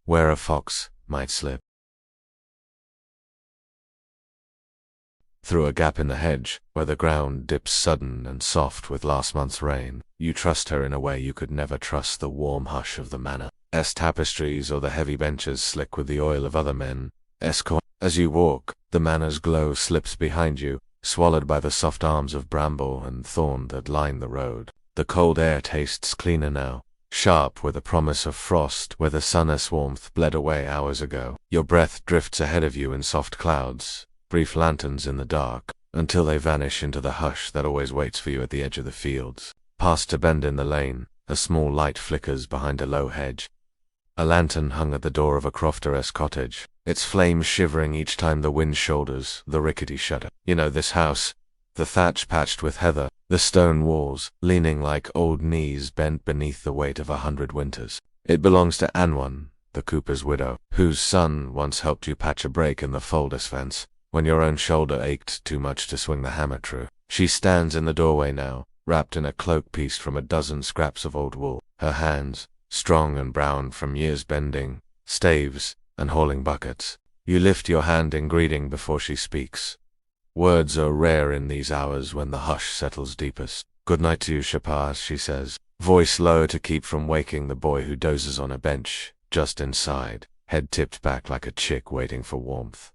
where a fox might slip. Through a gap in the hedge, where the ground dips sudden and soft with last month's rain, you trust her in a way you could never trust the warm hush of the manor's tapestries or the heavy benches slick with the oil of other men's. As you walk, the manor's glow slips behind you, swallowed by the soft arms of bramble and thorn that line the road. The cold air tastes cleaner now, sharp with the promise of frost where the sun's warmth bled away hours ago. Your breath drifts ahead of you in soft clouds, brief lanterns in the dark, until they vanish into the hush that always waits for you at the edge of the fields. Past a bend in the lane, a small light flickers behind a low hedge. A lantern hung at the door of a crofter's cottage, its flame shivering each time the wind shoulders the rickety shutter. You know this house, the thatch patched with heather, the stone walls leaning like old knees bent beneath the weight of 100 winters. It belongs to Unwind, the cooper's widow, whose son once helped you patch a break in the folders fence, when your own shoulder ached too much to swing the hammer true. She stands in the doorway now, wrapped in a cloak pieced from a dozen scraps of old wool. Her hands, strong and brown from years bending, staves, and hauling buckets. You lift your hand in greeting before she speaks. Words are rare in these hours when the hush settles deepest. "Good night to you, Shapaz," she says, voice low to keep from waking the boy who dozes on a bench just inside, head tipped back like a chick waiting for warmth.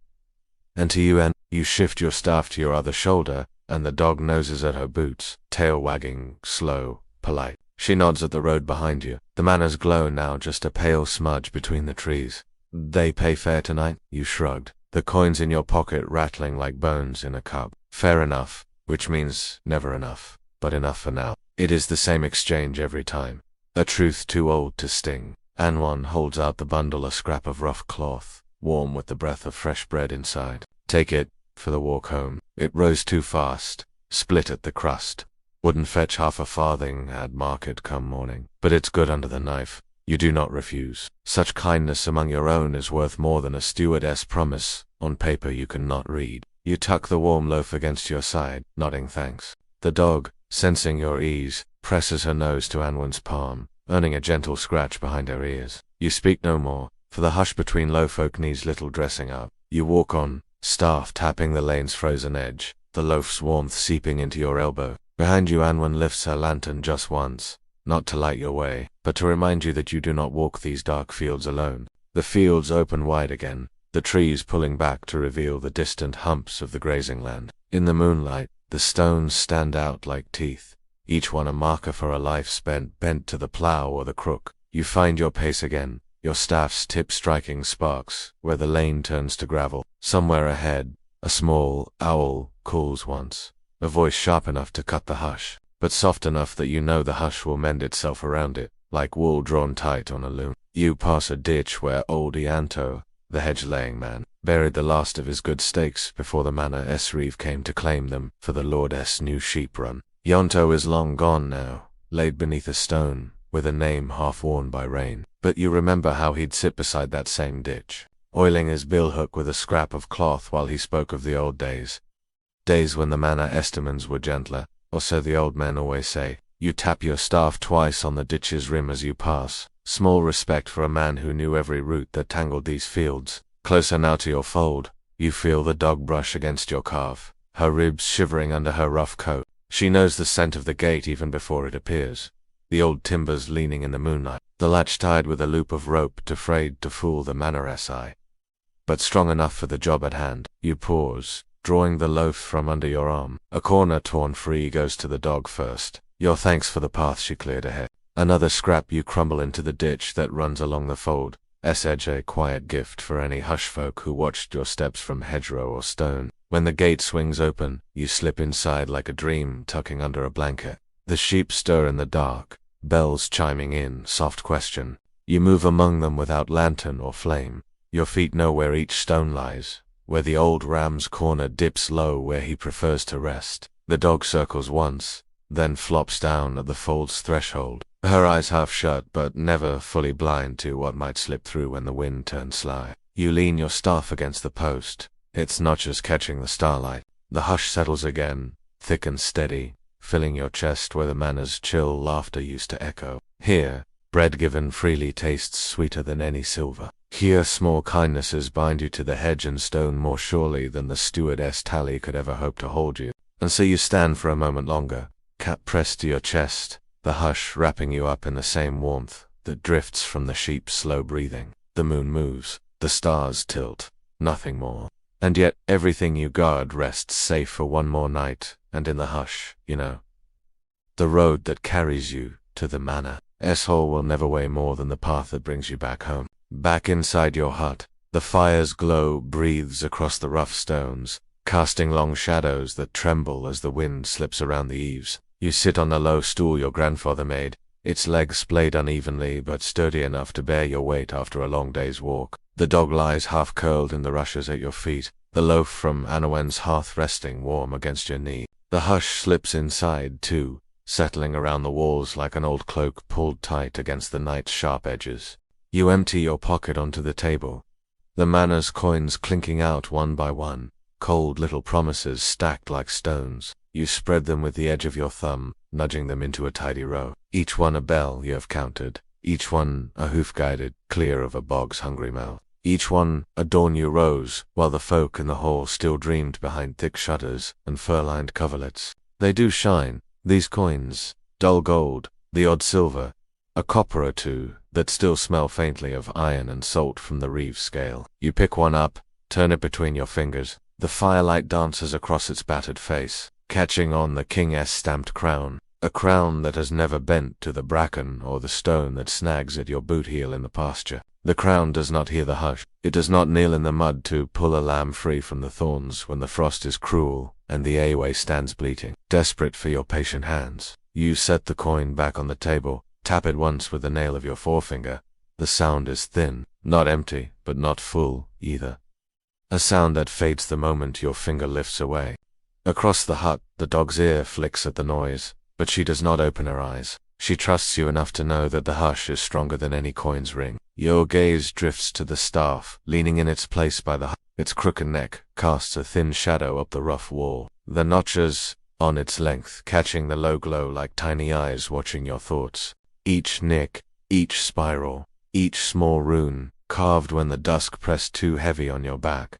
"And to you," and you shift your staff to your other shoulder, and the dog noses at her boots, tail wagging, slow, polite. She nods at the road behind you. The manor's glow now just a pale smudge between the trees. "They pay fare tonight?" You shrugged, the coins in your pocket rattling like bones in a cup. "Fair enough," which means never enough, but enough for now. It is the same exchange every time. A truth too old to sting. Unwind holds out the bundle, a scrap of rough cloth, warm with the breath of fresh bread inside. "Take it, for the walk home. It rose too fast, split at the crust. Wouldn't fetch half a farthing at market come morning, but it's good under the knife." You do not refuse. Such kindness among your own is worth more than a stewardess' promise on paper you cannot read. You tuck the warm loaf against your side, nodding thanks. The dog, sensing your ease, presses her nose to Unwind's palm, earning a gentle scratch behind her ears. You speak no more, for the hush between low folk needs little dressing up. You walk on, staff tapping the lane's frozen edge, the loaf's warmth seeping into your elbow. Behind you Unwind lifts her lantern just once, not to light your way, but to remind you that you do not walk these dark fields alone. The fields open wide again, the trees pulling back to reveal the distant humps of the grazing land. In the moonlight, the stones stand out like teeth, each one a marker for a life spent bent to the plow or the crook. You find your pace again, your staff's tip striking sparks where the lane turns to gravel. Somewhere ahead, a small owl calls once, a voice sharp enough to cut the hush, but soft enough that you know the hush will mend itself around it, like wool drawn tight on a loom. You pass a ditch where old Ianto, the hedge-laying man, buried the last of his good stakes before the manor's reeve came to claim them for the lord's new sheep run. Ianto is long gone now, laid beneath a stone, with a name half-worn by rain. But you remember how he'd sit beside that same ditch, oiling his billhook with a scrap of cloth while he spoke of the old days. Days when the manor estimans were gentler, or so the old men always say. You tap your staff twice on the ditch's rim as you pass. Small respect for a man who knew every root that tangled these fields. Closer now to your fold, you feel the dog brush against your calf, her ribs shivering under her rough coat. She knows the scent of the gate even before it appears. The old timbers leaning in the moonlight, the latch tied with a loop of rope afraid to fool the manor's eye. But strong enough for the job at hand. You pause, drawing the loaf from under your arm. A corner torn free goes to the dog first. Your thanks for the path she cleared ahead. Another scrap you crumble into the ditch that runs along the fold. Edge, a quiet gift for any hush folk who watched your steps from hedgerow or stone. When the gate swings open, you slip inside like a dream tucking under a blanket. The sheep stir in the dark, bells chiming in, soft question. You move among them without lantern or flame. Your feet know where each stone lies, where the old ram's corner dips low where he prefers to rest. The dog circles once, then flops down at the fold's threshold, her eyes half shut but never fully blind to what might slip through when the wind turns sly. You lean your staff against the post, its notches catching the starlight. The hush settles again, thick and steady, filling your chest where the manor's chill laughter used to echo. Here, bread given freely tastes sweeter than any silver. Here small kindnesses bind you to the hedge and stone more surely than the stewardess tally could ever hope to hold you. And so you stand for a moment longer, cap pressed to your chest, the hush wrapping you up in the same warmth that drifts from the sheep's slow breathing. The moon moves, the stars tilt, nothing more. And yet everything you guard rests safe for one more night, and in the hush, you know. The road that carries you to the manor. S-hole will never weigh more than the path that brings you back home. Back inside your hut, the fire's glow breathes across the rough stones, casting long shadows that tremble as the wind slips around the eaves. You sit on the low stool your grandfather made, its legs splayed unevenly but sturdy enough to bear your weight after a long day's walk. The dog lies half-curled in the rushes at your feet, the loaf from Unwind's hearth resting warm against your knee. The hush slips inside, too, settling around the walls like an old cloak pulled tight against the night's sharp edges. You empty your pocket onto the table, the manor's coins clinking out one by one, cold little promises stacked like stones. You spread them with the edge of your thumb, nudging them into a tidy row. Each one a bell you have counted, each one a hoof guided clear of a bog's hungry mouth. Each one a dawn you rose, while the folk in the hall still dreamed behind thick shutters and fur-lined coverlets. They do shine, these coins, dull gold, the odd silver, a copper or two that still smell faintly of iron and salt from the reeve scale. You pick one up, turn it between your fingers. The firelight dances across its battered face, catching on the King S stamped crown, a crown that has never bent to the bracken or the stone that snags at your boot heel in the pasture. The crown does not hear the hush. It does not kneel in the mud to pull a lamb free from the thorns when the frost is cruel and the away stands bleating. Desperate for your patient hands, you set the coin back on the table, tap it once with the nail of your forefinger. The sound is thin, not empty, but not full either. A sound that fades the moment your finger lifts away. Across the hut, the dog's ear flicks at the noise, but she does not open her eyes. She trusts you enough to know that the hush is stronger than any coin's ring. Your gaze drifts to the staff, leaning in its place by the hut. Its crooked neck casts a thin shadow up the rough wall, the notches on its length catching the low glow like tiny eyes watching your thoughts. Each nick, each spiral, each small rune, carved when the dusk pressed too heavy on your back.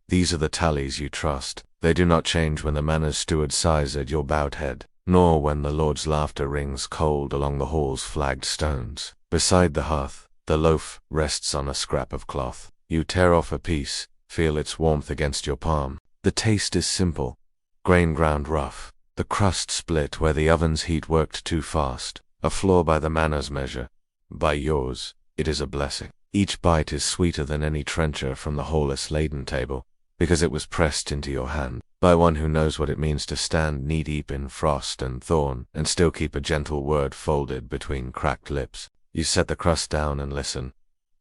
These are the tallies you trust. They do not change when the manor's steward sighs at your bowed head, nor when the lord's laughter rings cold along the hall's flagged stones. Beside the hearth, the loaf rests on a scrap of cloth. You tear off a piece, feel its warmth against your palm. The taste is simple, grain ground rough, the crust split where the oven's heat worked too fast, a flaw by the manor's measure. By yours, it is a blessing. Each bite is sweeter than any trencher from the holeless laden table, because it was pressed into your hand by one who knows what it means to stand knee-deep in frost and thorn and still keep a gentle word folded between cracked lips. You set the crust down and listen,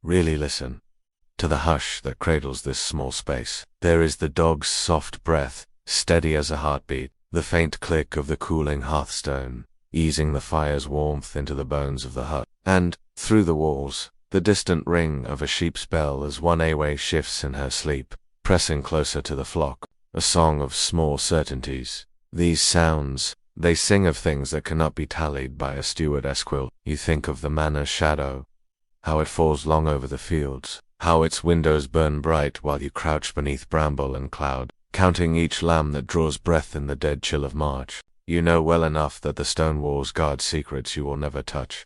really listen, to the hush that cradles this small space. There is the dog's soft breath, steady as a heartbeat, the faint click of the cooling hearthstone, easing the fire's warmth into the bones of the hut, and, through the walls, the distant ring of a sheep's bell as one away shifts in her sleep, pressing closer to the flock, a song of small certainties. These sounds, they sing of things that cannot be tallied by a stewardess quill. You think of the manor's shadow, how it falls long over the fields, how its windows burn bright while you crouch beneath bramble and cloud, counting each lamb that draws breath in the dead chill of March. You know well enough that the stone walls guard secrets you will never touch.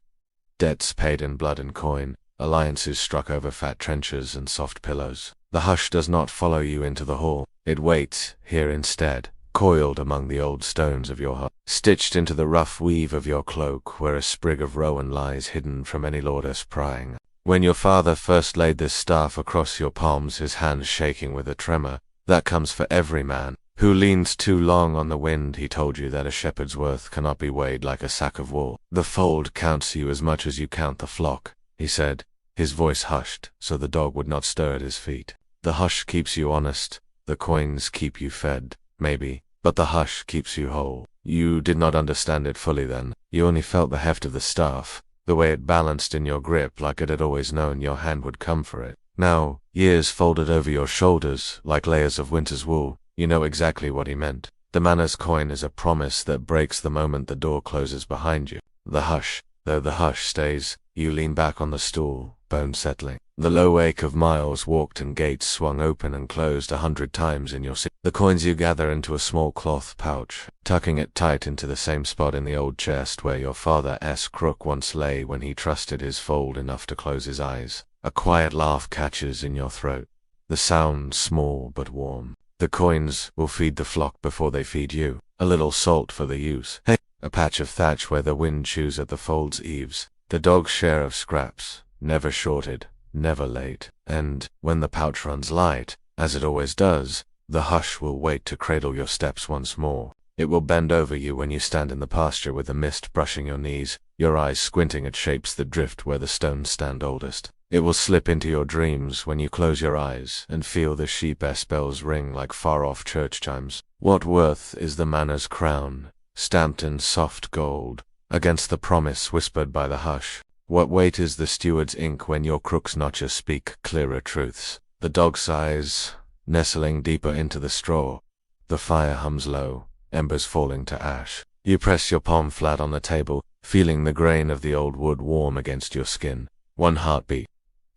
Debts paid in blood and coin, alliances struck over fat trenchers and soft pillows. The hush does not follow you into the hall. It waits here instead, coiled among the old stones of your hut, stitched into the rough weave of your cloak where a sprig of rowan lies hidden from any lordess prying. When your father first laid this staff across your palms, his hands shaking with a tremor, that comes for every man who leans too long on the wind. He told you that a shepherd's worth cannot be weighed like a sack of wool. The fold counts you as much as you count the flock, he said. His voice hushed, so the dog would not stir at his feet. The hush keeps you honest. The coins keep you fed, maybe, but the hush keeps you whole. You did not understand it fully then. You only felt the heft of the staff, the way it balanced in your grip like it had always known your hand would come for it. Now, years folded over your shoulders like layers of winter's wool, you know exactly what he meant. The manor's coin is a promise that breaks the moment the door closes behind you. The hush, though the hush stays, you lean back on the stool, bones settling. The low ache of miles walked and gates swung open and closed 100 times in your seat. The coins you gather into a small cloth pouch, tucking it tight into the same spot in the old chest where your father's crook once lay when he trusted his fold enough to close his eyes. A quiet laugh catches in your throat. The sound small but warm. The coins will feed the flock before they feed you. A little salt for the use. Hey, a patch of thatch where the wind chews at the fold's eaves. The dog's share of scraps, never shorted, never late. And when the pouch runs light, as it always does, the hush will wait to cradle your steps once more. It will bend over you when you stand in the pasture with the mist brushing your knees, your eyes squinting at shapes that drift where the stones stand oldest. It will slip into your dreams when you close your eyes and feel the sheep-s bells ring like far-off church chimes. What worth is the manor's crown, stamped in soft gold, against the promise whispered by the hush? What weight is the steward's ink when your crook's notches speak clearer truths? The dog sighs, nestling deeper into the straw. The fire hums low, embers falling to ash. You press your palm flat on the table, feeling the grain of the old wood warm against your skin. One heartbeat.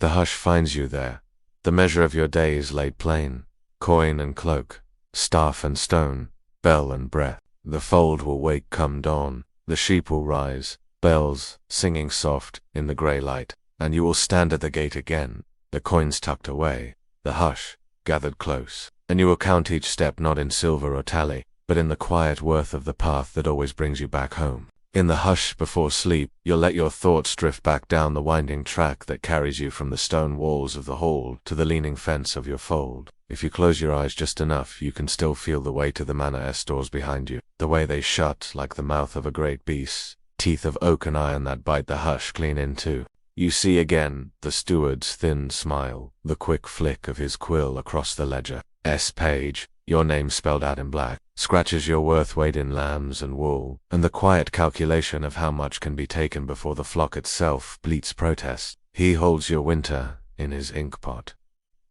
The hush finds you there. The measure of your days laid plain. Coin and cloak, staff and stone, bell and breath. The fold will wake come dawn. The sheep will rise, bells singing soft in the grey light. And you will stand at the gate again, the coins tucked away, the hush gathered close. And you will count each step not in silver or tally, but in the quiet worth of the path that always brings you back home. In the hush before sleep, you'll let your thoughts drift back down the winding track that carries you from the stone walls of the hall to the leaning fence of your fold. If you close your eyes just enough, you can still feel the weight of the manor's doors behind you, the way they shut like the mouth of a great beast, teeth of oak and iron that bite the hush clean in two. You see again the steward's thin smile, the quick flick of his quill across the ledger's page, your name spelled out in black, scratches your worth weighed in lambs and wool, and the quiet calculation of how much can be taken before the flock itself bleats protest. He holds your winter in his ink pot.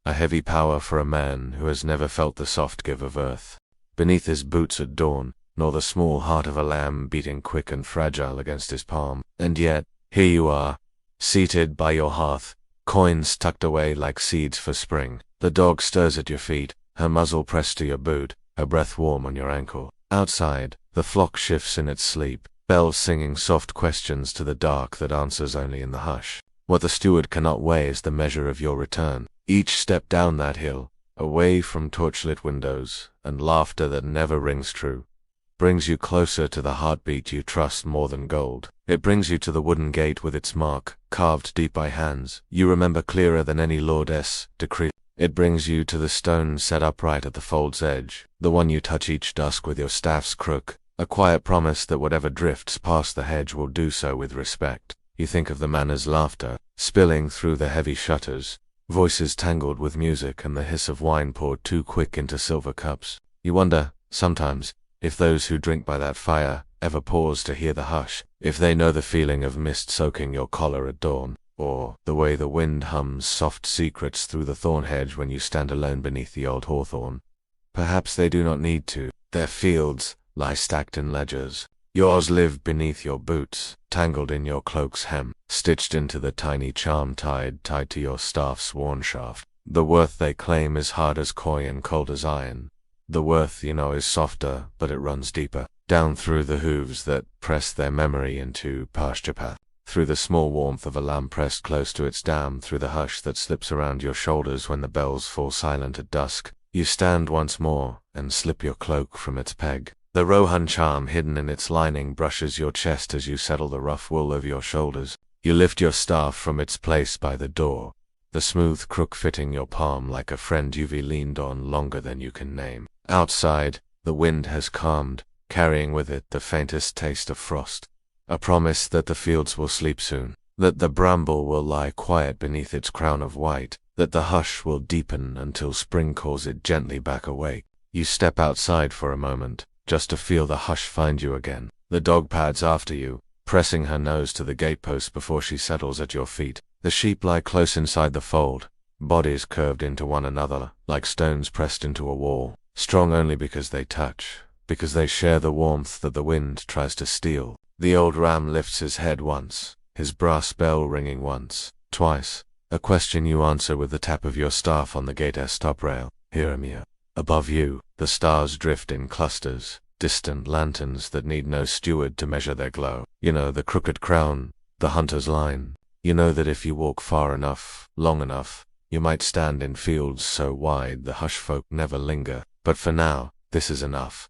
A heavy power for a man who has never felt the soft give of earth beneath his boots at dawn, nor the small heart of a lamb beating quick and fragile against his palm. And yet, here you are, seated by your hearth, coins tucked away like seeds for spring. The dog stirs at your feet, her muzzle pressed to your boot, her breath warm on your ankle. Outside, the flock shifts in its sleep, bells singing soft questions to the dark that answers only in the hush. What the steward cannot weigh is the measure of your return. Each step down that hill, away from torchlit windows and laughter that never rings true, brings you closer to the heartbeat you trust more than gold. It brings you to the wooden gate with its mark, carved deep by hands you remember clearer than any lord's decree. It brings you to the stone set upright at the fold's edge, the one you touch each dusk with your staff's crook, a quiet promise that whatever drifts past the hedge will do so with respect. You think of the manor's laughter, spilling through the heavy shutters, voices tangled with music and the hiss of wine poured too quick into silver cups. You wonder, sometimes, if those who drink by that fire ever pause to hear the hush, if they know the feeling of mist soaking your collar at dawn, or the way the wind hums soft secrets through the thorn hedge when you stand alone beneath the old hawthorn. Perhaps they do not need to. Their fields lie stacked in ledgers. Yours live beneath your boots, tangled in your cloak's hem, stitched into the tiny charm tied to your staff's worn shaft. The worth they claim is hard as coin and cold as iron. The worth, you know, is softer, but it runs deeper, down through the hooves that press their memory into pasture path, through the small warmth of a lamb pressed close to its dam, through the hush that slips around your shoulders when the bells fall silent at dusk. You stand once more and slip your cloak from its peg. The Rohan charm hidden in its lining brushes your chest as you settle the rough wool over your shoulders. You lift your staff from its place by the door, the smooth crook fitting your palm like a friend you've leaned on longer than you can name. Outside, the wind has calmed, carrying with it the faintest taste of frost, a promise that the fields will sleep soon. that the bramble will lie quiet beneath its crown of white, that the hush will deepen until spring calls it gently back awake. You step outside for a moment, just to feel the hush find you again. The dog pads after you, pressing her nose to the gatepost before she settles at your feet. The sheep lie close inside the fold, bodies curved into one another, like stones pressed into a wall, strong only because they touch, because they share the warmth that the wind tries to steal. The old ram lifts his head once, his brass bell ringing once, twice, a question you answer with the tap of your staff on the gate's top rail. Hear me. Above you, the stars drift in clusters, distant lanterns that need no steward to measure their glow. You know the crooked crown, the hunter's line. You know that if you walk far enough, long enough, you might stand in fields so wide the hush folk never linger. But for now, this is enough.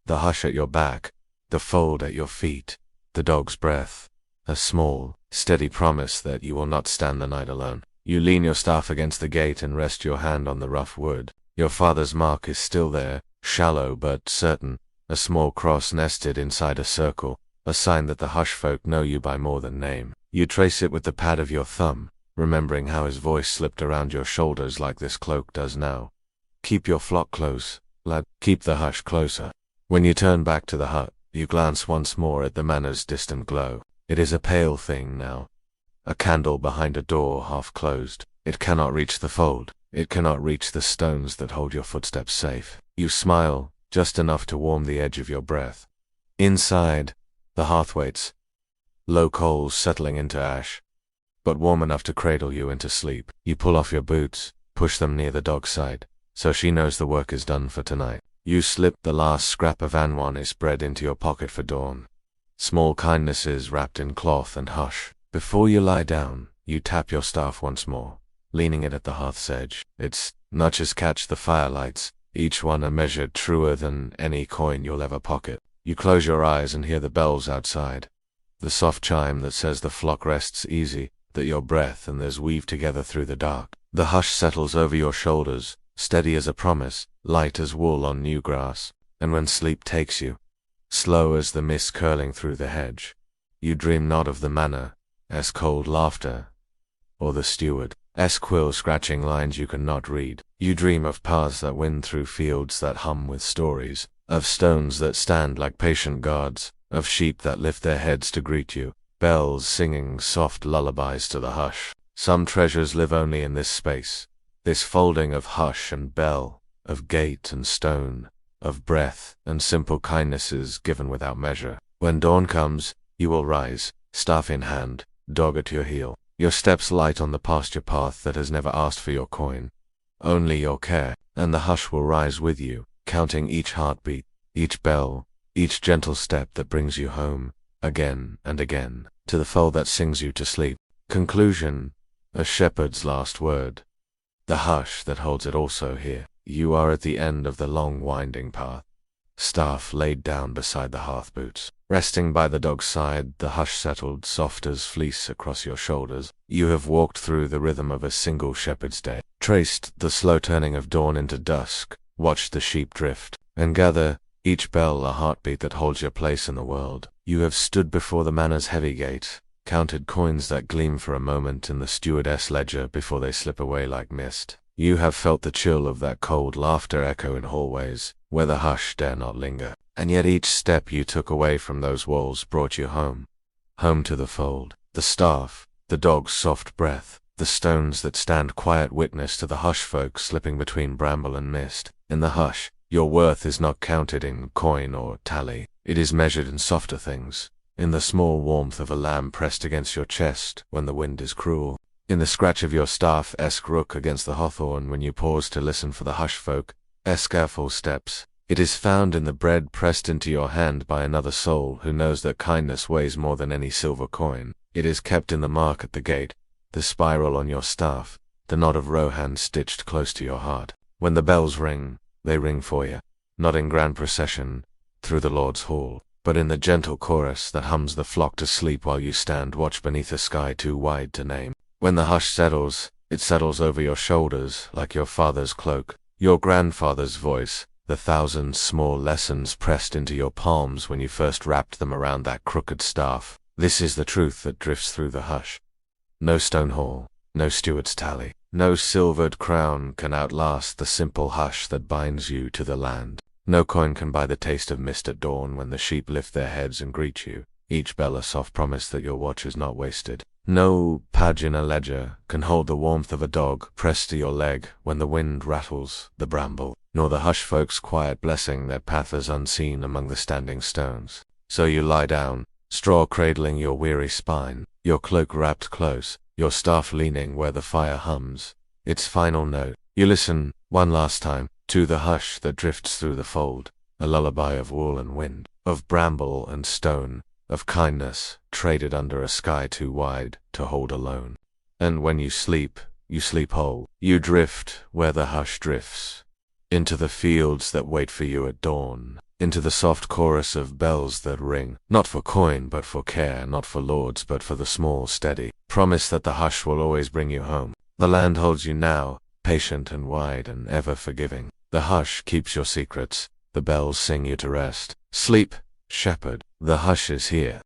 The hush at your back, the fold at your feet, the dog's breath, a small, steady promise that you will not stand the night alone. You lean your staff against the gate and rest your hand on the rough wood. Your father's mark is still there, shallow but certain, a small cross nested inside a circle, a sign that the hush folk know you by more than name. You trace it with the pad of your thumb, remembering how his voice slipped around your shoulders like this cloak does now. Keep your flock close, lad. Keep the hush closer. When you turn back to the hut, you glance once more at the manor's distant glow. It is a pale thing now. A candle behind a door half closed. It cannot reach the fold. It cannot reach the stones that hold your footsteps safe. You smile, just enough to warm the edge of your breath. Inside, the hearth waits. Low coals settling into ash, but warm enough to cradle you into sleep. You pull off your boots, push them near the dog's side, so she knows the work is done for tonight. You slip the last scrap of anwanis bread into your pocket for dawn. Small kindnesses wrapped in cloth and hush. Before you lie down, you tap your staff once more, leaning it at the hearth's edge. Its notches catch the firelights, each one a measure truer than any coin you'll ever pocket. You close your eyes and hear the bells outside. The soft chime that says the flock rests easy, that your breath and theirs weave together through the dark. The hush settles over your shoulders, steady as a promise, light as wool on new grass. And when sleep takes you, slow as the mist curling through the hedge, you dream not of the manor, as cold laughter, or the steward, as quill scratching lines you cannot read. You dream of paths that wind through fields that hum with stories, of stones that stand like patient guards, of sheep that lift their heads to greet you, bells singing soft lullabies to the hush. Some treasures live only in this space, this folding of hush and bell, of gate and stone, of breath and simple kindnesses given without measure. When dawn comes, you will rise, staff in hand, dog at your heel, your steps light on the pasture path that has never asked for your coin, only your care, and the hush will rise with you, counting each heartbeat, each bell, each gentle step that brings you home, again and again, to the fold that sings you to sleep. Conclusion, a shepherd's last word. The hush that holds it also here. You are at the end of the long winding path, staff laid down beside the hearth boots. Resting by the dog's side, the hush settled soft as fleece across your shoulders. You have walked through the rhythm of a single shepherd's day, traced the slow turning of dawn into dusk, watched the sheep drift, and gather, each bell a heartbeat that holds your place in the world. You have stood before the manor's heavy gate, counted coins that gleam for a moment in the stewardess ledger before they slip away like mist. You have felt the chill of that cold laughter echo in hallways, where the hush dare not linger. And yet each step you took away from those walls brought you home. Home to the fold, the staff, the dog's soft breath, the stones that stand quiet witness to the hush folk slipping between bramble and mist. In the hush, your worth is not counted in coin or tally. It is measured in softer things, in the small warmth of a lamb pressed against your chest when the wind is cruel, in the scratch of your staff-esque rook against the hawthorn when you pause to listen for the hush folk-esque careful steps. It is found in the bread pressed into your hand by another soul who knows that kindness weighs more than any silver coin. It is kept in the mark at the gate, the spiral on your staff, the knot of rohan stitched close to your heart. When the bells ring, they ring for you, not in grand procession through the Lord's hall, but in the gentle chorus that hums the flock to sleep while you stand watch beneath a sky too wide to name. When the hush settles, it settles over your shoulders like your father's cloak, your grandfather's voice, the thousand small lessons pressed into your palms when you first wrapped them around that crooked staff, This is the truth that drifts through the hush. No stone hall, no steward's tally, no silvered crown can outlast the simple hush that binds you to the land. No coin can buy the taste of mist at dawn when the sheep lift their heads and greet you, each bell a soft promise that your watch is not wasted. No pagina ledger can hold the warmth of a dog pressed to your leg when the wind rattles the bramble, nor the hush folk's quiet blessing that pathers unseen among the standing stones. So you lie down, straw cradling your weary spine, your cloak wrapped close, your staff leaning where the fire hums its final note. You listen, one last time, to the hush that drifts through the fold, a lullaby of wool and wind, of bramble and stone, of kindness traded under a sky too wide to hold alone. And when you sleep whole. You drift where the hush drifts, into the fields that wait for you at dawn, into the soft chorus of bells that ring, not for coin but for care, not for lords but for the small steady promise that the hush will always bring you home. The land holds you now, patient and wide and ever forgiving. The hush keeps your secrets, the bells sing you to rest. Sleep, shepherd, the hush is here.